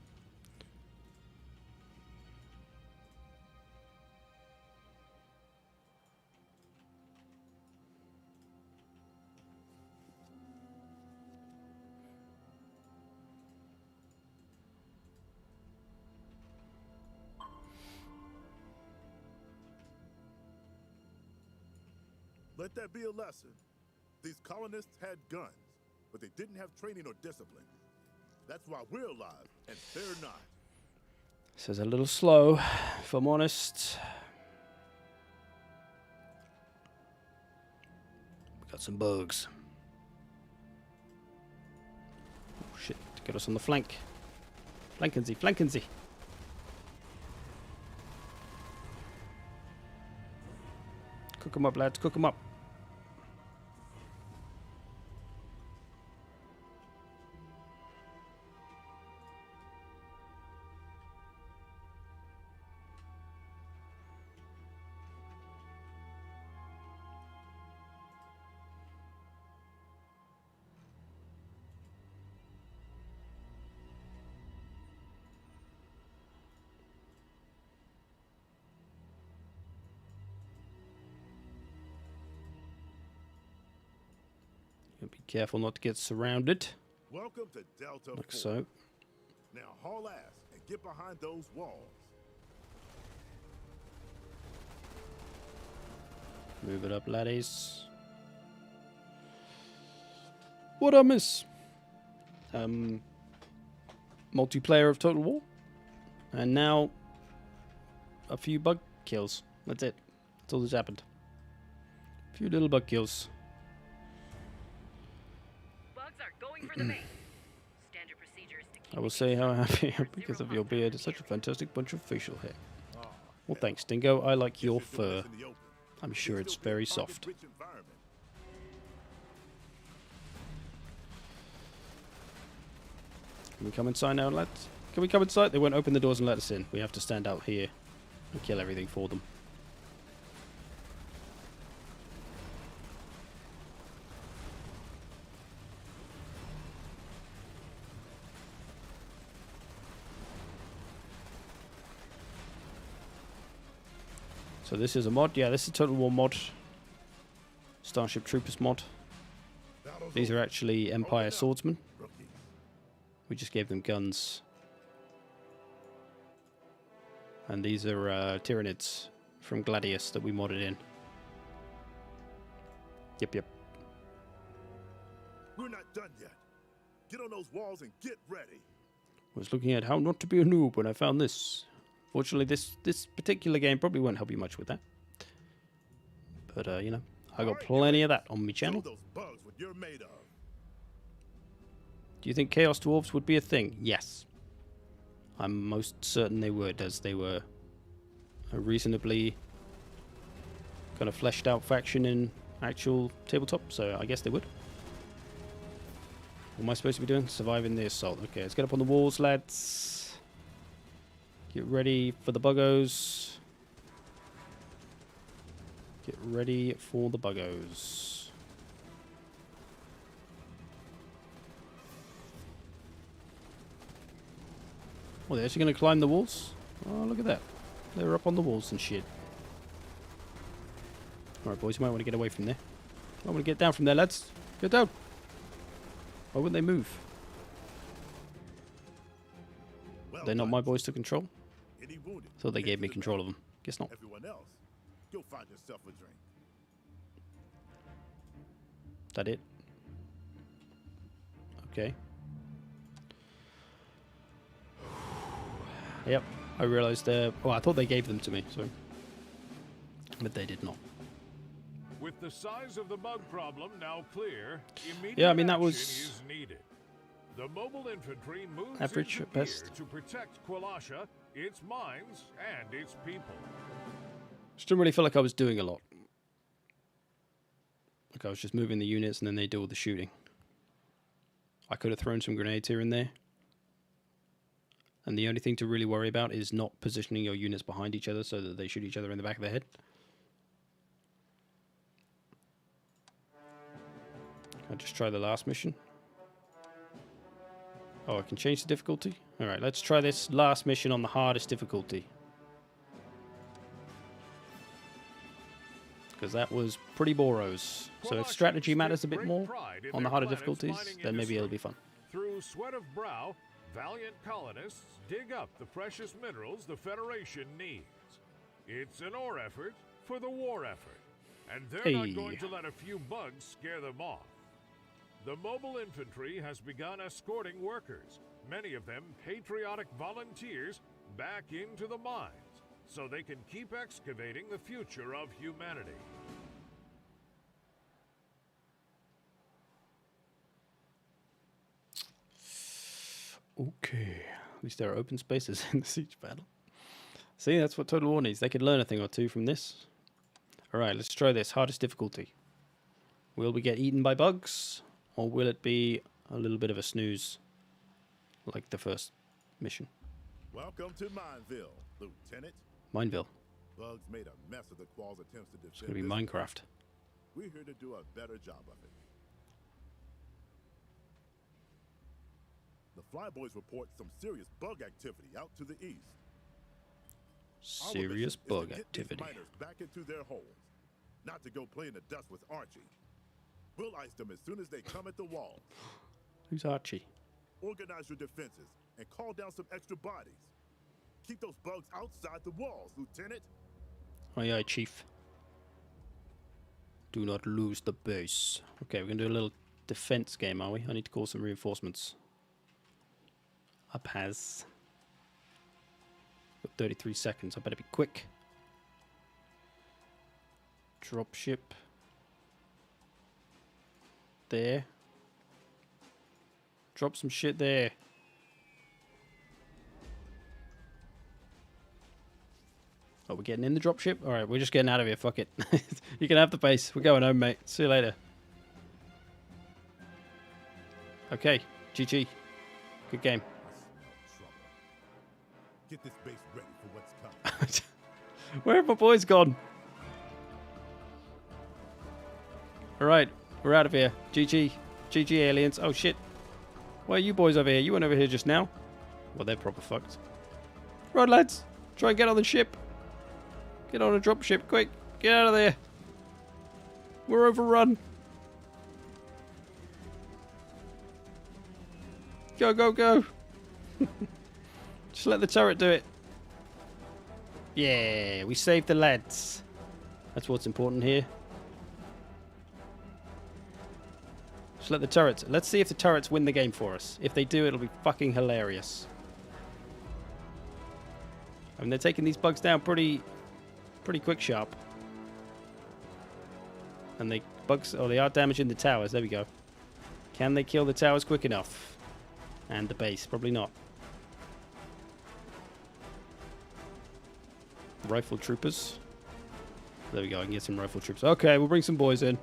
Let that be a lesson. These colonists had guns, but they didn't have training or discipline. That's why we're alive, and they're not. This is a little slow, if I'm honest. We got some bugs. Oh shit, to get us on the flank. Flankinsy, flankinsy. Cook 'em up, lads, cook 'em up. Careful not to get surrounded, Welcome to Delta like 4. so. Now haul ass and get behind those walls. Move it up, laddies. What I miss? Multiplayer of Total War. And now a few bug kills. That's it. That's all that's happened. A few little bug kills. Bugs are going for the base. Standard procedure is to keep I will it say how inside. happy I am Zero because of your contact beard. from It's such a here. fantastic bunch of facial hair. Oh, Well, thanks, Dingo. I like your guess you're doing fur. this in the open. I'm sure It'll it's still be a very target-rich soft. environment. Can we come inside now, lads? Can we come inside? They won't open the doors and let us in. We have to stand out here and kill everything for them. So this is a mod. Yeah, this is a Total War mod. Starship Troopers mod. Battle's These are over. actually Empire Open up, swordsmen. rookies. We just gave them guns. And these are Tyranids from Gladius that we modded in. Yep. We're not done yet. Get on those walls and get ready. Was looking at how not to be a noob when I found this. Fortunately, this particular game probably won't help you much with that. But, you know, I got Alright, plenty of that on my Show channel. those bugs what you're made of. Do you think Chaos Dwarves would be a thing? Yes. I'm most certain they would, as they were a reasonably kind of fleshed out faction in actual tabletop, so I guess they would. What am I supposed to be doing? Surviving the assault. Okay, let's get up on the walls, lads. Get ready for the buggos. Get ready for the buggos. Oh, they're actually going to climb the walls? Oh, look at that. They're up on the walls and shit. Alright, boys, you might want to get away from there. I want to get down from there, lads. Get down. Why wouldn't they move? Well They're not done. my boys to control. Any wounded? Thought they Take gave to me the control back. of them. Guess not. Everyone else, go find yourself a drink. That it? Okay. Yep, I realised they're... Oh, I thought they gave them to me, so... But they did not. With the size of the bug problem now clear, immediate Yeah, I mean, that action was is needed. The mobile infantry moves average into at gear best. to protect Qualasha, its mines, and its people. Just didn't really feel like I was doing a lot. Like I was just moving the units and then they do all the shooting. I could have thrown some grenades here and there. And the only thing to really worry about is not positioning your units behind each other so that they shoot each other in the back of the head. I'll just try the last mission. Oh, I can change the difficulty? Alright, let's try this last mission on the hardest difficulty. Because that was pretty boros. So if strategy matters a bit more on the harder difficulties, then maybe it'll be fun. Through sweat of brow, valiant colonists dig up the precious minerals the Federation needs. It's an ore effort for the war effort, and they're not going to let a few bugs scare them off. The mobile infantry has begun escorting workers, many of them patriotic volunteers, back into the mines, so they can keep excavating the future of humanity. Okay. At least there are open spaces in the siege battle. See, that's what Total War needs. They could learn a thing or two from this. Alright, let's try this. Hardest difficulty. Will we get eaten by bugs? Or will it be a little bit of a snooze? Like the first mission. Welcome to Mineville, Lieutenant. Mineville. Bugs made a mess of the Qual's attempts to defend. It's going to be this Minecraft. place. We're here to do a better job of it. The Flyboys report some serious bug activity out to the east. Our Serious mission is to bug get these activity. miners back into their holes, not to go play in the dust with Archie. We'll ice them as soon as they come at the wall. Who's Archie? Organize your defenses and call down some extra bodies. Keep those bugs outside the walls, Lieutenant. Aye, aye, Chief. Do not lose the base. Okay, we're going to do a little defense game, are we? I need to call some reinforcements. Up has. Got 33 seconds. I better be quick. Dropship. There. Drop some shit there. Oh, we're getting in the dropship? Alright, we're just getting out of here. Fuck it. You can have the base. We're going home, mate. See you later. Okay. GG. Good game. I smell trouble. Get this base ready for what's coming. Where have my boys gone? Alright. We're out of here. GG. GG, aliens. Oh, shit. Why are you boys over here? You weren't over here just now. Well, they're proper fucked. Right, lads. Try and get on the ship. Get on a dropship, quick. Get out of there. We're overrun. Go, go, go. Just let the turret do it. Yeah, we saved the lads. That's what's important here. Just let the turrets. Let's see if the turrets win the game for us. If they do, it'll be fucking hilarious. I mean, they're taking these bugs down pretty quick sharp. And they are damaging the towers. There we go. Can they kill the towers quick enough? And the base, probably not. Rifle troopers. There we go, I can get some rifle troopers. Okay, we'll bring some boys in.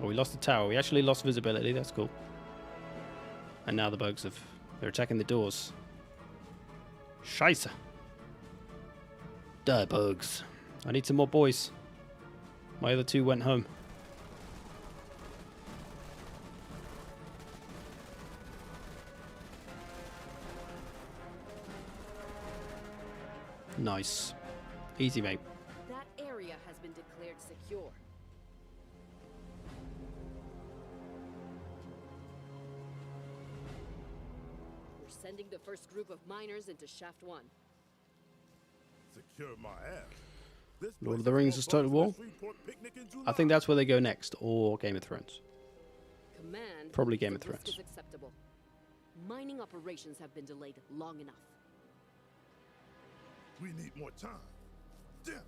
Oh, we lost the tower. We actually lost visibility, that's cool. And now the bugs they're attacking the doors. Scheisse. Die, bugs. I need some more boys. My other two went home. Nice. Easy, mate. That area has been declared secure. We're sending the first group of miners into Shaft 1. Secure my ass. This Lord of place the is Rings more is Total bugs War. than Shreveport picnic in July. I think that's where they go next, or Game of Thrones. Command Probably believes Game of the risk Thrones. is acceptable. Mining operations have been delayed long enough. We need more time. Damn it.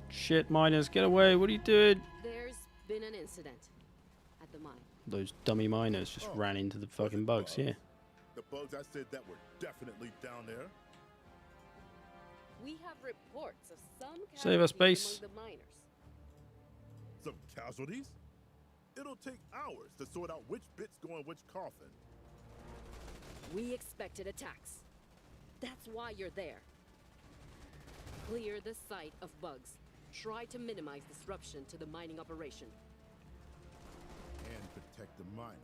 Shit, miners, get away. What are you doing? There's been an incident at the mine. Those dummy miners just Oh, ran into the was fucking it bugs, yeah. The bugs I said that were definitely down there. We have reports of some Save us, casualties base. among the miners. Some casualties? It'll take hours to sort out which bits go in which coffin. We expected attacks. That's why you're there. Clear the site of bugs. Try to minimize disruption to the mining operation. And protect the miners.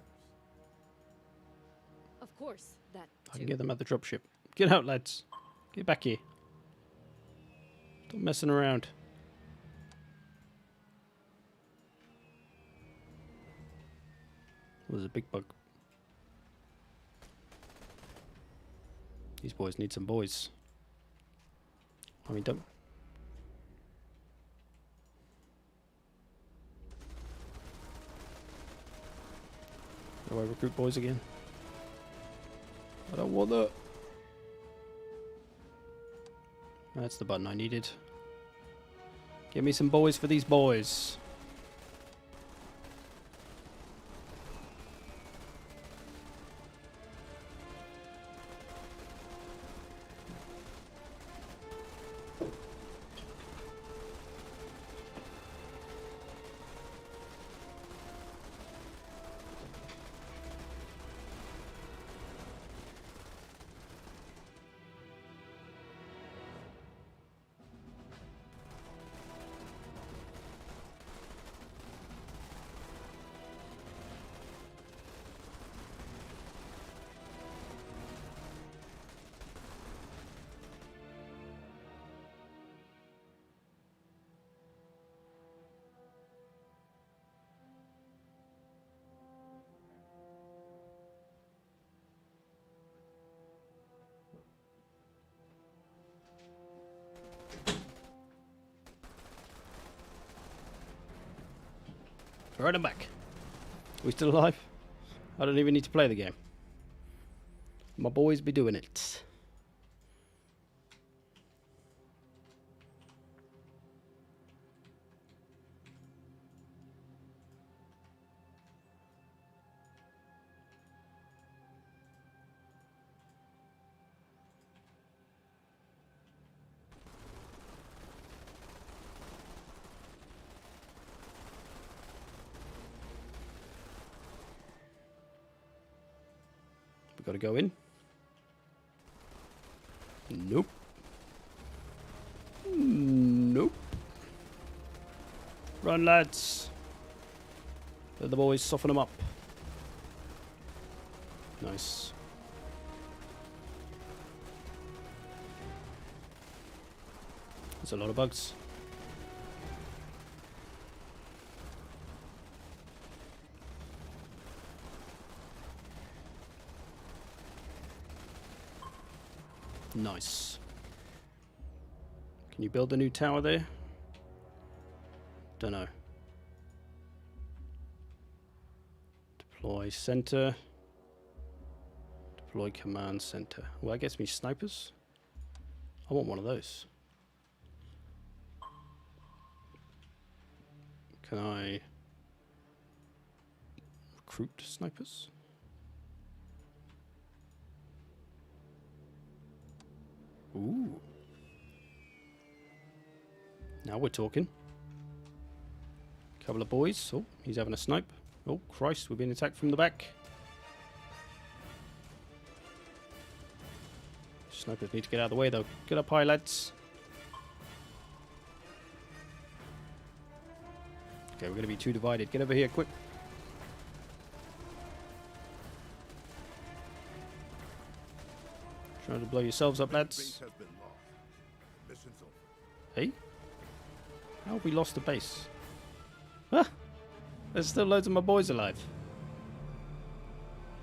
Of course, that I too. can get them at the dropship. Get out, lads. Get back here. Stop messing around. Oh, there's a big bug. These boys need some boys. I mean, don't. Do I recruit boys again? I don't want that. That's the button I needed. Give me some boys for these boys. Right, I'm back. We still alive? I don't even need to play the game. My boys be doing it. We gotta go in. Nope. Nope. Run, lads. Let the boys soften them up. Nice. There's a lot of bugs. Nice. Can you build a new tower there? Don't know. Deploy center. Deploy command center. Well, that gets me snipers. I want one of those. Can I recruit snipers? Ooh. Now we're talking. Couple of boys. Oh, he's having a snipe. Oh, Christ, we're being attacked from the back. Snipers need to get out of the way, though. Get up high, lads. Okay, we're going to be too divided. Get over here, quick. Trying to blow yourselves up, lads. Base has been lost. Mission's over. Hey? How have we lost the base? Ah! There's still loads of my boys alive.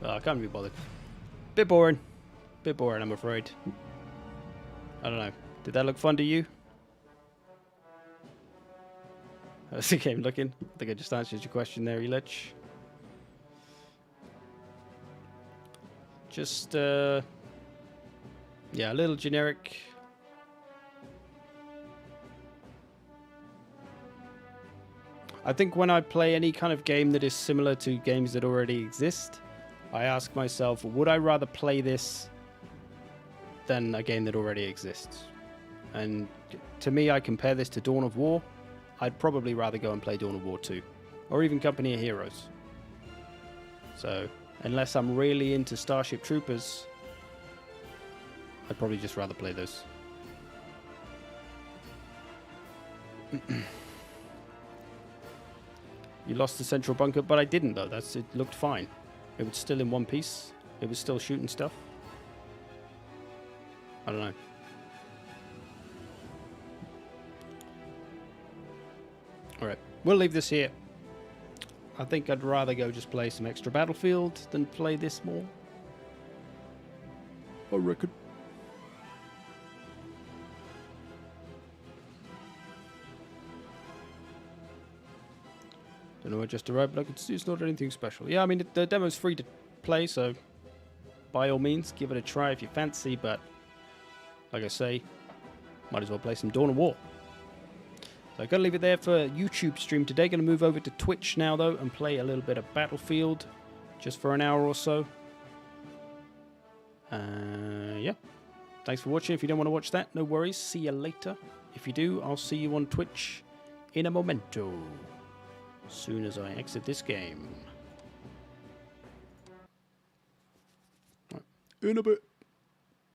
Oh, I can't be bothered. Bit boring. Bit boring, I'm afraid. I don't know. Did that look fun to you? How's the game looking? I think I just answered your question there, Elich. Just, yeah, a little generic. I think when I play any kind of game that is similar to games that already exist, I ask myself, would I rather play this than a game that already exists? And to me, I compare this to Dawn of War. I'd probably rather go and play Dawn of War 2, or even Company of Heroes. So, unless I'm really into Starship Troopers, I'd probably just rather play those. You lost the central bunker, but I didn't though. It looked fine. It was still in one piece. It was still shooting stuff. I don't know. Alright, we'll leave this here. I think I'd rather go just play some extra Battlefield than play this more. I reckon. Don't know, I just arrived, but I can see it's not anything special. Yeah, I mean, the demo's free to play, so by all means, give it a try if you fancy, but like I say, might as well play some Dawn of War. So I'm going to leave it there for YouTube stream today. Going to move over to Twitch now, though, and play a little bit of Battlefield just for an hour or so. Yeah. Thanks for watching. If you don't want to watch that, no worries. See you later. If you do, I'll see you on Twitch in a momento. As soon as I exit this game. In a bit.